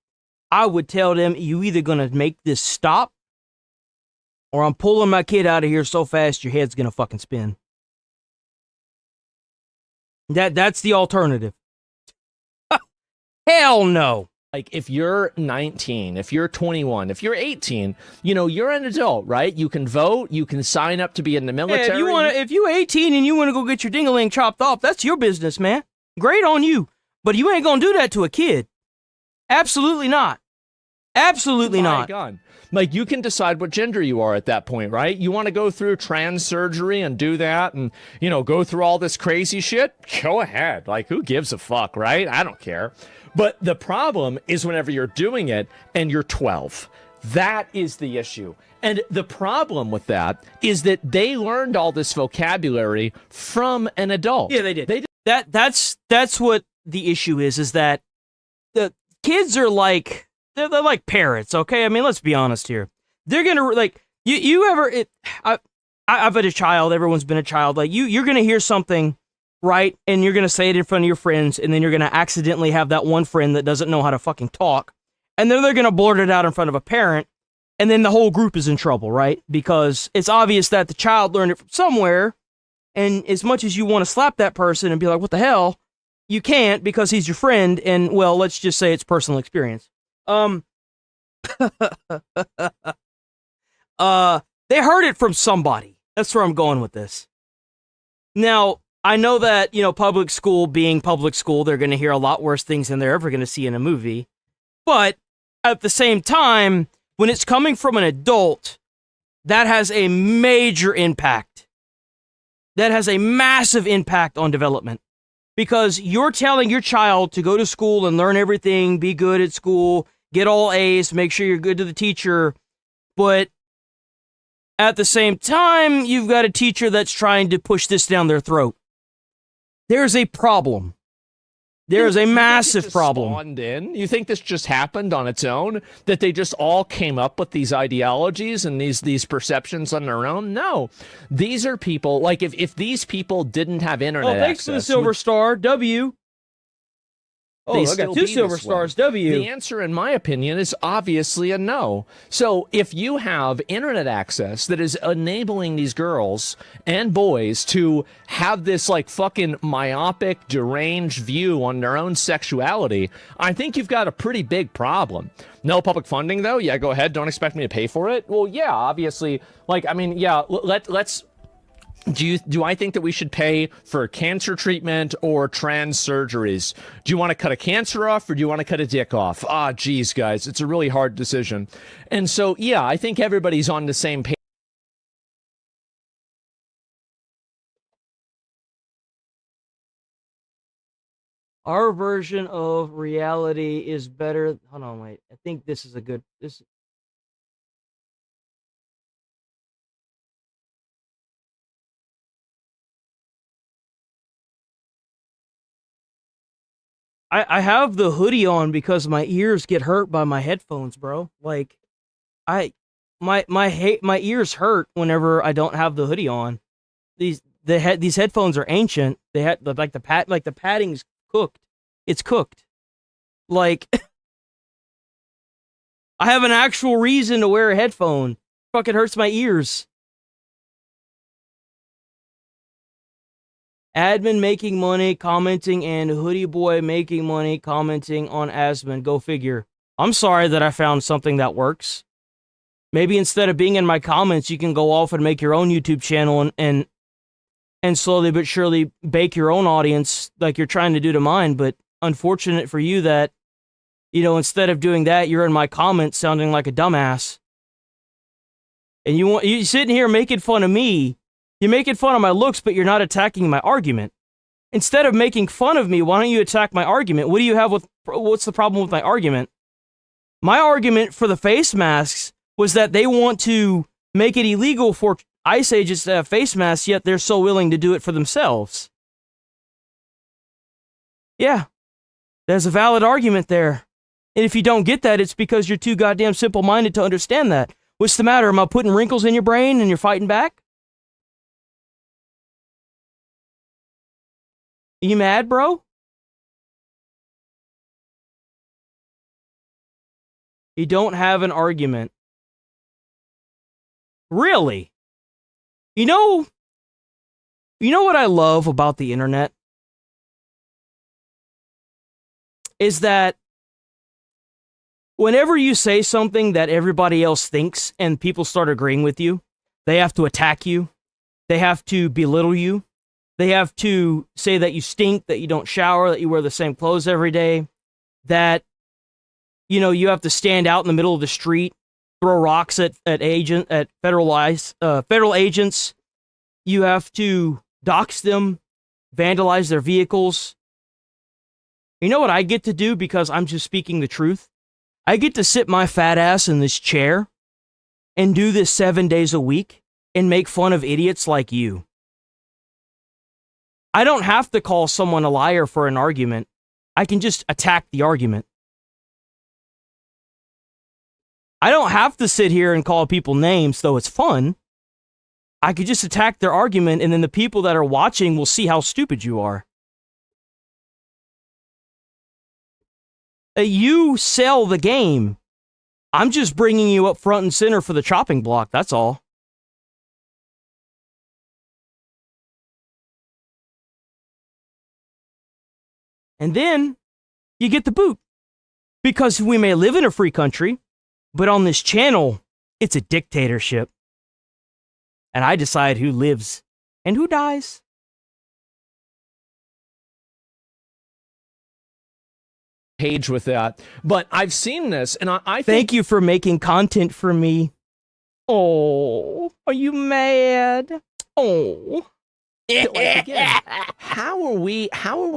I would tell them, you either going to make this stop, or I'm pulling my kid out of here so fast your head's going to fucking spin. That's the alternative. Hell no. Like, if you're 19, if you're 21, if you're 18, you know, you're an adult, right? You can vote, you can sign up to be in the military. Yeah, if you're 18 and you want to go get your ding-a-ling chopped off, that's your business, man. Great on you. But you ain't gonna do that to a kid. Absolutely not. Absolutely not. God. Like, you can decide what gender you are at that point, right? You want to go through trans surgery and do that and, you know, go through all this crazy shit? Go ahead. Like, who gives a fuck, right? I don't care. But the problem is whenever you're doing it and you're 12. That is the issue. And the problem with that is that they learned all this vocabulary from an adult. Yeah, they did. That's what the issue is that the kids are like, they're like parrots, okay? I mean, let's be honest here. They're gonna, like, I've been a child, everyone's been a child, like, you're gonna hear something, right, and you're gonna say it in front of your friends, and then you're gonna accidentally have that one friend that doesn't know how to fucking talk, and then they're gonna blurt it out in front of a parent, and then the whole group is in trouble, right? Because it's obvious that the child learned it from somewhere, and as much as you want to slap that person and be like, what the hell? You can't, because he's your friend, and, well, let's just say it's personal experience. They heard it from somebody. That's where I'm going with this. Now, I know that, you know, public school being public school, they're going to hear a lot worse things than they're ever going to see in a movie. But at the same time, when it's coming from an adult, that has a major impact. That has a massive impact on development. Because you're telling your child to go to school and learn everything, be good at school, get all A's, make sure you're good to the teacher. But at the same time, you've got a teacher that's trying to push this down their throat. There's a problem. There's a massive problem. Spawned in? You think this just happened on its own? That they just all came up with these ideologies and these perceptions on their own? No. These are people, like, if these people didn't have internet access... Well, thanks for the Silver Star, W. Oh, I got 2 silver stars, W. The answer, in my opinion, is obviously a no. So if you have internet access that is enabling these girls and boys to have this like fucking myopic, deranged view on their own sexuality, I think you've got a pretty big problem. No public funding, though? Yeah, go ahead. Don't expect me to pay for it? Well, yeah, obviously. Like, I mean, yeah, let's... Do I think that we should pay for cancer treatment or trans surgeries? Do you want to cut a cancer off or do you want to cut a dick off? Ah, geez, guys, it's a really hard decision. And so, yeah, I think everybody's on the same page. Our version of reality is better. Hold on, wait. I think this is a good... I have the hoodie on because my ears get hurt by my headphones, bro. Like, my ears hurt whenever I don't have the hoodie on. These headphones are ancient. They had the padding's cooked. It's cooked. Like, I have an actual reason to wear a headphone. Fucking hurts my ears. Admin making money, commenting, and Hoodie Boy making money, commenting on Asmon. Go figure. I'm sorry that I found something that works. Maybe instead of being in my comments, you can go off and make your own YouTube channel and slowly but surely bake your own audience like you're trying to do to mine. But unfortunate for you that, you know, instead of doing that, you're in my comments sounding like a dumbass. And you sitting here making fun of me. You're making fun of my looks, but you're not attacking my argument. Instead of making fun of me, why don't you attack my argument? What's the problem with my argument? My argument for the face masks was that they want to make it illegal for ICE agents to have face masks, yet they're so willing to do it for themselves. Yeah, there's a valid argument there. And if you don't get that, it's because you're too goddamn simple-minded to understand that. What's the matter? Am I putting wrinkles in your brain and you're fighting back? You mad, bro? You don't have an argument. Really? You know what I love about the internet? Is that whenever you say something that everybody else thinks and people start agreeing with you, they have to attack you. They have to belittle you. They have to say that you stink, that you don't shower, that you wear the same clothes every day, that, you know, you have to stand out in the middle of the street, throw rocks at federal agents. You have to dox them, vandalize their vehicles. You know what I get to do because I'm just speaking the truth? I get to sit my fat ass in this chair and do this 7 days a week and make fun of idiots like you. I don't have to call someone a liar for an argument. I can just attack the argument. I don't have to sit here and call people names, though it's fun. I could just attack their argument, and then the people that are watching will see how stupid you are. You sell the game. I'm just bringing you up front and center for the chopping block, that's all. And then you get the boot. Because we may live in a free country, but on this channel, it's a dictatorship. And I decide who lives and who dies. Page with that. But I've seen this, and I think... Thank you for making content for me. Oh, are you mad? Oh. Like, again, how are we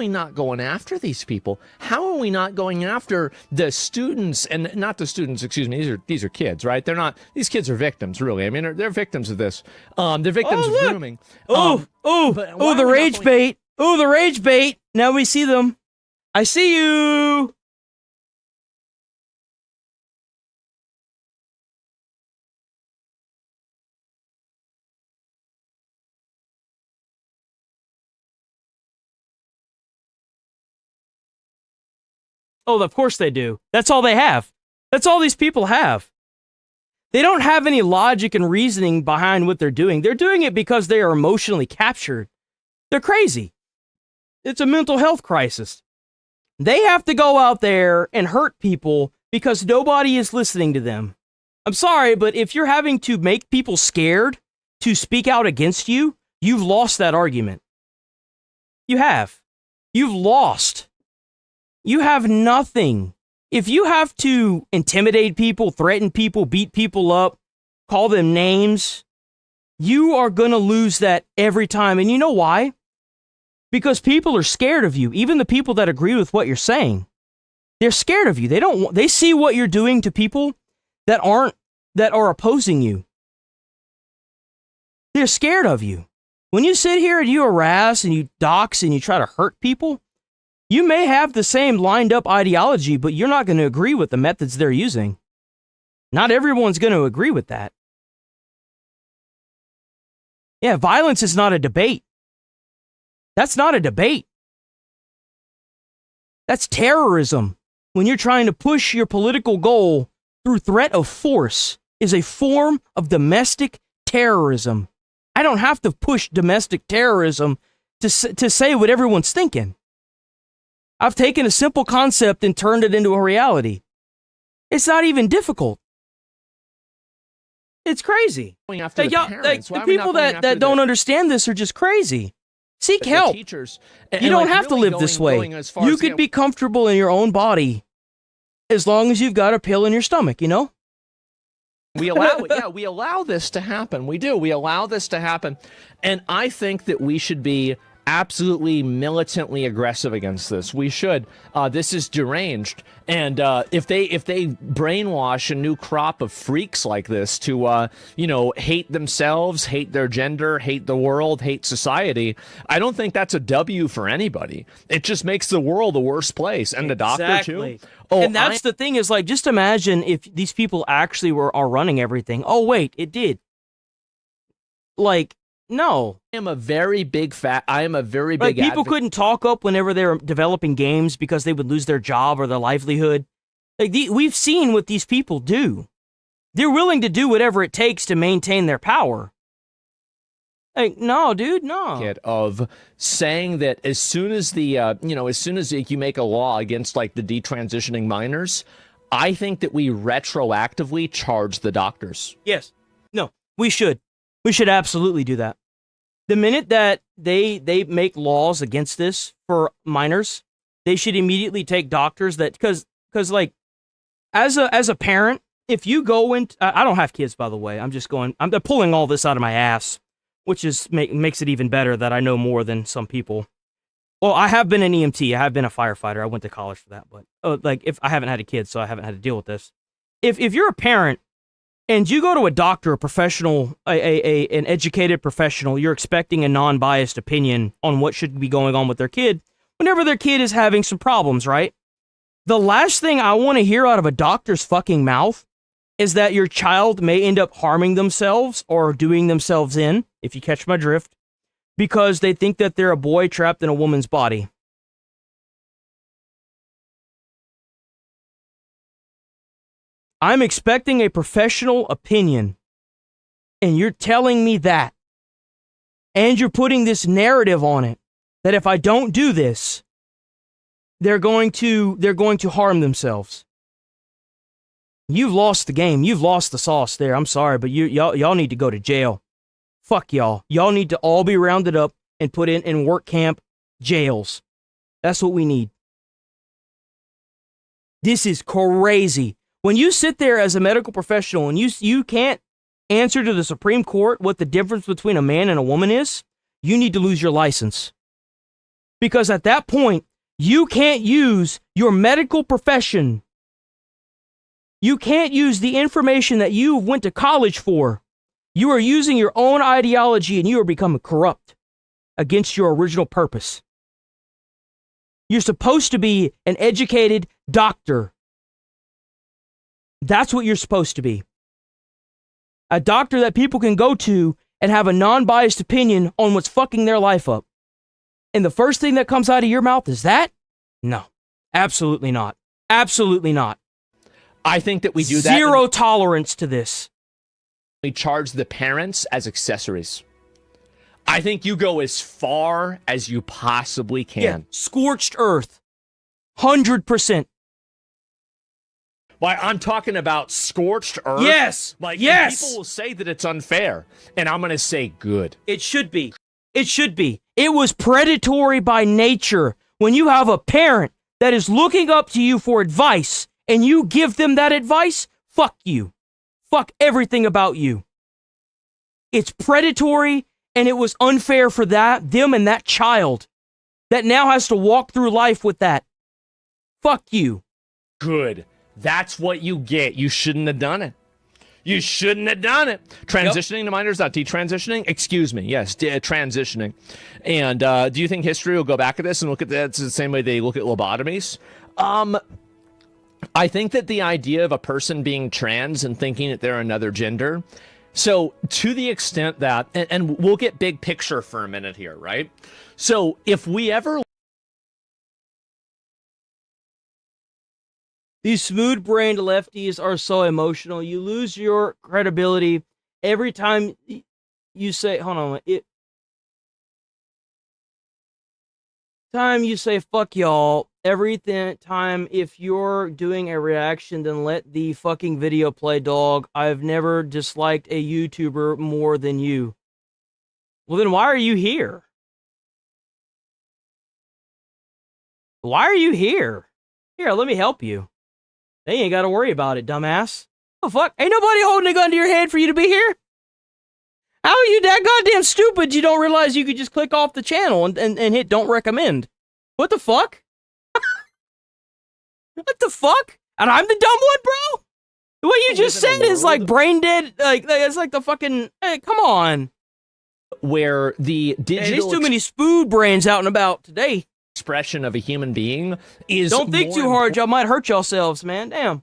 not going after these people? How are we not going after the students, and not the students, excuse me, these are kids, right? These kids are victims, really. I mean, they're victims of this. They're victims of grooming. The rage bait. Oh, the rage bait. Now we see them. I see you. Oh, of course they do. That's all they have. That's all these people have. They don't have any logic and reasoning behind what they're doing. They're doing it because they are emotionally captured. They're crazy. It's a mental health crisis. They have to go out there and hurt people because nobody is listening to them. I'm sorry, but if you're having to make people scared to speak out against you, you've lost that argument. You have. You've lost. You have nothing. If you have to intimidate people, threaten people, beat people up, call them names, you are going to lose that every time. And you know why? Because people are scared of you. Even the people that agree with what you're saying, they're scared of you. They see what you're doing to people that are opposing you. They're scared of you. When you sit here and you harass and you dox and you try to hurt people, you may have the same lined up ideology, but you're not going to agree with the methods they're using. Not everyone's going to agree with that. Yeah, violence is not a debate. That's not a debate. That's terrorism. When you're trying to push your political goal through threat of force is a form of domestic terrorism. I don't have to push domestic terrorism to say what everyone's thinking. I've taken a simple concept and turned it into a reality. It's not even difficult. It's crazy. The people that don't understand this are just crazy. Seek help. Teachers. You don't have to live this way. You could be comfortable in your own body as long as you've got a pill in your stomach, you know? We allow this to happen. We do. We allow this to happen. And I think that we should be absolutely militantly aggressive against this. We should. This is deranged. And if they brainwash a new crop of freaks like this to hate themselves, hate their gender, hate the world, hate society, I don't think that's a W for anybody. It just makes the world a worse place, and the doctor too. Oh, and that's the thing is, like, just imagine if these people actually are running everything. Oh wait, it did. Like, no. I am a very big people advocate. Couldn't talk up whenever they were developing games because they would lose their job or their livelihood. Like, we've seen what these people do. They're willing to do whatever it takes to maintain their power. Like, no, dude, no. Of saying that as soon as you make a law against, like, the detransitioning minors, I think that we retroactively charge the doctors. Yes. No, we should. We should absolutely do that. The minute that they make laws against this for minors, they should immediately take doctors that, because like, as a parent, if you go into, I don't have kids, by the way. I'm pulling all this out of my ass, which is makes it even better that I know more than some people. Well, I have been an EMT. I have been a firefighter. I went to college for that, but if I haven't had a kid, so I haven't had to deal with this. If you're a parent and you go to a doctor, a professional, an educated professional, you're expecting a non-biased opinion on what should be going on with their kid whenever their kid is having some problems, right? The last thing I want to hear out of a doctor's fucking mouth is that your child may end up harming themselves or doing themselves in, if you catch my drift, because they think that they're a boy trapped in a woman's body. I'm expecting a professional opinion, and you're telling me that, and you're putting this narrative on it that if I don't do this, they're going to harm themselves. You've lost the game. You've lost the sauce there. I'm sorry, but y'all need to go to jail. Fuck y'all. Y'all need to all be rounded up and put in work camp jails. That's what we need. This is crazy. When you sit there as a medical professional and you can't answer to the Supreme Court what the difference between a man and a woman is, you need to lose your license. Because at that point, you can't use your medical profession. You can't use the information that you went to college for. You are using your own ideology and you are becoming corrupt against your original purpose. You're supposed to be an educated doctor. That's what you're supposed to be. A doctor that people can go to and have a non-biased opinion on what's fucking their life up. And the first thing that comes out of your mouth is that? No, absolutely not. Absolutely not. I think that we do that. Zero tolerance to this. We charge the parents as accessories. I think you go as far as you possibly can. Yeah. Scorched earth. 100%. Why, I'm talking about scorched earth. Yes. Like, yes. People will say that it's unfair, and I'm going to say good. It should be. It should be. It was predatory by nature. When you have a parent that is looking up to you for advice, and you give them that advice, fuck you. Fuck everything about you. It's predatory, and it was unfair for them and that child that now has to walk through life with that. Fuck you. Good. That's what you get. You shouldn't have done it. You shouldn't have done it. Transitioning to minors, not detransitioning. Excuse me. Yes, transitioning. And do you think history will go back at this and look at that the same way they look at lobotomies? I think that the idea of a person being trans and thinking that they're another gender. So to the extent that, and we'll get big picture for a minute here, right? So if we ever... These smooth-brained lefties are so emotional. You lose your credibility every time you say, hold on, time you say fuck y'all, every time if you're doing a reaction, then let the fucking video play, dog. I've never disliked a YouTuber more than you. Well, then why are you here? Why are you here? Here, let me help you. They ain't got to worry about it, dumbass. Oh, fuck? Ain't nobody holding a gun to your head for you to be here? How are you that goddamn stupid you don't realize you could just click off the channel and hit don't recommend? What the fuck? What the fuck? And I'm the dumb one, bro? What you just said is like brain dead. Like, it's like the fucking, hey, come on. Where the digital... Hey, there's too many spood brains out and about today. Expression of a human being is don't think too hard, y'all might hurt yourselves, man. Damn.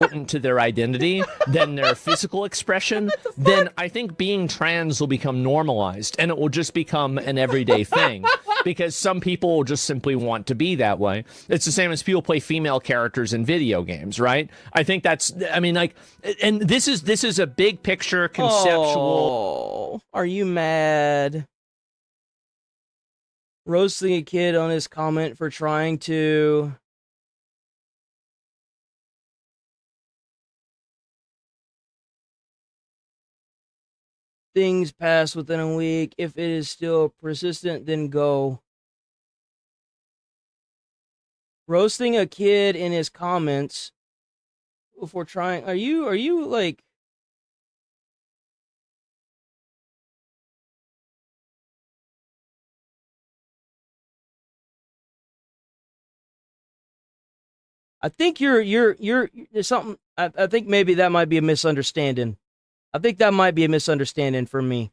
Important to their identity than their physical expression, then I think being trans will become normalized and it will just become an everyday thing because some people will just simply want to be that way. It's the same as people play female characters in video games, right? I think that's, I mean, like, and this is a big picture conceptual. Oh, are you mad? Roasting a kid on his comment for trying to... Things pass within a week. If it is still persistent, then go. Roasting a kid in his comments before trying... Are you like... I think there's something, I think maybe that might be a misunderstanding. I think that might be a misunderstanding for me.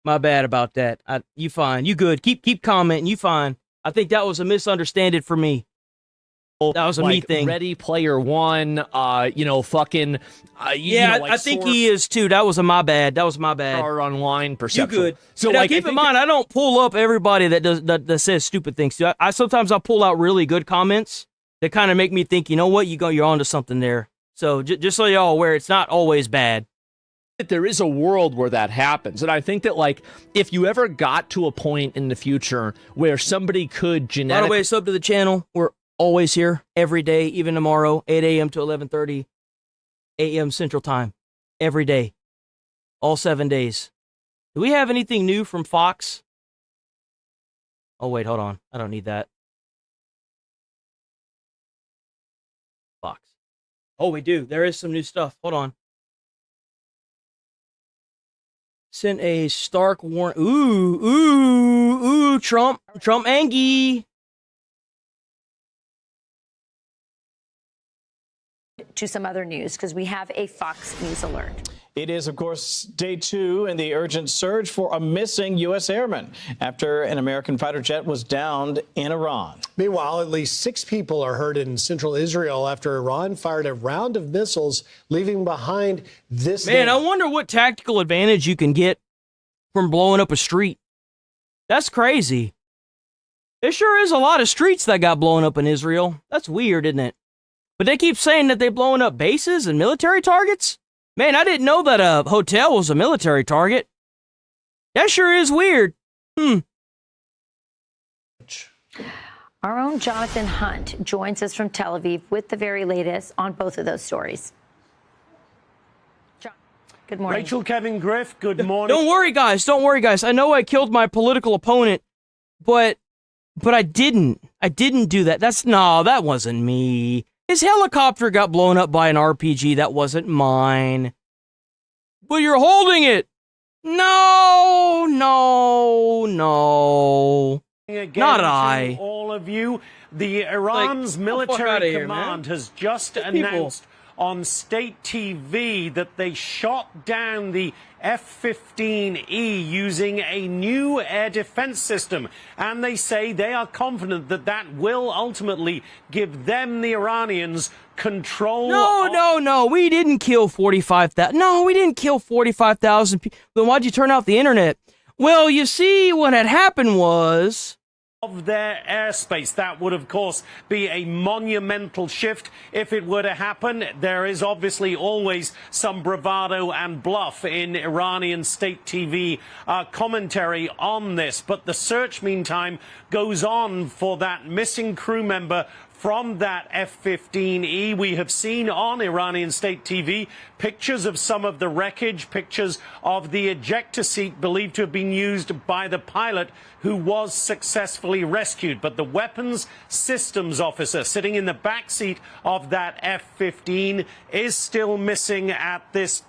My bad about that. You fine. You good. Keep commenting. You fine. I think that was a misunderstanding for me. That was a me thing. Ready Player One, fucking... I think he is too. That was my bad. Our online perception. You good. So now, keep in mind, I don't pull up everybody that says stupid things. I sometimes I'll pull out really good comments that kind of make me think, you know what, you're onto something there. So just so y'all aware, it's not always bad. There is a world where that happens. And I think that, like, if you ever got to a point in the future where somebody could genetically... By the way, sub to the channel. We're always here every day, even tomorrow, 8 a.m. to 11:30 a.m. Central Time. Every day. All 7 days. Do we have anything new from Fox? Oh, wait, hold on. I don't need that. Fox. Oh, we do. There is some new stuff. Hold on. Sent a stark warning. Ooh, Trump Angie. To some other news, because we have a Fox News alert. It is, of course, day 2 in the urgent search for a missing U.S. airman after an American fighter jet was downed in Iran. Meanwhile, at least 6 people are hurt in central Israel after Iran fired a round of missiles, leaving behind this... Man, I wonder what tactical advantage you can get from blowing up a street. That's crazy. There sure is a lot of streets that got blown up in Israel. That's weird, isn't it? But they keep saying that they're blowing up bases and military targets? Man, I didn't know that a hotel was a military target. That sure is weird. Our own Jonathan Hunt joins us from Tel Aviv with the very latest on both of those stories. Good morning. Rachel, Kevin, Griff, good morning. Don't worry, guys. Don't worry, guys. I know I killed my political opponent, but I didn't. I didn't do that. That wasn't me. His helicopter got blown up by an RPG. That wasn't mine. But you're holding it. No. Not I. All of you, the Iran's military command has just announced on state TV that they shot down the F-15E using a new air defense system. And they say they are confident that that will ultimately give them, the Iranians, control. No. We didn't kill 45,000. No, we didn't kill 45,000 people. Then why'd you turn off the internet? Well, you see, what had happened was of their airspace. That would, of course, be a monumental shift if it were to happen. There is obviously always some bravado and bluff in Iranian state TV commentary on this. But the search, meantime, goes on for that missing crew member from that F-15E. We have seen on Iranian state TV pictures of some of the wreckage, pictures of the ejector seat believed to have been used by the pilot who was successfully rescued. But the weapons systems officer sitting in the back seat of that F-15 is still missing at this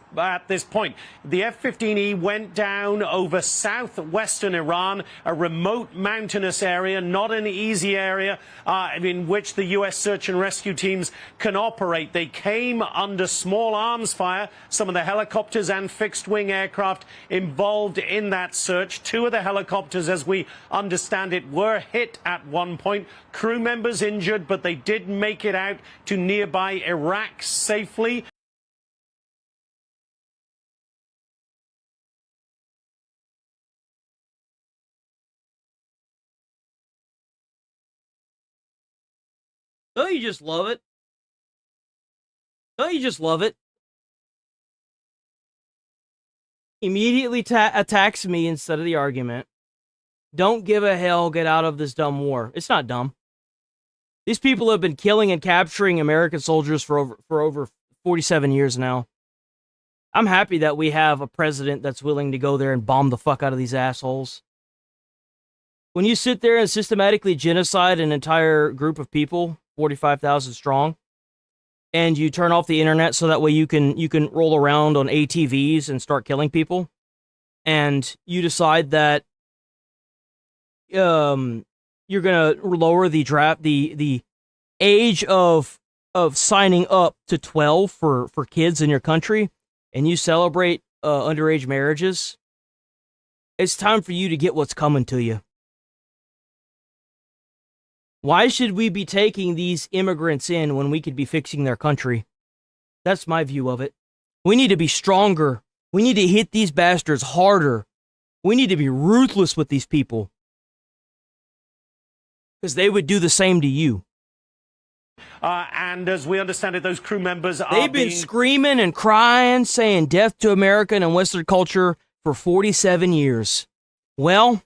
point. The F-15E went down over southwestern Iran, a remote mountainous area, not an easy area in which the U.S. search and rescue teams can operate. They came under small arms fire, some of the helicopters and fixed-wing aircraft involved in that search. Two of the helicopters, as we understand it, were hit at one point. Crew members injured, but they did make it out to nearby Iraq safely. Don't you just love it? Don't you just love it? Immediately attacks me instead of the argument. Don't give a hell, get out of this dumb war. It's not dumb. These people have been killing and capturing American soldiers for over 47 years now. I'm happy that we have a president that's willing to go there and bomb the fuck out of these assholes. When you sit there and systematically genocide an entire group of people, 45,000 strong, and you turn off the internet so that way you can roll around on ATVs and start killing people, and you decide that you're gonna lower the age of signing up to 12 for kids in your country, and you celebrate underage marriages, it's time for you to get what's coming to you. Why should we be taking these immigrants in when we could be fixing their country? That's my view of it. We need to be stronger. We need to hit these bastards harder. We need to be ruthless with these people, because they would do the same to you. And as we understand it, those crew members They've been screaming and crying, saying death to American and Western culture for 47 years. Well,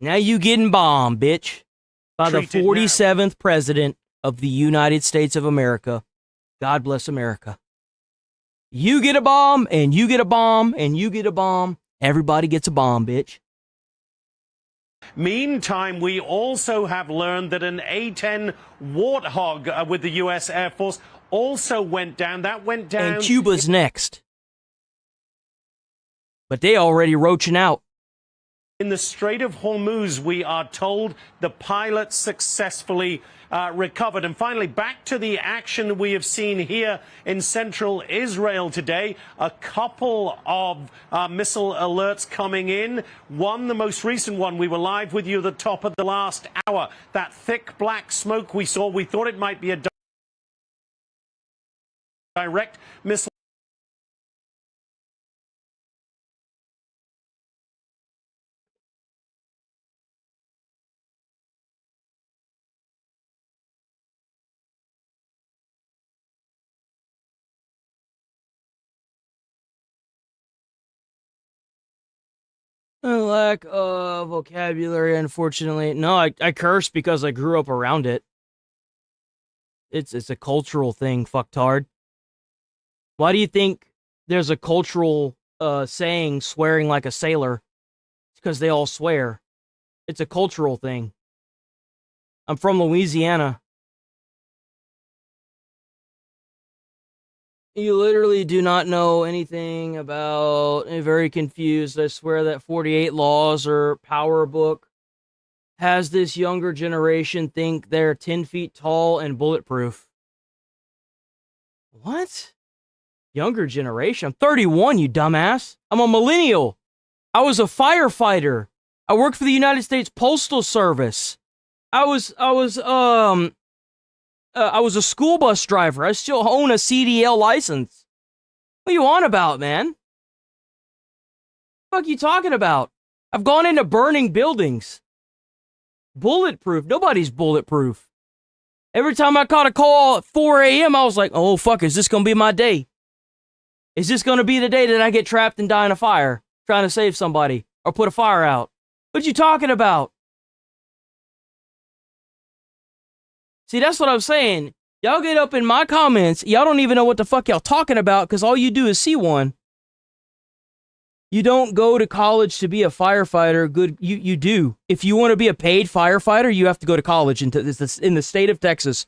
now you getting bombed, bitch, by the 47th president of the United States of America. God bless America. You get a bomb, and you get a bomb, and you get a bomb. Everybody gets a bomb, bitch. Meantime, we also have learned that an A-10 Warthog with the U.S. Air Force also went down. That went down. And Cuba's next. But they already roaching out. In the Strait of Hormuz, we are told the pilot successfully recovered. And finally, back to the action we have seen here in central Israel today. A couple of missile alerts coming in. One, the most recent one, we were live with you at the top of the last hour. That thick black smoke we saw, we thought it might be a direct missile. A lack of vocabulary, unfortunately. No, I curse because I grew up around it. It's a cultural thing, fucktard. Why do you think there's a cultural saying, swearing like a sailor? It's because they all swear. It's a cultural thing. I'm from Louisiana. You literally do not know anything about... I'm very confused. I swear that 48 Laws or Power Book has this younger generation think they're 10 feet tall and bulletproof. What? Younger generation? I'm 31, you dumbass. I'm a millennial. I was a firefighter. I worked for the United States Postal Service. I was a school bus driver. I still own a CDL license. What are you on about, man? What the fuck are you talking about? I've gone into burning buildings. Bulletproof? Nobody's bulletproof. Every time I caught a call at 4 a.m., I was like, oh, fuck, is this going to be my day? Is this going to be the day that I get trapped and die in a fire trying to save somebody or put a fire out? What you talking about? See, that's what I'm saying. Y'all get up in my comments. Y'all don't even know what the fuck y'all talking about because all you do is see one. You don't go to college to be a firefighter. Good, you do. If you want to be a paid firefighter, you have to go to college in the state of Texas.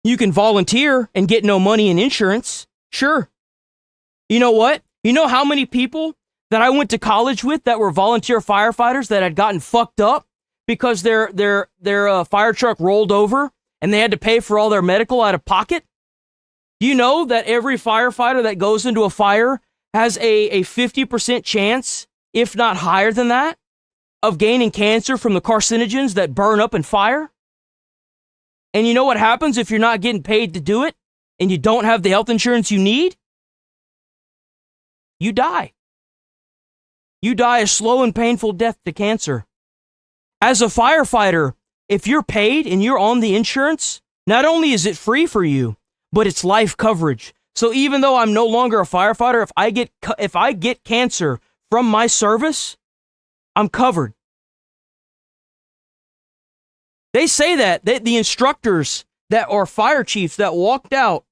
You can volunteer and get no money in insurance. Sure. You know what? You know how many people that I went to college with that were volunteer firefighters that had gotten fucked up because their fire truck rolled over and they had to pay for all their medical out of pocket? You know that every firefighter that goes into a fire has a 50% chance, if not higher than that, of gaining cancer from the carcinogens that burn up in fire? And you know what happens if you're not getting paid to do it and you don't have the health insurance you need? You die. You die a slow and painful death to cancer. As a firefighter, if you're paid and you're on the insurance, not only is it free for you, but it's life coverage. So even though I'm no longer a firefighter, if I get cancer from my service, I'm covered. They say that the instructors that are fire chiefs that walked out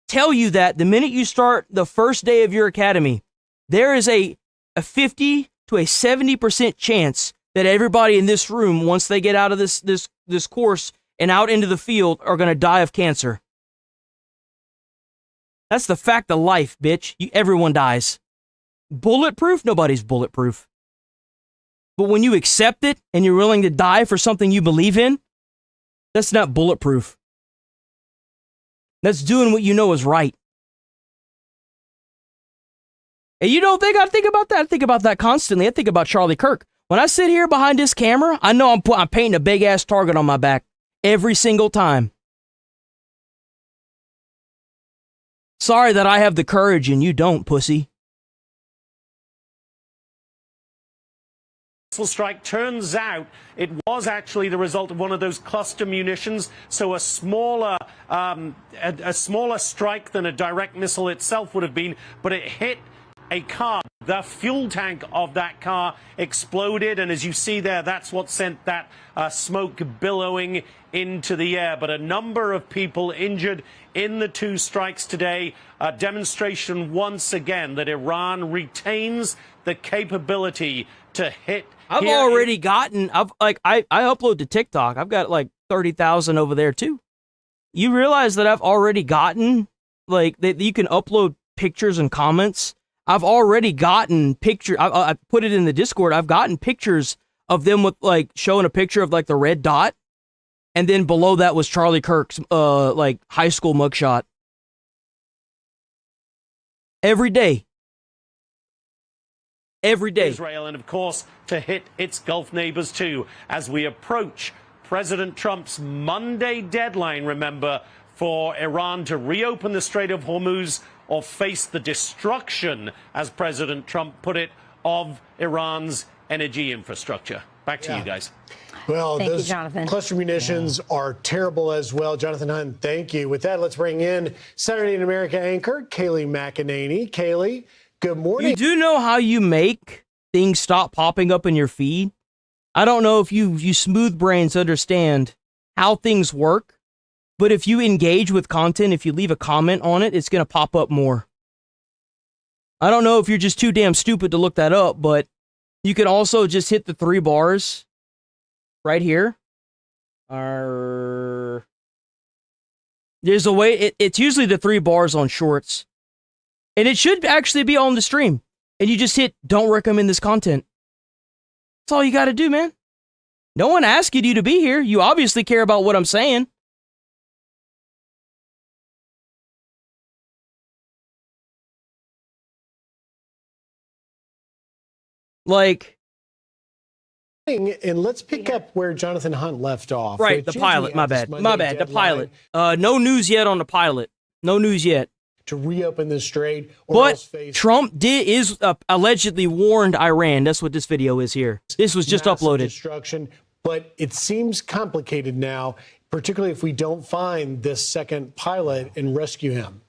tell you that the minute you start the first day of your academy, there is a 50 to a 70% chance that everybody in this room, once they get out of this course and out into the field, are going to die of cancer. That's the fact of life, bitch. Everyone dies. Bulletproof? Nobody's bulletproof. But when you accept it and you're willing to die for something you believe in, that's not bulletproof. That's doing what you know is right. And you don't think I think about that? I think about that constantly. I think about Charlie Kirk. When I sit here behind this camera, I know I'm painting a big-ass target on my back every single time. Sorry that I have the courage and you don't, pussy. Missile strike, turns out it was actually the result of one of those cluster munitions, so a smaller strike than a direct missile itself would have been, but it hit a car. The fuel tank of that car exploded, and as you see there, that's what sent that smoke billowing into the air. But a number of people injured in the two strikes today. A demonstration once again that Iran retains the capability to hit. I've already gotten, I upload to TikTok. I've got like 30,000 over there too. You realize that I've already gotten, like, that you can upload pictures and comments. I've already gotten pictures. I put it in the Discord. I've gotten pictures of them with, like, showing a picture of, like, the red dot. And then below that was Charlie Kirk's, like, high school mugshot. Every day. Every day. Israel, and of course, to hit its Gulf neighbors too, as we approach President Trump's Monday deadline, remember, for Iran to reopen the Strait of Hormuz or face the destruction, as President Trump put it, of Iran's energy infrastructure. Back to you guys. Well, Thank those you, Jonathan. cluster munitions are terrible as well. Jonathan Hunt, thank you. With that, let's bring in Saturday in America anchor Kayleigh McEnany. Kayleigh, good morning. You do know how you make things stop popping up in your feed. I don't know if you smooth brains understand how things work, but if you engage with content, if you leave a comment on it, it's going to pop up more. I don't know if you're just too damn stupid to look that up, but you can also just hit the 3 bars right here. There's a way, it's usually the 3 bars on shorts. And it should actually be on the stream. And you just hit, don't recommend this content. That's all you got to do, man. No one asked you to be here. You obviously care about what I'm saying. Like, and let's pick up where Jonathan Hunt left off. Right, the pilot. My bad. The pilot. No news yet on the pilot. No news yet. To reopen the strait, but Trump is allegedly warned Iran. That's what this video is here. This was just uploaded. Destruction, but it seems complicated now, particularly if we don't find this second pilot and rescue him.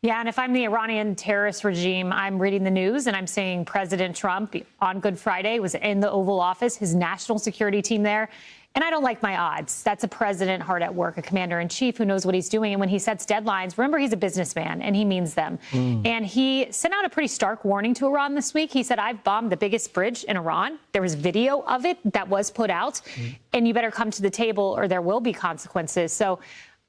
Yeah, and if I'm the Iranian terrorist regime, I'm reading the news and I'm seeing President Trump on Good Friday was in the Oval Office, his national security team there. And I don't like my odds. That's a president hard at work, a commander-in-chief who knows what he's doing. And when he sets deadlines, remember, he's a businessman and he means them. And he sent out a pretty stark warning to Iran this week. He said, I've bombed the biggest bridge in Iran. There was video of it that was put out. And you better come to the table or there will be consequences. So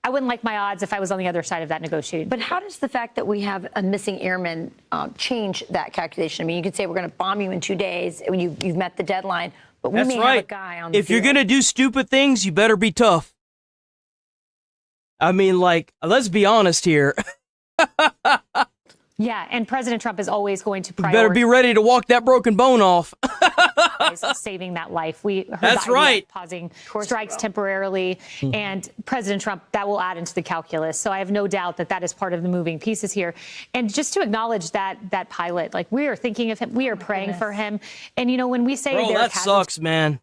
I wouldn't like my odds if I was on the other side of that negotiating. But how does the fact that we have a missing airman change that calculation? I mean, you could say we're going to bomb you in 2 days when you've met the deadline, but we may have a guy on the field. If you're going to do stupid things, you better be tough. I mean, like, let's be honest here. Yeah, and President Trump is always going to prioritize. You better be ready to walk that broken bone off. Saving that life. We heard That's right. Pausing strikes temporarily, and President Trump, that will add into the calculus. So I have no doubt that that is part of the moving pieces here. And just to acknowledge that pilot, like, we are thinking of him, we are praying for him. And you know, when we say that sucks, man.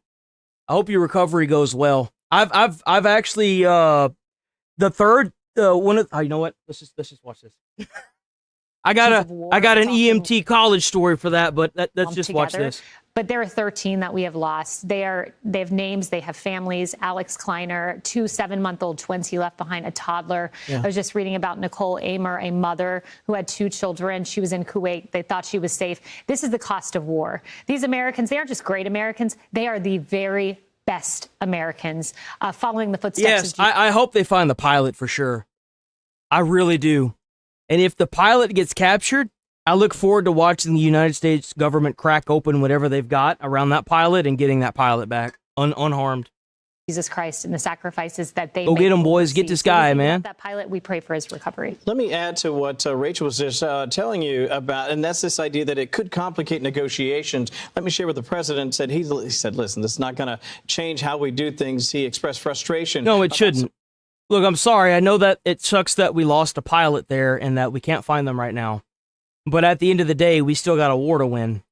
I hope your recovery goes well. I've actually the third one of you know what? Let's just watch this. I got an EMT college story for that, but let's just watch this. But there are 13 that we have lost. They have names, they have families. Alex Kleiner, 2 7-month-old twins he left behind, a toddler. Yeah. I was just reading about Nicole Amer, a mother who had 2 children. She was in Kuwait. They thought she was safe. This is the cost of war. These Americans, they aren't just great Americans. They are the very best Americans, following the footsteps yes, of I hope they find the pilot for sure. I really do. And if the pilot gets captured, I look forward to watching the United States government crack open whatever they've got around that pilot and getting that pilot back unharmed. Jesus Christ and the sacrifices that they go get him, boys. Get this guy, man. That pilot, we pray for his recovery. Let me add to what Rachel was just telling you about, and that's this idea that it could complicate negotiations. Let me share what the president said. He said, listen, this is not going to change how we do things. He expressed frustration. No, it shouldn't. Look, I'm sorry. I know that it sucks that we lost a pilot there and that we can't find them right now. But at the end of the day, we still got a war to win.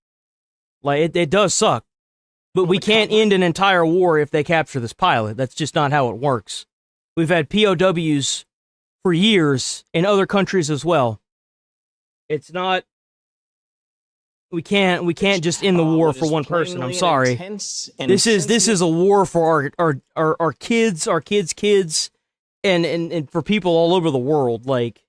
Like, it does suck. But we can't end an entire war if they capture this pilot. That's just not how it works. We've had POWs for years in other countries as well. It's not... We can't just end the war for one person. I'm sorry. This is a war for our kids, our kids' kids, and for people all over the world. Like,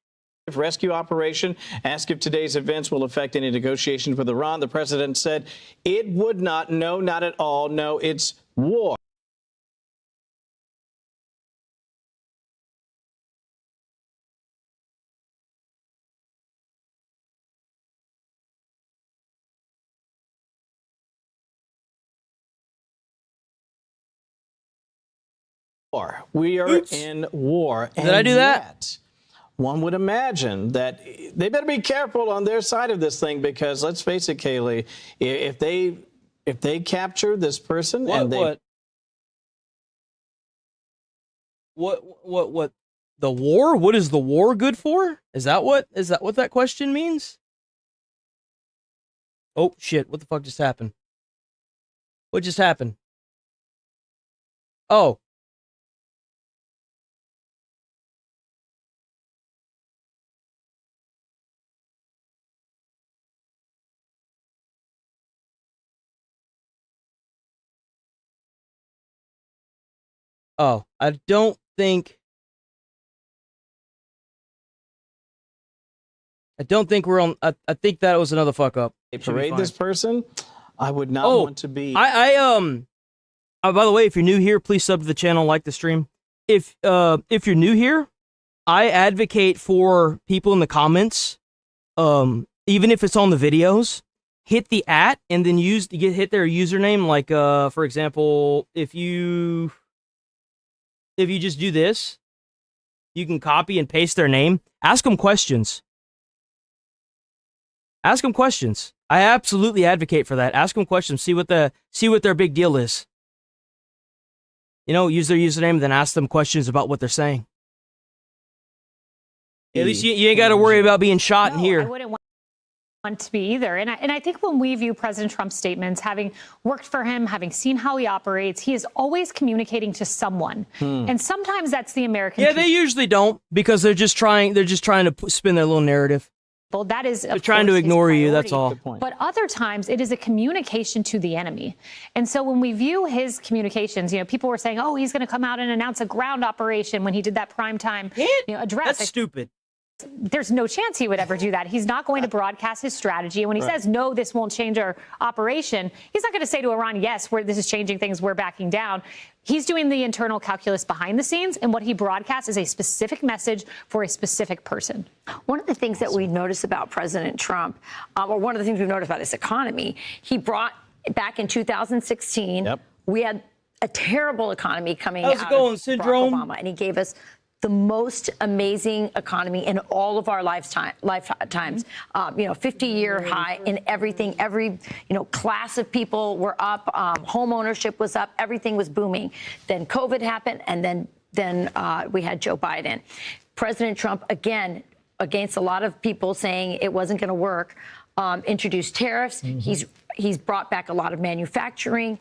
rescue operation. Asked if today's events will affect any negotiations with Iran, the president said it would not. No, not at all. No, it's war. We are in war. Did I do that? One would imagine that they better be careful on their side of this thing, because let's face it, Kaylee, if they capture this person what the war? What is the war good for? Is that what that question means? Oh shit! What the fuck just happened? What just happened? Oh. Oh, I don't think we're on. I think that was another fuck up. They parade this person. I would not want to be. Oh, by the way, if you're new here, please sub to the channel, like the stream. If you're new here, I advocate for people in the comments, even if it's on the videos, hit the @ and then hit their username. Like for example, if you just do this, you can copy and paste their name. Ask them questions. Ask them questions. I absolutely advocate for that. Ask them questions. See what their big deal is. You know, use their username, then ask them questions about what they're saying. At least you ain't got to worry about being shot in here. I wouldn't want to be either. And I think when we view President Trump's statements, having worked for him, having seen how he operates, he is always communicating to someone. And sometimes that's the American people. Yeah, they usually don't, because they're just trying to spin their little narrative. Well, that is, they're trying to ignore you, that's all. But other times it is a communication to the enemy. And so when we view his communications, you know, people were saying, oh, he's going to come out and announce a ground operation when he did that primetime address. That's stupid. There's no chance he would ever do that. He's not going to broadcast his strategy. And when he says, no, this won't change our operation, he's not going to say to Iran, yes, this is changing things, we're backing down. He's doing the internal calculus behind the scenes, and what he broadcasts is a specific message for a specific person. One of the things that we notice about President Trump, or one of the things we've noticed about his economy, he brought back in 2016, we had a terrible economy coming out of Barack Obama, and he gave us the most amazing economy in all of our lifetimes. 50-year high in everything. Every class of people were up. Home ownership was up. Everything was booming. Then COVID happened, and then we had Joe Biden. President Trump, again, against a lot of people saying it wasn't going to work, introduced tariffs. He's brought back a lot of manufacturing.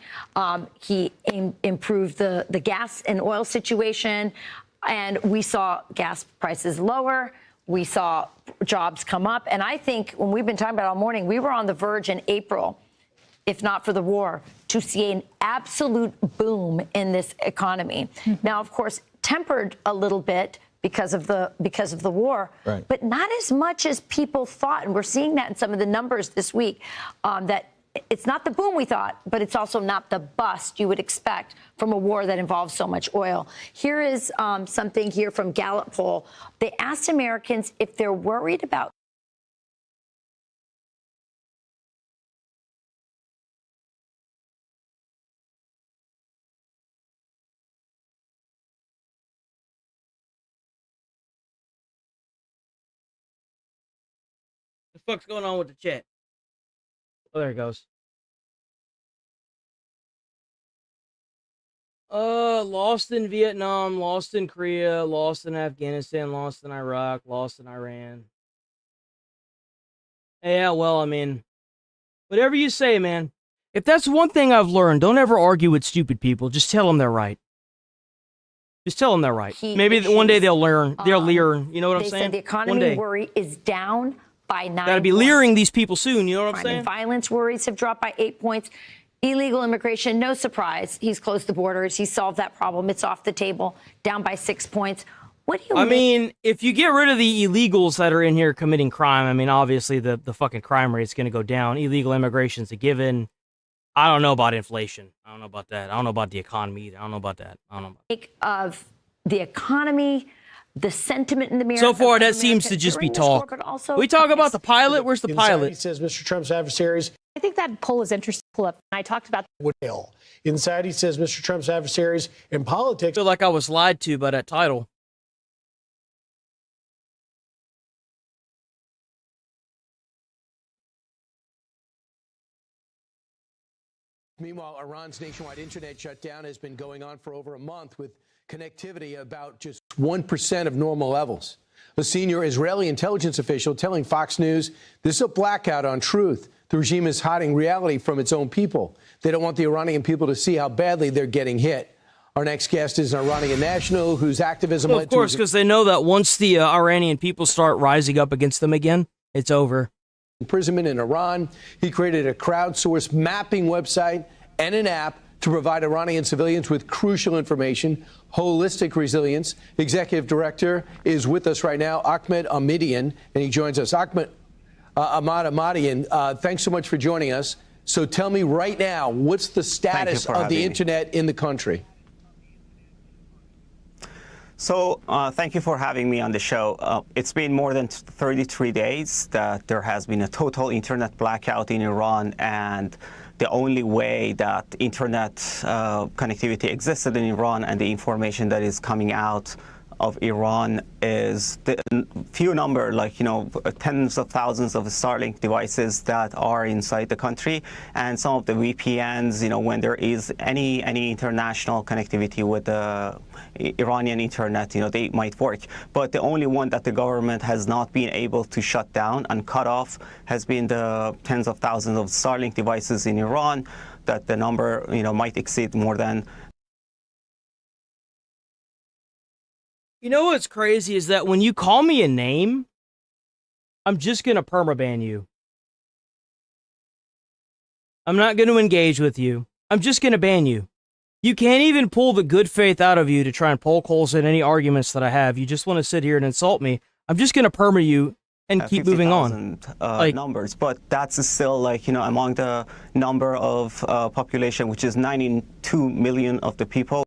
He improved the gas and oil situation. And we saw gas prices lower. We saw jobs come up. And I think when we've been talking about it all morning, we were on the verge in April, if not for the war, to see an absolute boom in this economy. Now, of course, tempered a little bit because of the war, but not as much as people thought. And we're seeing that in some of the numbers this week, that it's not the boom we thought, but it's also not the bust you would expect from a war that involves so much oil. Here is something here from Gallup poll. They asked Americans if they're worried about What the fuck's going on with the chat? Oh, there it goes. Lost in Vietnam, lost in Korea, lost in Afghanistan, lost in Iraq, lost in Iran. Yeah, well, I mean, whatever you say, man. If that's one thing I've learned, don't ever argue with stupid people. Just tell them they're right. Just tell them they're right. Maybe one day they'll learn. They'll learn. You know what I'm saying? They said the economy worry is down by 9 Gotta be points. leering these people soon. You know what I'm saying? Violence worries have dropped by 8 points. Illegal immigration, no surprise. He's closed the borders. He solved that problem. It's off the table, down by 6 points. What do you mean, if you get rid of the illegals that are in here committing crime, I mean, obviously the fucking crime rate's going to go down. Illegal immigration's a given. I don't know about inflation. I don't know about that. I don't know about the economy either. I don't know about that. I don't know. Of the economy, the sentiment in the America. So far, that seems to just be talk. We talk about the pilot. Where's the pilot? He says Mr. Trump's adversaries. I think that poll is interesting. I talked about Inside, he says Mr. Trump's adversaries in politics. I feel like I was lied to by that title. Meanwhile, Iran's nationwide internet shutdown has been going on for over a month, with connectivity about just 1% of normal levels. A senior Israeli intelligence official telling Fox News this is a blackout on truth. The regime is hiding reality from its own people. They don't want the Iranian people to see how badly they're getting hit. Our next guest is an Iranian national whose activism led to... Of course, because they know that once the Iranian people start rising up against them again, it's over. Imprisonment in Iran. He created a crowdsourced mapping website and an app to provide Iranian civilians with crucial information, holistic resilience. Executive Director is with us right now, Ahmed Ahmadian, and he joins us. Ahmed Ahmadian, thanks so much for joining us. So tell me right now, what's the status of the internet in the country? So thank you for having me on the show. It's been more than 33 days that there has been a total internet blackout in Iran, and the only way that internet connectivity existed in Iran and the information that is coming out of Iran is the few number, like, tens of thousands of Starlink devices that are inside the country, and some of the VPNs, when there is any international connectivity with the Iranian internet, they might work. But the only one that the government has not been able to shut down and cut off has been the tens of thousands of Starlink devices in Iran, that the number, might exceed more than. You know what's crazy is that when you call me a name, I'm just going to permaban you. I'm not going to engage with you. I'm just going to ban you. You can't even pull the good faith out of you to try and poke holes in any arguments that I have. You just want to sit here and insult me. I'm just going to perma you and keep moving on. Numbers, but that's still among the number of population, which is 92 million of the people.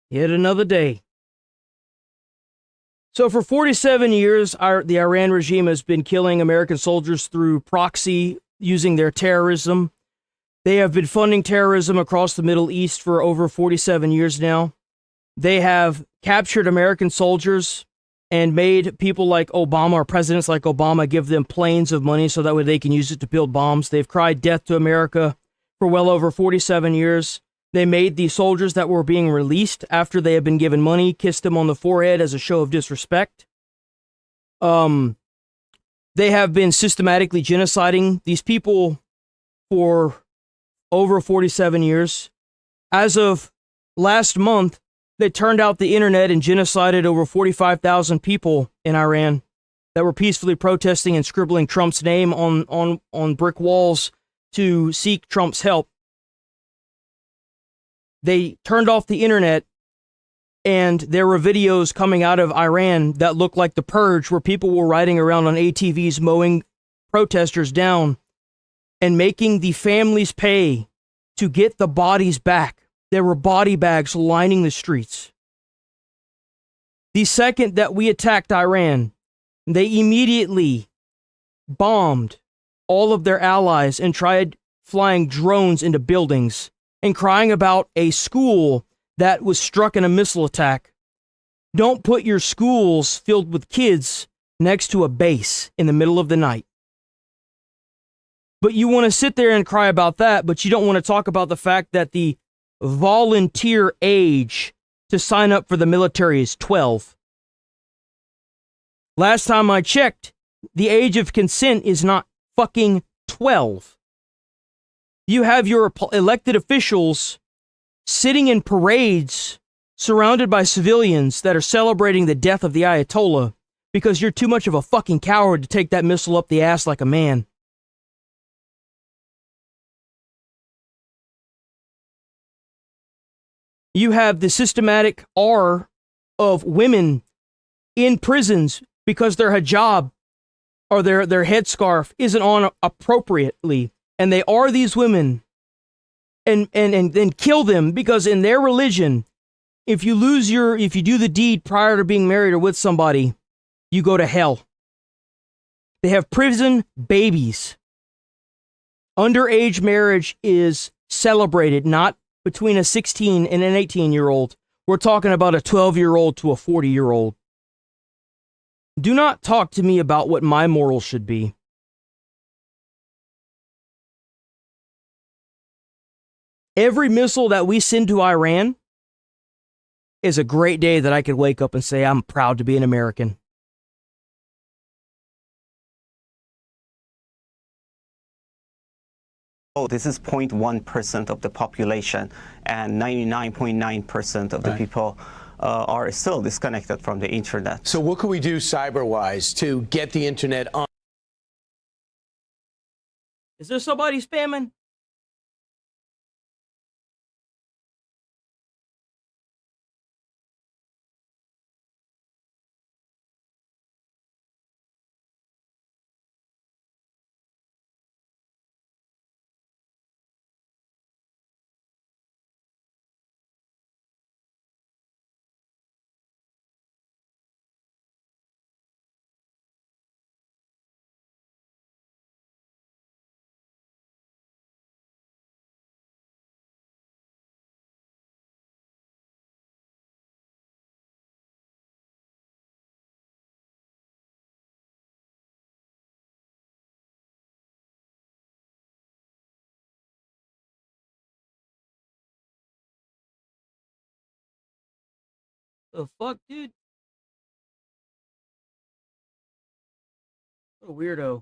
Yet another day. So for 47 years, the Iran regime has been killing American soldiers through proxy, using their terrorism. They have been funding terrorism across the Middle East for over 47 years now. They have captured American soldiers and made people like Obama, or presidents like Obama, give them planes of money so that way they can use it to build bombs. They've cried death to America for well over 47 years. They made the soldiers that were being released after they had been given money kiss them on the forehead as a show of disrespect. They have been systematically genociding these people for over 47 years. As of last month, they turned out the internet and genocided over 45,000 people in Iran that were peacefully protesting and scribbling Trump's name on brick walls to seek Trump's help. They turned off the internet, and there were videos coming out of Iran that looked like the purge, where people were riding around on ATVs mowing protesters down and making the families pay to get the bodies back. There were body bags lining the streets. The second that we attacked Iran, they immediately bombed all of their allies and tried flying drones into buildings and crying about a school that was struck in a missile attack. Don't put your schools filled with kids next to a base in the middle of the night. But you want to sit there and cry about that, but you don't want to talk about the fact that the volunteer age to sign up for the military is 12. Last time I checked, the age of consent is not fucking 12. You have your elected officials sitting in parades surrounded by civilians that are celebrating the death of the Ayatollah because you're too much of a fucking coward to take that missile up the ass like a man. You have the systematic R of women in prisons because their hijab or their headscarf isn't on appropriately. And they are these women and then kill them because in their religion, if you do the deed prior to being married or with somebody, you go to hell. They have prison babies. Underage marriage is celebrated, not between a 16 and an 18-year-old. We're talking about a 12-year-old to a 40-year-old. Do not talk to me about what my morals should be. Every missile that we send to Iran is a great day that I could wake up and say, I'm proud to be an American. This is 0.1% of the population, and 99.9% of the people are still disconnected from the internet. So what can we do cyber-wise to get the internet on? Is there somebody spamming? The fuck, dude? What a weirdo.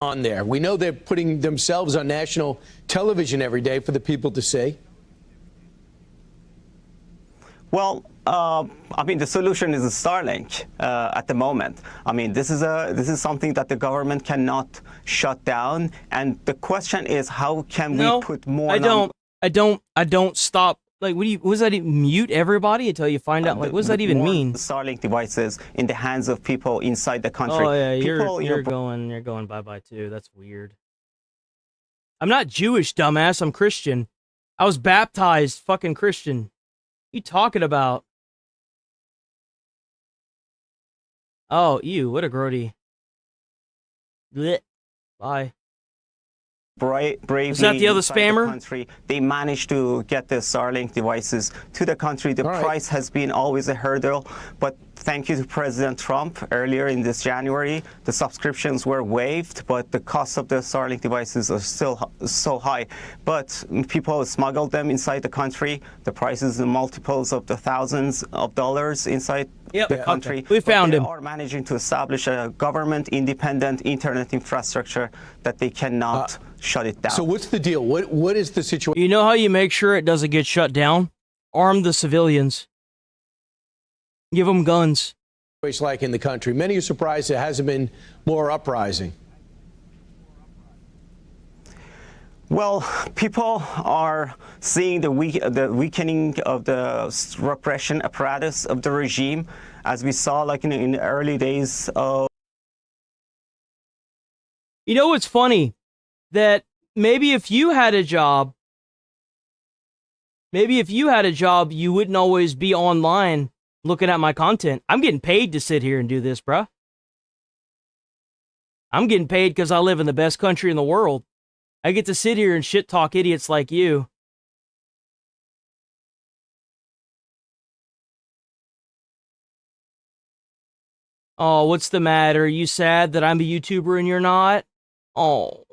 On there. We know they're putting themselves on national television every day for the people to see. Well, I mean, the solution is a Starlink at the moment. I mean, this is something that the government cannot shut down. And the question is, how can we put more? I don't stop. Like, what does that even mute everybody until you find out? Like, what does that even mean? Starlink devices in the hands of people inside the country. Oh yeah, you're going bye-bye too. That's weird. I'm not Jewish, dumbass. I'm Christian. I was baptized fucking Christian. What are you talking about? Oh, ew, what a grody. Blech. Bye. Bravely is that the other spammer? The country, they managed to get the Starlink devices to the country. The price has been always a hurdle, but thank you to President Trump. Earlier in this January, the subscriptions were waived, but the cost of the Starlink devices are still so high. But people smuggled them inside the country. The prices in multiples of the thousands of dollars inside the country. Okay. We found him. They are managing to establish a government-independent internet infrastructure that they cannot shut it down. So what's the deal? What is the situation? You know how you make sure it doesn't get shut down? Arm the civilians. Give them guns. It's like in the country. Many are surprised there hasn't been more uprising. Well, people are seeing the weakening of the repression apparatus of the regime, as we saw like in the early days of... You know what's funny? That maybe if you had a job, you wouldn't always be online looking at my content. I'm getting paid to sit here and do this, bruh. I'm getting paid because I live in the best country in the world. I get to sit here and shit talk idiots like you. Oh, what's the matter? Are you sad that I'm a YouTuber and you're not? Oh,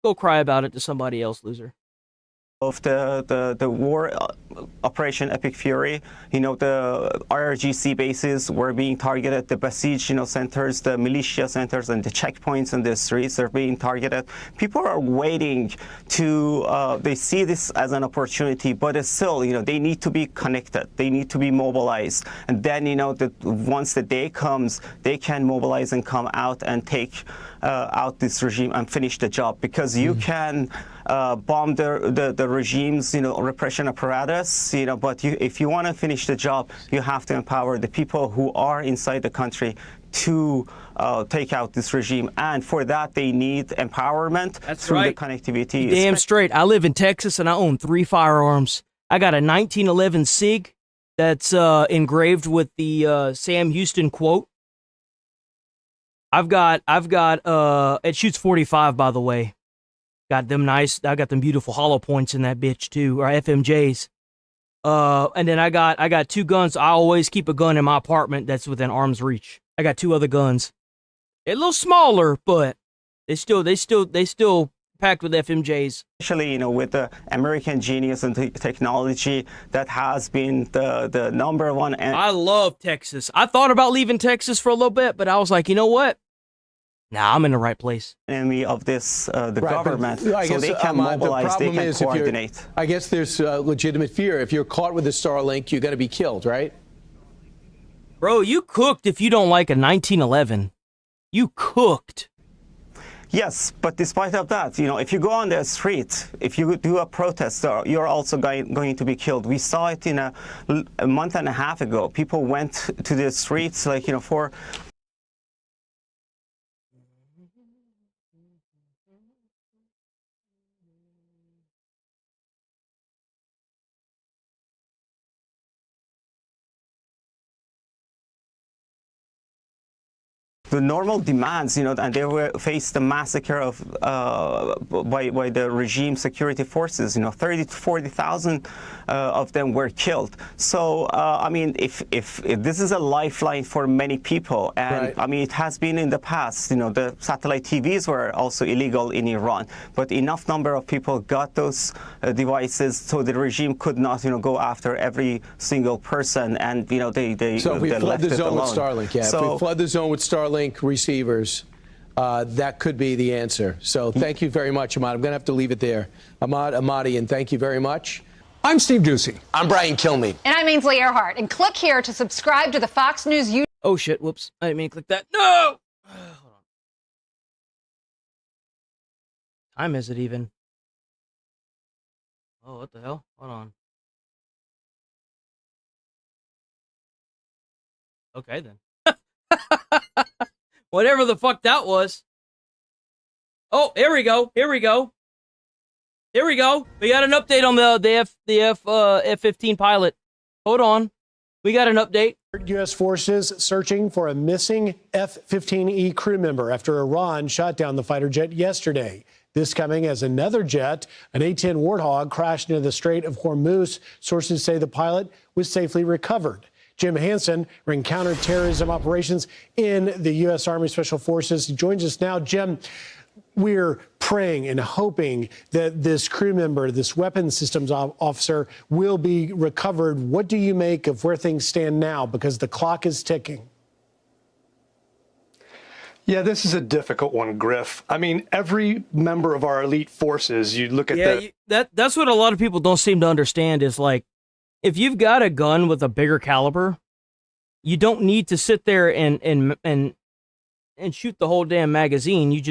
go cry about it to somebody else, loser. Of the war Operation Epic Fury, you know, the IRGC bases were being targeted, the besieged, centers, the militia centers, and the checkpoints in the streets are being targeted. People are waiting to, they see this as an opportunity, but it's still, they need to be connected. They need to be mobilized. And then, once the day comes, they can mobilize and come out and take out this regime and finish the job, because you can bomb the regime's repression apparatus, but if you want to finish the job, you have to empower the people who are inside the country to take out this regime, and for that they need empowerment through the connectivity. Damn straight. I live in Texas and I own 3 firearms. I got a 1911 SIG that's engraved with the Sam Houston quote. I've got it shoots 45, by the way. Got them nice. I got them beautiful hollow points in that bitch too, or FMJs. And then I got 2 guns. I always keep a gun in my apartment that's within arm's reach. I got 2 other guns. They're a little smaller, but they still packed with FMJs. Especially, with the American genius and technology, that has been the number one. I love Texas. I thought about leaving Texas for a little bit, but I was like, you know what? Nah, I'm in the right place. Enemy of this, the government, so they can mobilize, they can coordinate. I guess there's legitimate fear. If you're caught with a Starlink, you're going to be killed, right? Bro, you cooked if you don't like a 1911. You cooked. Yes, but despite of that, if you go on the street, if you do a protest, you're also going to be killed. We saw it in a month and a half ago. People went to the streets, for... the normal demands, and they faced the massacre of by the regime security forces. 30 to 40,000 of them were killed. So I mean, if this is a lifeline for many people, and right. I mean, it has been in the past. The satellite TVs were also illegal in Iran, but enough number of people got those devices so the regime could not, go after every single person, and they so if we flood the zone with alone. Starlink, yeah. So, if we flood the zone with Starlink receivers, that could be the answer. So thank you very much, Ahmad. I'm going to have to leave it there. Ahmadi, and thank you very much. I'm Steve Doocy. I'm Brian Kilmeade. And I'm Ainsley Earhart. And click here to subscribe to the Fox News YouTube. Oh shit, whoops. I didn't mean to click that. No! Hold on. Time is it even? Oh, what the hell? Hold on. Okay then. Whatever the fuck that was. Oh, here we go. Here we go. Here we go. We got an update on the F-15 pilot. Hold on. We got an update. U.S. forces searching for a missing F-15E crew member after Iran shot down the fighter jet yesterday. This coming as another jet, an A-10 Warthog, crashed into the Strait of Hormuz. Sources say the pilot was safely recovered. Jim Hansen ran counterterrorism operations in the U.S. Army Special Forces. He joins us now. Jim, we're praying and hoping that this crew member, this weapons systems officer, will be recovered. What do you make of where things stand now? Because the clock is ticking. Yeah, this is a difficult one, Griff. I mean, every member of our elite forces, you look at that's what a lot of people don't seem to understand is like, if you've got a gun with a bigger caliber, you don't need to sit there and shoot the whole damn magazine. You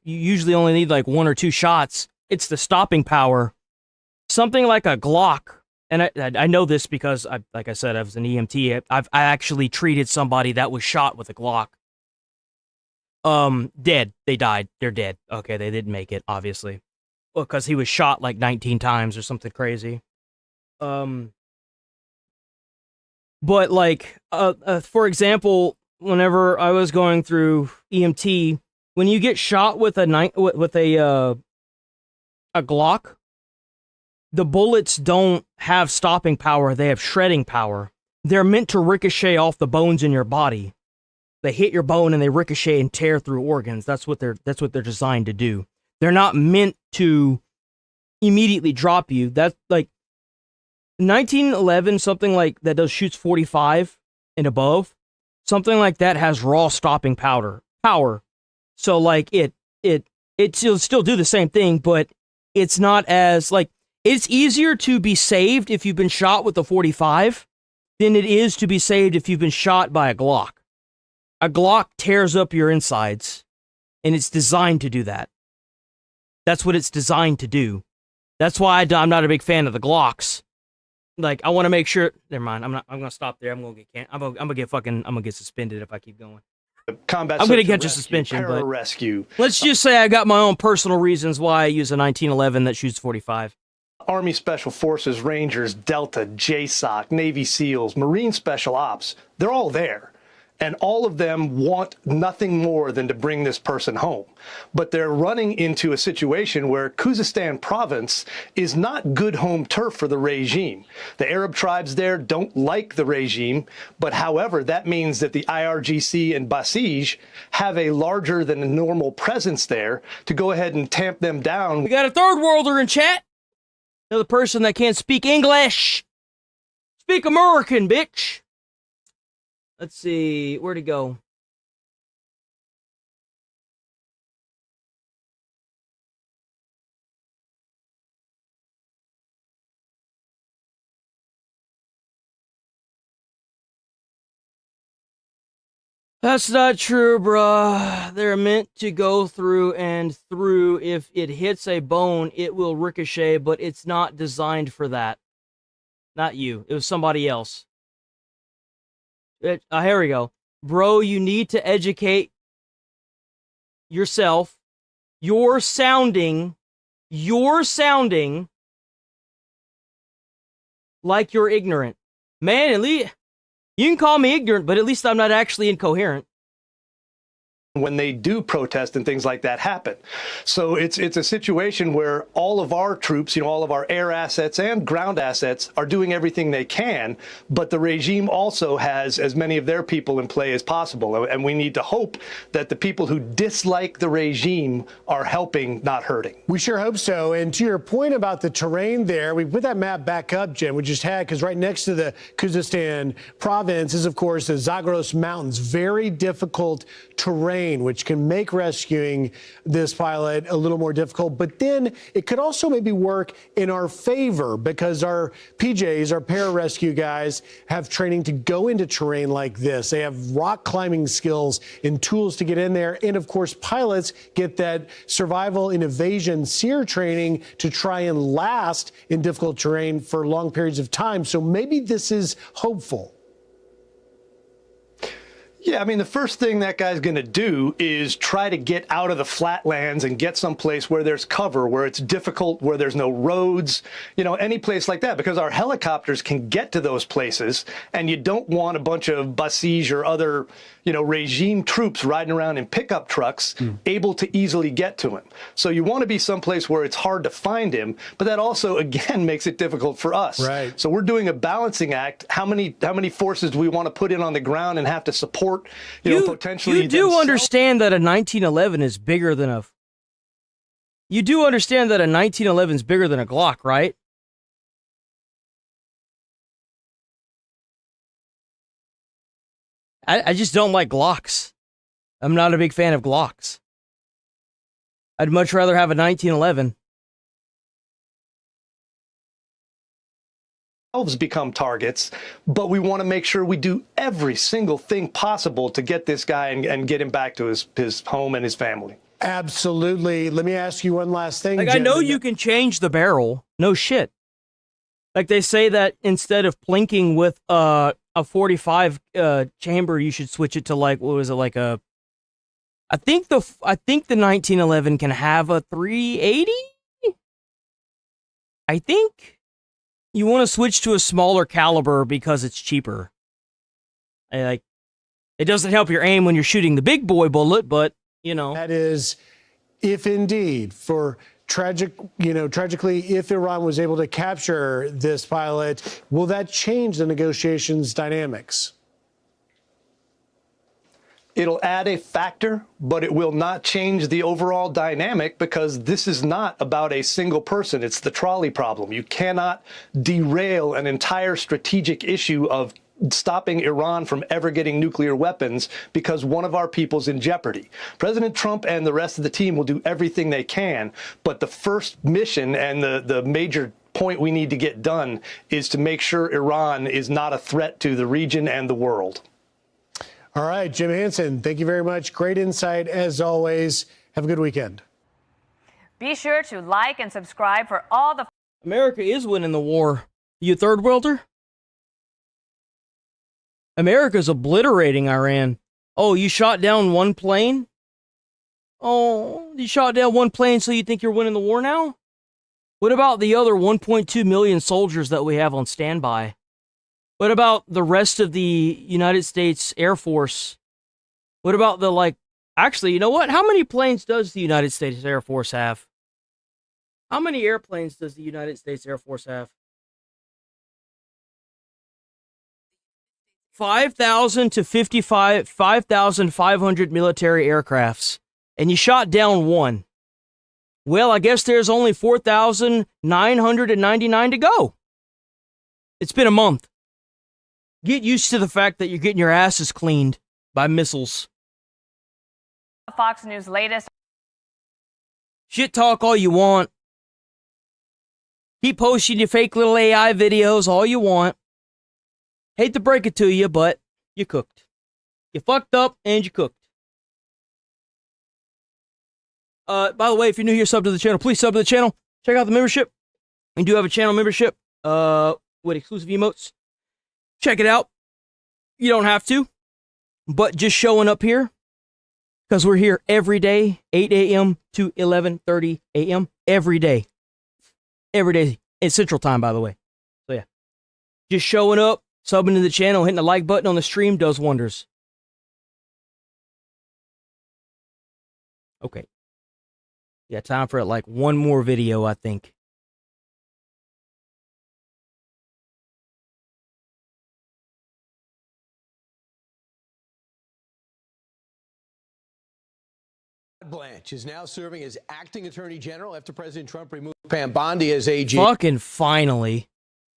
usually only need like 1 or 2 shots. It's the stopping power. Something like a Glock, and I know this because like I said, I was an EMT. I actually treated somebody that was shot with a Glock. Dead. They died. They're dead. Okay, they didn't make it, obviously, because he was shot like 19 times or something crazy. But like, for example, whenever I was going through EMT, when you get shot with a Glock, the bullets don't have stopping power; they have shredding power. They're meant to ricochet off the bones in your body. They hit your bone and they ricochet and tear through organs. That's what they're designed to do. They're not meant to immediately drop you. That's like 1911, something like that shoots 45 and above. Something like that has raw stopping power. So like it'll still do the same thing, but it's not as like, it's easier to be saved if you've been shot with a 45 than it is to be saved if you've been shot by a Glock. A Glock tears up your insides, and it's designed to do that. That's what it's designed to do. That's why I'm not a big fan of the Glocks. Like, I want to make sure. Never mind. I'm gonna stop there. I'm gonna get suspended if I keep going. Combat. I'm gonna get a suspension, but rescue. Let's just say I got my own personal reasons why I use a 1911 that shoots 45. Army Special Forces, Rangers, Delta, JSOC, Navy SEALs, Marine Special Ops. They're all there. and all of them want nothing more than to bring this person home. But they're running into a situation where Khuzestan province is not good home turf for the regime. The Arab tribes there don't like the regime, but however, that means that the IRGC and Basij have a larger than normal presence there to go ahead and tamp them down. We got a third worlder in chat. Another person that can't speak English. Speak American, bitch. Let's see, where'd he go? That's not true, bruh. They're meant to go through and through. If it hits a bone, it will ricochet, but it's not designed for that. Not you. It was somebody else. Here we go. Bro, you need to educate yourself. You're sounding like you're ignorant. Man, at least you can call me ignorant, but at least I'm not actually incoherent. When they do protest and things like that happen. So it's a situation where all of our troops, all of our air assets and ground assets are doing everything they can, but the regime also has as many of their people in play as possible. And we need to hope that the people who dislike the regime are helping, not hurting. We sure hope so. And to your point about the terrain there, we put that map back up, Jim, we just had, because right next to the Khuzestan province is, of course, the Zagros Mountains. Very difficult terrain, which can make rescuing this pilot a little more difficult. But then it could also maybe work in our favor because our PJs, our pararescue guys, have training to go into terrain like this. They have rock climbing skills and tools to get in there. And of course, pilots get that survival in evasion SEER training to try and last in difficult terrain for long periods of time. So maybe this is hopeful. Yeah, I mean, the first thing that guy's going to do is try to get out of the flatlands and get someplace where there's cover, where it's difficult, where there's no roads, any place like that, because our helicopters can get to those places, and you don't want a bunch of Basij or other, regime troops riding around in pickup trucks able to easily get to him. So you want to be someplace where it's hard to find him, but that also, again, makes it difficult for us. Right. So we're doing a balancing act. How many forces do we want to put in on the ground and have to support? Potentially. You do understand that a 1911 is bigger than a. You do understand that a 1911 is bigger than a Glock, right? I just don't like Glocks. I'm not a big fan of Glocks. I'd much rather have a 1911. Become targets, but we want to make sure we do every single thing possible to get this guy and get him back to his home and his family. Absolutely. Let me ask you one last thing. Like, I know you can change the barrel. No shit. Like they say that instead of plinking with a 45 chamber, you should switch it to what was it, like a. I think the 1911 can have a 380. I think. You want to switch to a smaller caliber because it's cheaper. It doesn't help your aim when you're shooting the big boy bullet, but, That is, if indeed, tragically, if Iran was able to capture this pilot, will that change the negotiations dynamics? It'll add a factor, but it will not change the overall dynamic because this is not about a single person. It's the trolley problem. You cannot derail an entire strategic issue of stopping Iran from ever getting nuclear weapons because one of our people's in jeopardy. President Trump and the rest of the team will do everything they can, but the first mission and the major point we need to get done is to make sure Iran is not a threat to the region and the world. All right, Jim Hansen, thank you very much. Great insight as always. Have a good weekend. Be sure to like and subscribe for all the... America is winning the war. You third worlder? America's obliterating Iran. Oh, you shot down one plane? Oh, you shot down one plane so you think you're winning the war now? What about the other 1.2 million soldiers that we have on standby? What about the rest of the United States Air Force? What about the, like, actually, you know what? How many planes does the United States Air Force have? How many airplanes does the United States Air Force have? 5,000 to 5,500 military aircrafts. And you shot down one. Well, I guess there's only 4,999 to go. It's been a month. Get used to the fact that you're getting your asses cleaned by missiles. Fox News latest. Shit talk all you want. Keep posting your fake little AI videos all you want. Hate to break it to you, but you cooked. You fucked up and you cooked. By the way, if you're new here, sub to the channel. Please sub to the channel. Check out the membership. We do have a channel membership with exclusive emotes. Check it out. You don't have to, but just showing up here, because we're here every day, 8 a.m. to 11:30 a.m. every day. Every day. It's Central Time, by the way. So yeah. Just showing up, subbing to the channel, hitting the like button on the stream does wonders. Okay. Yeah, time for like one more video, I think. Blanche is now serving as acting attorney general after President Trump removed Pam Bondi as AG. Fucking finally.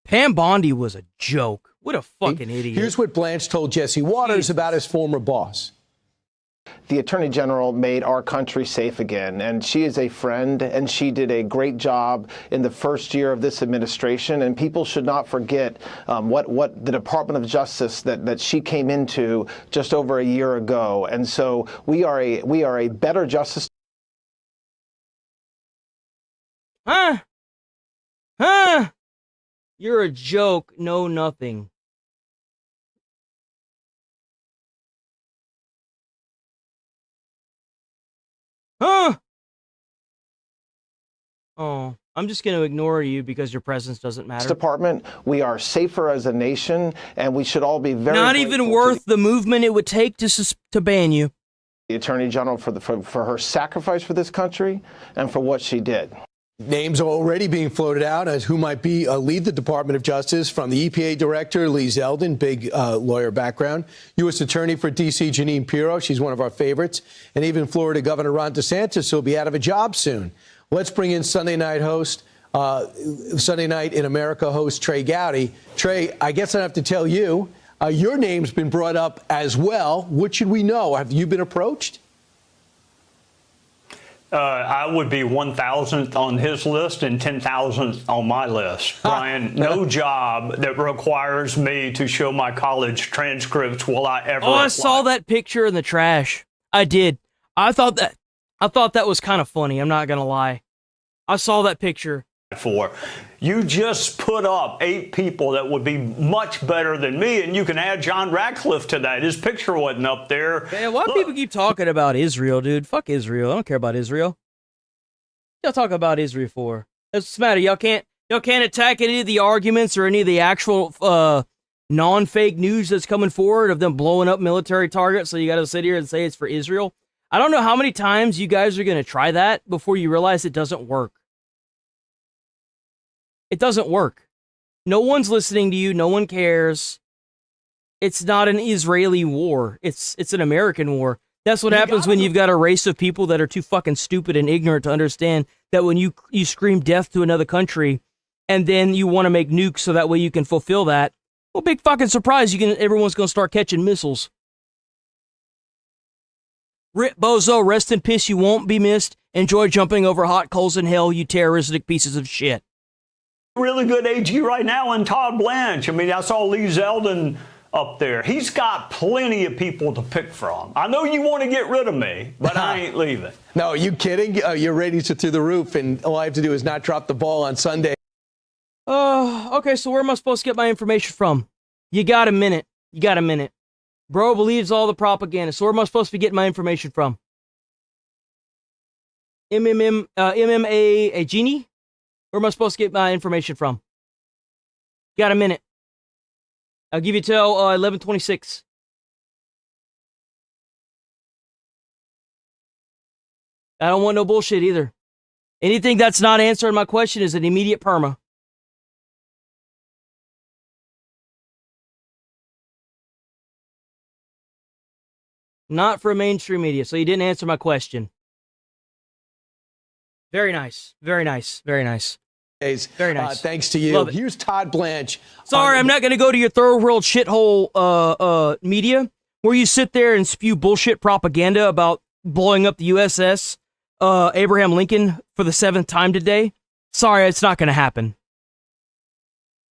Pam Bondi was a joke. What a fucking idiot. Here's what Blanche told Jesse Waters about his former boss. The Attorney General made our country safe again, and she is a friend, and she did a great job in the first year of this administration, and people should not forget what the Department of Justice that she came into just over a year ago. And so we are a better justice. Huh? Huh? You're a joke. No, nothing. Huh? Oh, I'm just going to ignore you because your presence doesn't matter. Department, we are safer as a nation, and we should all be very not even worth the movement it would take to ban you. The Attorney General for her sacrifice for this country and for what she did. Names are already being floated out as who might be lead the Department of Justice, from the EPA Director, Lee Zeldin, big lawyer background, U.S. Attorney for D.C., Jeanine Pirro, she's one of our favorites, and even Florida Governor Ron DeSantis, who'll be out of a job soon. Let's bring in Sunday Night in America host Trey Gowdy. Trey, I guess I have to tell you, your name's been brought up as well. What should we know? Have you been approached? I would be 1,000th on his list and 10,000th on my list. Brian, no job that requires me to show my college transcripts will I ever apply. I saw that picture in the trash. I did. I thought that was kind of funny. I'm not going to lie. I saw that picture. You just put up 8 people that would be much better than me, and you can add John Ratcliffe to that. His picture wasn't up there. Man, why do people keep talking about Israel, dude? Fuck Israel. I don't care about Israel. Y'all talk about Israel for? What's the matter? Y'all can't attack any of the arguments or any of the actual non-fake news that's coming forward of them blowing up military targets, so you got to sit here and say it's for Israel? I don't know how many times you guys are going to try that before you realize it doesn't work. It doesn't work. No one's listening to you. No one cares. It's not an Israeli war. It's an American war. That's what happens when you've got a race of people that are too fucking stupid and ignorant to understand that when you scream death to another country and then you want to make nukes so that way you can fulfill that, well, big fucking surprise, everyone's going to start catching missiles. Rip Bozo, rest in peace, you won't be missed. Enjoy jumping over hot coals in hell, you terroristic pieces of shit. Really good AG right now in Todd Blanche. I mean, I saw Lee Zeldin up there. He's got plenty of people to pick from. I know you want to get rid of me, but I ain't leaving. No, are you kidding? Your ratings are through the roof, and all I have to do is not drop the ball on Sunday. Okay, so where am I supposed to get my information from? You got a minute. Bro believes all the propaganda, so where am I supposed to be getting my information from? MMA, a genie? Where am I supposed to get my information from? Got a minute. I'll give you till 11:26. I don't want no bullshit either. Anything that's not answering my question is an immediate perma. Not for mainstream media, so you didn't answer my question. Very nice. Very nice. Very nice. Very nice. Thanks to you. Here's Todd Blanche. Sorry, I'm not going to go to your third world shithole media where you sit there and spew bullshit propaganda about blowing up the USS Abraham Lincoln for the 7th time today. Sorry, it's not going to happen.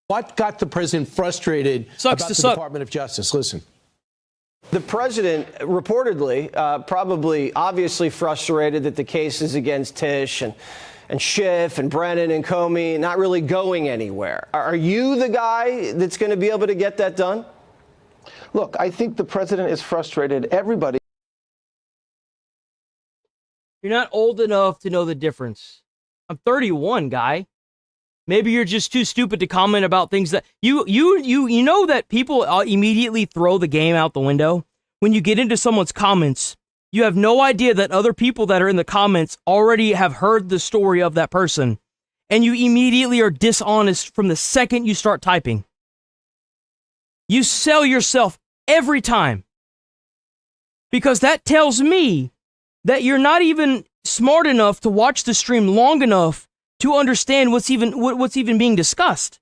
What got the president frustrated about the Department of Justice? Listen. The president reportedly, probably obviously frustrated that the cases against Tish and Schiff and Brennan and Comey not really going anywhere. Are you the guy that's going to be able to get that done? Look, I think the president is frustrated. Everybody. You're not old enough to know the difference. I'm 31, guy. Maybe you're just too stupid to comment about things that you know that people immediately throw the game out the window. When you get into someone's comments, you have no idea that other people that are in the comments already have heard the story of that person. And you immediately are dishonest from the second you start typing. You sell yourself every time. Because that tells me that you're not even smart enough to watch the stream long enough to understand what's even being discussed.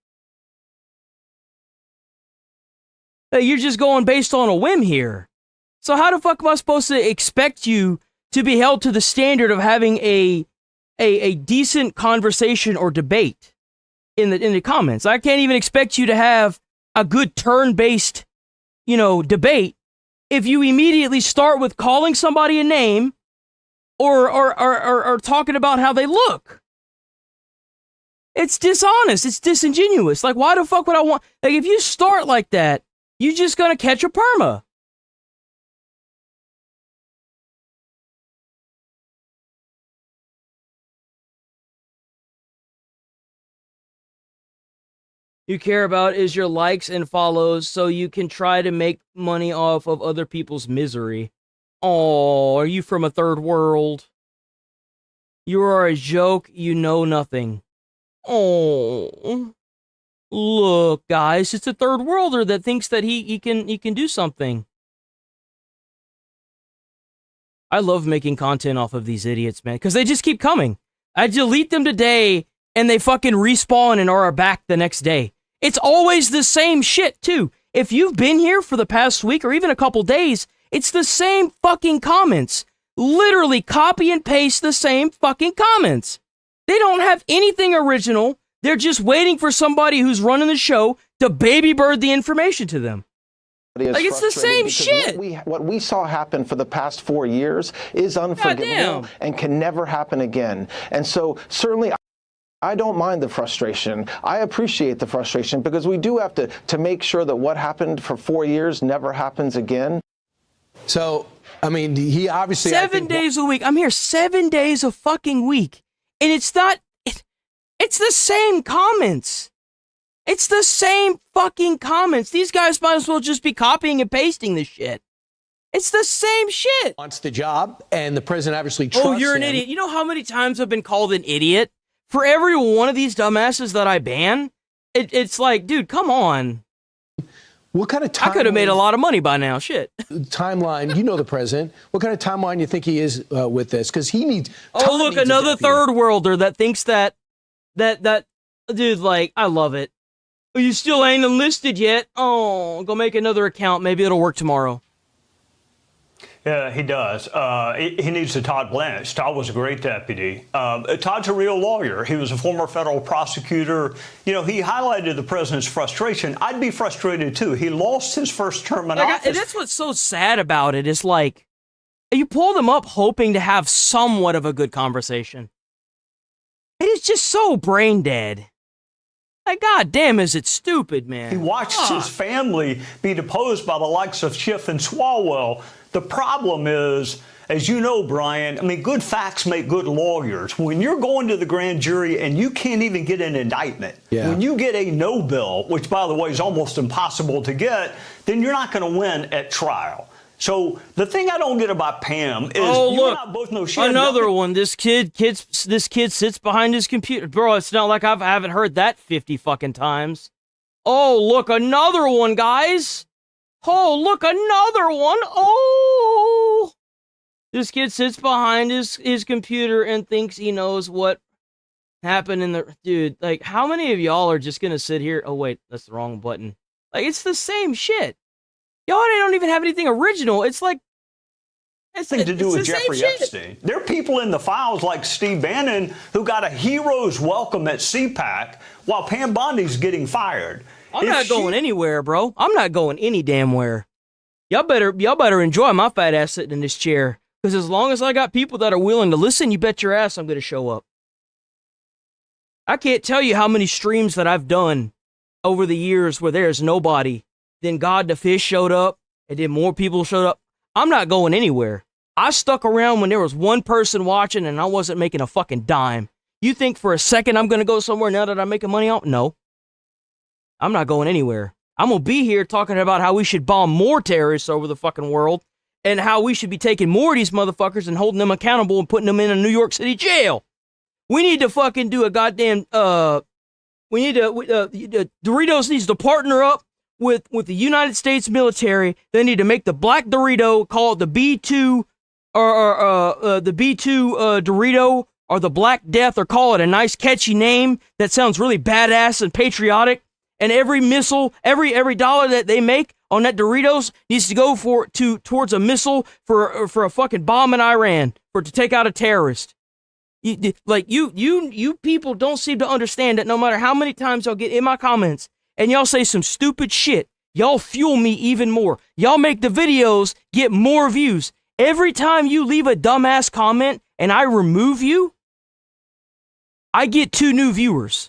You're just going based on a whim here. So how the fuck am I supposed to expect you to be held to the standard of having a decent conversation or debate in the comments? I can't even expect you to have a good turn-based, debate if you immediately start with calling somebody a name or talking about how they look. It's dishonest. It's disingenuous. Like, why the fuck would I want... Like, if you start like that, you're just gonna catch a perma. You care about is your likes and follows so you can try to make money off of other people's misery. Oh, are you from a third world? You are a joke. You know nothing. Oh, look, guys, it's a third worlder that thinks that he can do something. I love making content off of these idiots, man, because they just keep coming. I delete them today, and they fucking respawn and are back the next day. It's always the same shit, too. If you've been here for the past week or even a couple days, it's the same fucking comments. Literally copy and paste the same fucking comments. They don't have anything original. They're just waiting for somebody who's running the show to baby bird the information to them. Like, it's the same shit. What we saw happen for the past 4 years is unforgivable and can never happen again. And so certainly I don't mind the frustration. I appreciate the frustration because we do have to make sure that what happened for 4 years never happens again. So, I mean, he obviously... 7 days a week. I'm here 7 days a fucking week. And it's not... It's the same comments. It's the same fucking comments. These guys might as well just be copying and pasting this shit. It's the same shit. Wants the job, and the president obviously trusts him. Oh, you're an idiot. You know how many times I've been called an idiot? For every one of these dumbasses that I ban, it's like, dude, come on. What kind of timeline? I could have made a lot of money by now. Shit. Timeline. You know the president. What kind of timeline you think he is with this? Because he needs. Oh, look, another third worlder that thinks that dude. Like, I love it. Oh, you still ain't enlisted yet. Oh, go make another account. Maybe it'll work tomorrow. Yeah, he does. He needs a Todd Blanche. Todd was a great deputy. Todd's a real lawyer. He was a former federal prosecutor. You know, he highlighted the president's frustration. I'd be frustrated, too. He lost his first term in office. And that's what's so sad about it. Is like, you pull them up hoping to have somewhat of a good conversation. It is just so brain dead. Like, goddamn, is it stupid, man? He watched his family be deposed by the likes of Schiff and Swalwell. The problem is, as you know, Brian, I mean, good facts make good lawyers. When you're going to the grand jury and you can't even get an indictment, when you get a no bill, which, by the way, is almost impossible to get, then you're not going to win at trial. So the thing I don't get about Pam is you and I both know she had another one. This kid sits behind his computer. Bro, it's not like I haven't heard that 50 fucking times. Oh, look, another one, guys. Oh, look, another one. Oh. This kid sits behind his computer and thinks he knows what happened in the... Dude, like, how many of y'all are just gonna sit here... Oh, wait, that's the wrong button. Like, it's the same shit. Y'all don't even have anything original. It's like... It's nothing to do with Jeffrey Epstein. There are people in the files like Steve Bannon who got a hero's welcome at CPAC while Pam Bondi's getting fired. I'm not going anywhere, bro. I'm not going any damn where. Y'all better enjoy my fat ass sitting in this chair. Because as long as I got people that are willing to listen, you bet your ass I'm going to show up. I can't tell you how many streams that I've done over the years where there's nobody. Then God the Fish showed up, and then more people showed up. I'm not going anywhere. I stuck around when there was one person watching and I wasn't making a fucking dime. You think for a second I'm going to go somewhere now that I'm making money out? No. I'm not going anywhere. I'm going to be here talking about how we should bomb more terrorists over the fucking world and how we should be taking more of these motherfuckers and holding them accountable and putting them in a New York City jail. We need to fucking do a goddamn, Doritos needs to partner up with the United States military. They need to make the black Dorito, call it the B2 or the B2 Dorito or the Black Death, or call it a nice catchy name that sounds really badass and patriotic. And every missile, every dollar that they make on that Doritos needs to go towards a missile for a fucking bomb in Iran to take out a terrorist. You people don't seem to understand that no matter how many times y'all get in my comments and y'all say some stupid shit, y'all fuel me even more. Y'all make the videos get more views. Every time you leave a dumbass comment and I remove you, I get 2 new viewers.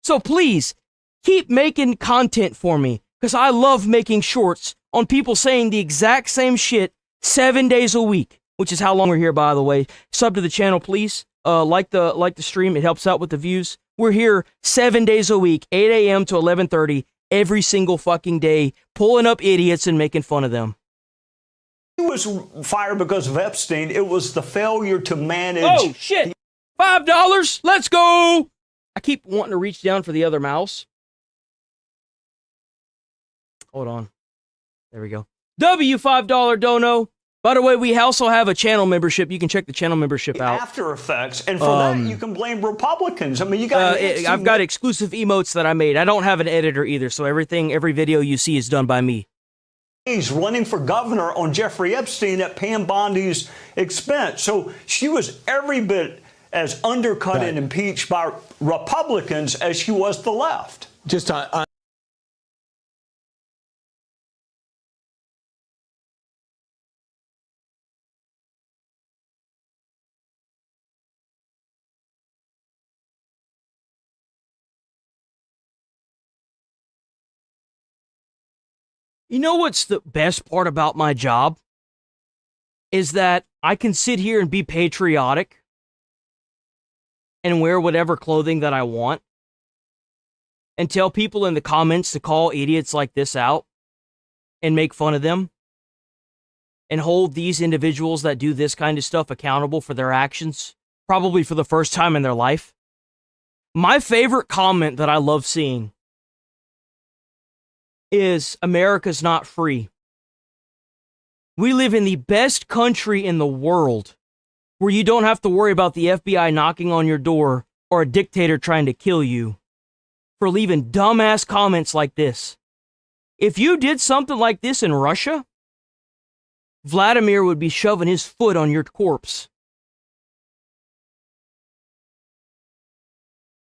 So please, keep making content for me, because I love making shorts on people saying the exact same shit 7 days a week, which is how long we're here, by the way. Sub to the channel, please. Like the stream. It helps out with the views. We're here 7 days a week, 8 a.m. to 11:30, every single fucking day, pulling up idiots and making fun of them. He was fired because of Epstein. It was the failure to manage... Oh, shit! $5! Let's go! I keep wanting to reach down for the other mouse. Hold on. There we go. $5 dono. By the way, we also have a channel membership. You can check the channel membership out. After effects, and for that you can blame Republicans. I mean, you got. I've got exclusive emotes that I made. I don't have an editor either, so every video you see is done by me. He's running for governor on Jeffrey Epstein at Pam Bondi's expense. So she was every bit as undercut and impeached by Republicans as she was the left. Just on You know what's the best part about my job? Is that I can sit here and be patriotic and wear whatever clothing that I want and tell people in the comments to call idiots like this out and make fun of them and hold these individuals that do this kind of stuff accountable for their actions, probably for the first time in their life. My favorite comment that I love seeing is America's not free. We live in the best country in the world where you don't have to worry about the FBI knocking on your door or a dictator trying to kill you for leaving dumbass comments like this. If you did something like this in Russia, Vladimir would be shoving his foot on your corpse.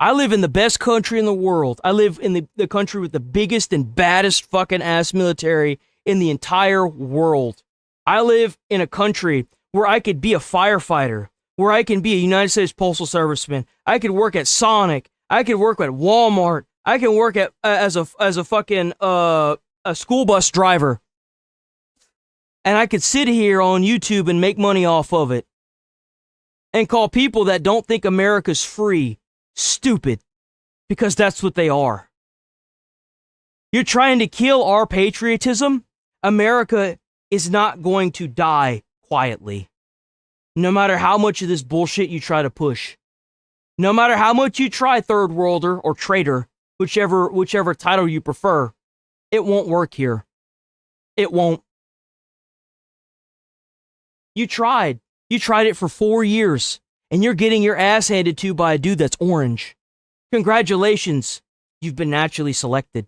I live in the best country in the world. I live in the country with the biggest and baddest fucking ass military in the entire world. I live in a country where I could be a firefighter, where I can be a United States Postal Serviceman. I could work at Sonic. I could work at Walmart. I can work at as a fucking a school bus driver. And I could sit here on YouTube and make money off of it and call people that don't think America's free stupid, because that's what they are. You're trying to kill our patriotism. America is not going to die quietly. No matter how much of this bullshit you try to push. No matter how much you try third worlder or traitor, whichever title you prefer, it won't work here. It won't. You tried. You tried it for 4 years, and you're getting your ass handed to by a dude that's orange. Congratulations. You've been naturally selected.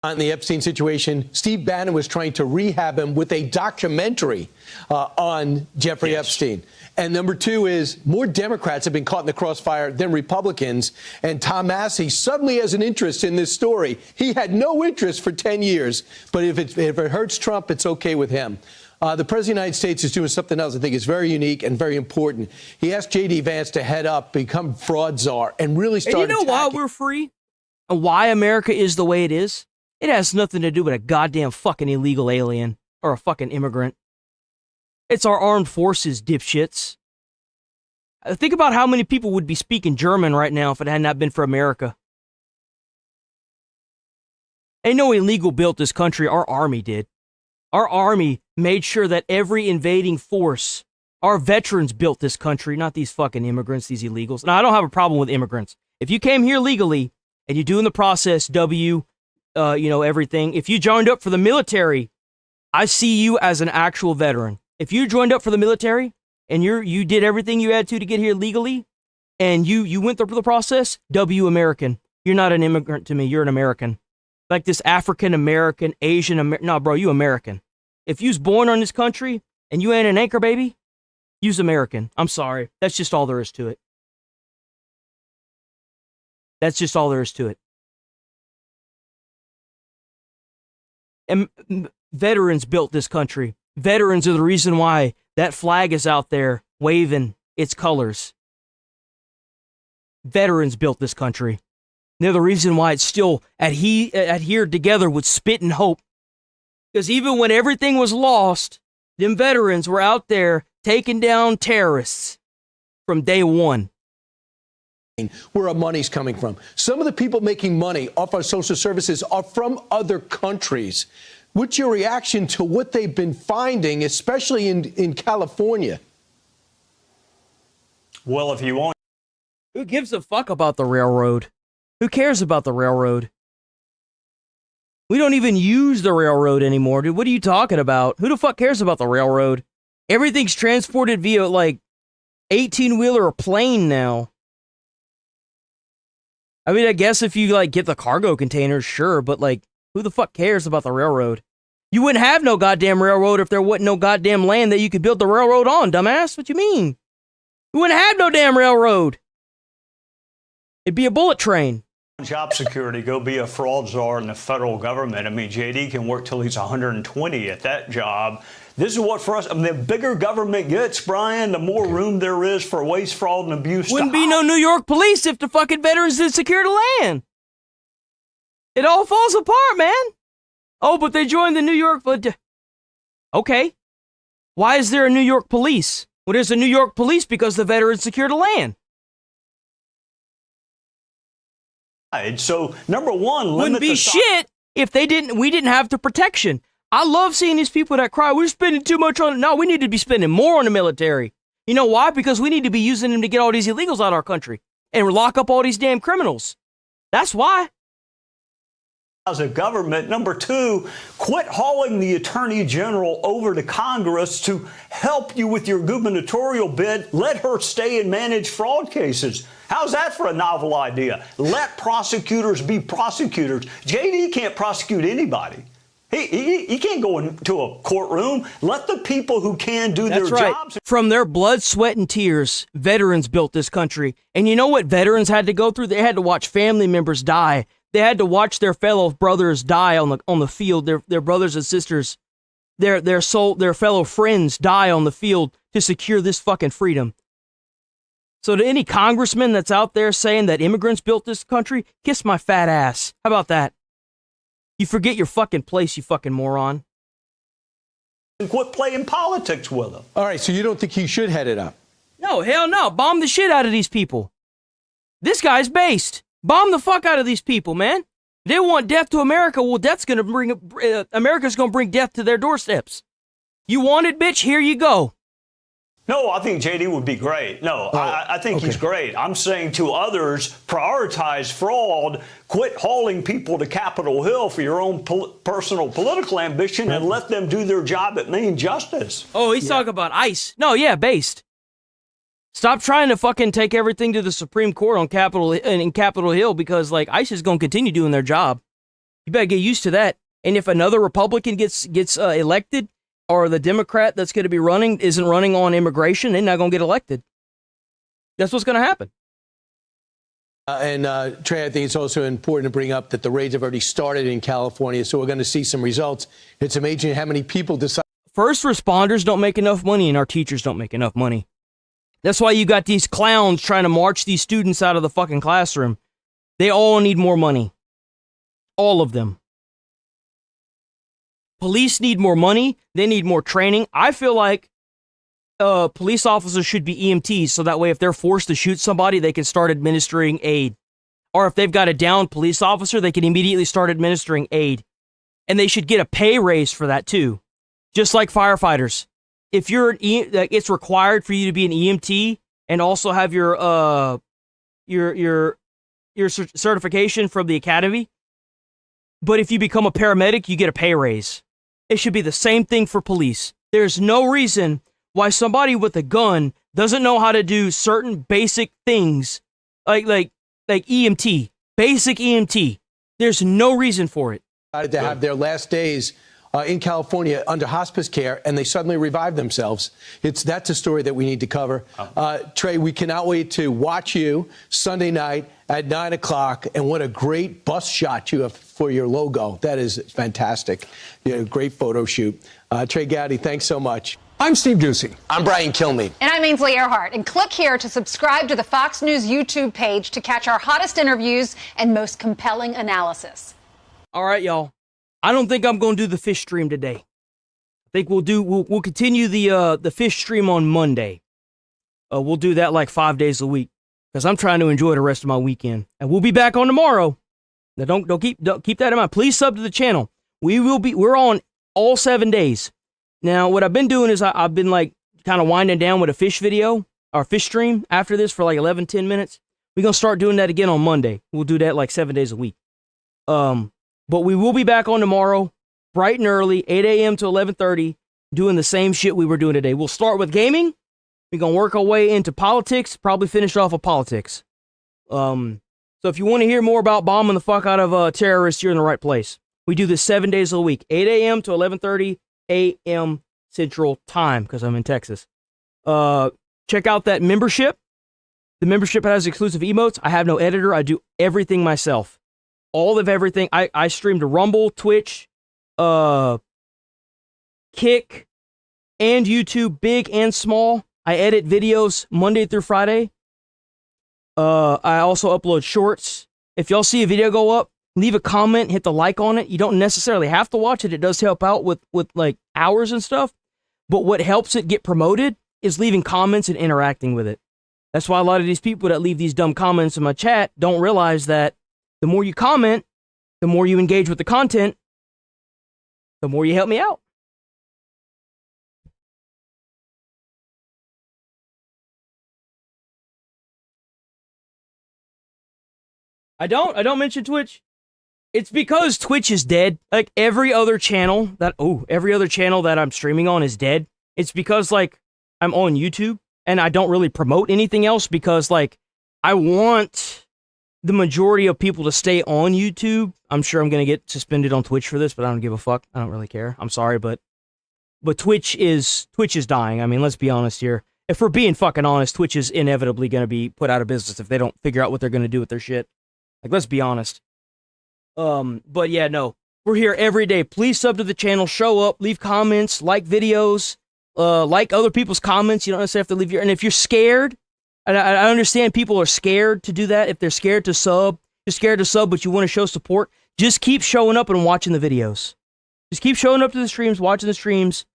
On the Epstein situation, Steve Bannon was trying to rehab him with a documentary on Jeffrey Epstein. And number two is more Democrats have been caught in the crossfire than Republicans. And Tom Massey suddenly has an interest in this story. He had no interest for 10 years. But if it hurts Trump, it's okay with him. The President of the United States is doing something else I think is very unique and very important. He asked J.D. Vance to head up, become fraud czar, and really start And you know why we're free? And why America is the way it is? It has nothing to do with a goddamn fucking illegal alien or a fucking immigrant. It's our armed forces, dipshits. Think about how many people would be speaking German right now if it had not been for America. Ain't no illegal built this country. Our army did. Our army made sure that every invading force, our veterans built this country, not these fucking immigrants, these illegals. Now, I don't have a problem with immigrants. If you came here legally and you do in the process everything. If you joined up for the military, I see you as an actual veteran. If you joined up for the military and you did everything you had to get here legally, and you went through the process, American. You're not an immigrant to me. You're an American. Like this African American, Asian American. No, bro, you American. If you's born on this country and you ain't an anchor baby, you's American. I'm sorry. That's just all there is to it. That's just all there is to it. And veterans built this country. Veterans are the reason why that flag is out there waving its colors. Veterans built this country. They're the reason why it's still adhered together with spit and hope. Because even when everything was lost, them veterans were out there taking down terrorists from day one. Where our money's coming from. Some of the people making money off our social services are from other countries. What's your reaction to what they've been finding, especially in California? Well, if you want... Who gives a fuck about the railroad? Who cares about the railroad? We don't even use the railroad anymore, dude. What are you talking about? Who the fuck cares about the railroad? Everything's transported via, 18-wheeler or plane now. I mean, I guess if you, get the cargo containers, sure, but, who the fuck cares about the railroad? You wouldn't have no goddamn railroad if there wasn't no goddamn land that you could build the railroad on, dumbass. What you mean? You wouldn't have no damn railroad. It'd be a bullet train. Job security, go be a fraud czar in the federal government. I mean, JD can work till he's 120 at that job. This is what for us, the bigger government gets, Brian, the more room there is for waste, fraud, and abuse. Wouldn't be no New York police if the fucking veterans didn't secure the land. It all falls apart, man. Oh, but they joined the New York... Okay. Why is there a New York police? Well, there's a New York police because the veterans secured the land. So, number one, wouldn't be shit if we didn't have the protection. I love seeing these people that cry, we're spending too much on it. No, we need to be spending more on the military. You know why? Because we need to be using them to get all these illegals out of our country and lock up all these damn criminals. That's why. As a government. Number two, quit hauling the Attorney General over to Congress to help you with your gubernatorial bid. Let her stay and manage fraud cases. How's that for a novel idea? Let prosecutors be prosecutors. JD can't prosecute anybody. He can't go into a courtroom. Let the people who can do their jobs. From their blood, sweat, and tears, veterans built this country. And you know what veterans had to go through? They had to watch family members die. They had to watch their fellow brothers die on the field. Their brothers and sisters, their fellow friends die on the field to secure this fucking freedom. So to any congressman that's out there saying that immigrants built this country, kiss my fat ass. How about that? You forget your fucking place, you fucking moron. and quit playing politics with them. All right, so you don't think he should head it up? No, hell no. Bomb the shit out of these people. This guy's based. Bomb the fuck out of these people, man. They want death to America. Well, death's gonna bring America's gonna bring death to their doorsteps. You want it, bitch? Here you go. No, I think JD would be great. No, I think he's great. I'm saying to others, prioritize fraud, quit hauling people to Capitol Hill for your own personal political ambition, and let them do their job at Main Justice. Oh, he's talking about ICE. No, yeah, based. Stop trying to fucking take everything to the Supreme Court on Capitol Hill because, like, ICE is going to continue doing their job. You better get used to that. And if another Republican gets elected, or the Democrat that's going to be running isn't running on immigration, they're not going to get elected. That's what's going to happen. Trey, I think it's also important to bring up that the raids have already started in California, so we're going to see some results. It's amazing how many people decide. First responders don't make enough money, and our teachers don't make enough money. That's why you got these clowns trying to march these students out of the fucking classroom. They all need more money. All of them. Police need more money. They need more training. I feel like police officers should be EMTs, so that way if they're forced to shoot somebody, they can start administering aid. Or if they've got a downed police officer, they can immediately start administering aid. And they should get a pay raise for that too. Just like firefighters. If you're it's required for you to be an EMT and also have your certification from the academy. But if you become a paramedic, you get a pay raise. It should be the same thing for police. There's no reason why somebody with a gun doesn't know how to do certain basic things like EMT, basic EMT. There's no reason for it. To have their last days in California under hospice care, and they suddenly revive themselves. That's a story that we need to cover. Trey, we cannot wait to watch you Sunday night at 9 o'clock, and what a great bus shot you have for your logo. That is fantastic. Great photo shoot. Trey Gowdy, thanks so much. I'm Steve Doocy. I'm Brian Kilmeade. And I'm Ainsley Earhart. And click here to subscribe to the Fox News YouTube page to catch our hottest interviews and most compelling analysis. All right, y'all. I don't think I'm going to do the fish stream today. I think we'll continue the fish stream on Monday. We'll do that like 5 days a week because I'm trying to enjoy the rest of my weekend. And we'll be back on tomorrow. Now don't keep that in mind. Please sub to the channel. We're on all 7 days. Now what I've been doing is I've been like kind of winding down with a fish video or fish stream after this for like 11-10 minutes. We're going to start doing that again on Monday. We'll do that like 7 days a week. But we will be back on tomorrow, bright and early, 8 a.m. to 11:30, doing the same shit we were doing today. We'll start with gaming. We're going to work our way into politics, probably finish off with politics. So if you want to hear more about bombing the fuck out of terrorists, you're in the right place. We do this 7 days a week, 8 a.m. to 11:30 a.m. Central Time, because I'm in Texas. Check out that membership. The membership has exclusive emotes. I have no editor. I do everything myself. All of everything. I stream to Rumble, Twitch, Kick, and YouTube, big and small. I edit videos Monday through Friday. I also upload shorts. If y'all see a video go up, leave a comment, hit the like on it. You don't necessarily have to watch it. It does help out with like hours and stuff. But what helps it get promoted is leaving comments and interacting with it. That's why a lot of these people that leave these dumb comments in my chat don't realize that the more you comment, the more you engage with the content, the more you help me out. I don't mention Twitch. It's because Twitch is dead. Like every other channel that I'm streaming on is dead. It's because like I'm on YouTube and I don't really promote anything else because like I want the majority of people to stay on YouTube. I'm sure I'm going to get suspended on Twitch for this, but I don't give a fuck. I don't really care. I'm sorry, but Twitch is dying. I mean, let's be honest here. If we're being fucking honest, Twitch is inevitably going to be put out of business if they don't figure out what they're going to do with their shit. Like, let's be honest. But yeah, no. We're here every day. Please sub to the channel, show up, leave comments, like videos, like other people's comments. You don't necessarily have to leave your... And if you're scared, and I understand people are scared to do that. If they're scared to sub, you're scared to sub, but you want to show support, just keep showing up and watching the videos. Just keep showing up to the streams, watching the streams.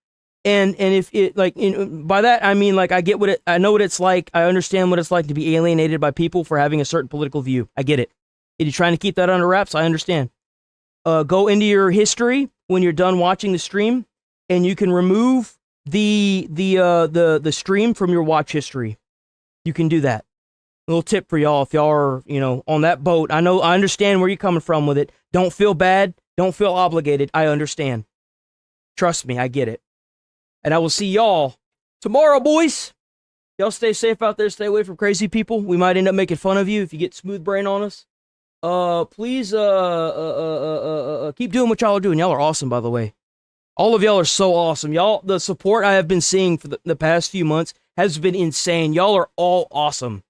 And if it like by that I mean like I know what it's like. I understand what it's like to be alienated by people for having a certain political view. I get it. If you're trying to keep that under wraps, I understand. Go into your history when you're done watching the stream, and you can remove the stream from your watch history. You can do that. A little tip for y'all if y'all are, on that boat. I understand where you're coming from with it. Don't feel bad. Don't feel obligated. I understand. Trust me, I get it. And I will see y'all tomorrow, boys. Y'all stay safe out there. Stay away from crazy people. We might end up making fun of you if you get smooth brain on us. Please, keep doing what y'all are doing. Y'all are awesome, by the way. All of y'all are so awesome. Y'all, the support I have been seeing for the past few months has been insane. Y'all are all awesome.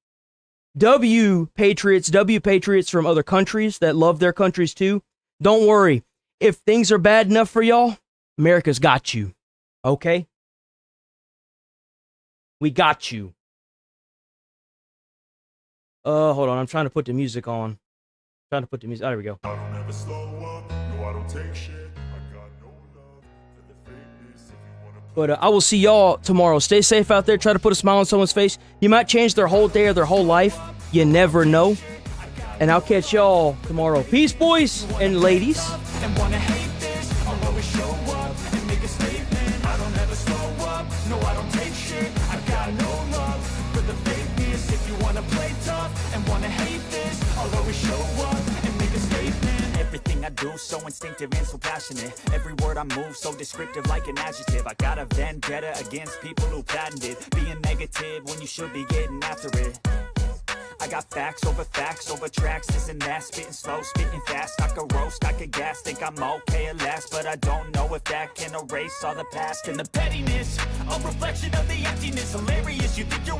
W Patriots from other countries that love their countries too. Don't worry. If things are bad enough for y'all, America's got you. Okay? We got you. Hold on. I'm trying to put the music on. Oh, there we go. I don't ever slow up. No, I don't take shit. I got no love for the fakeness. If you wanna But I will see y'all tomorrow. Stay safe out there. Try to put a smile on someone's face. You might change their whole day or their whole life. You never know. And I'll catch y'all tomorrow. Peace, boys and ladies. and wanna hate this, I'll always show up and make a statement. I don't ever slow up, no I don't take shit. I got no love for the fakeness. If you wanna play tough and wanna hate this, I'll always show up and make a statement. Everything I do so instinctive and so passionate. Every word I move so descriptive like an adjective. I got a vendetta against people who patented being negative when you should be getting after it. I got facts over tracks, this and that, spitting slow, spitting fast. I could roast, I could gas, think I'm okay at last, but I don't know if that can erase all the past. And the pettiness, a reflection of the emptiness. Hilarious, you think you're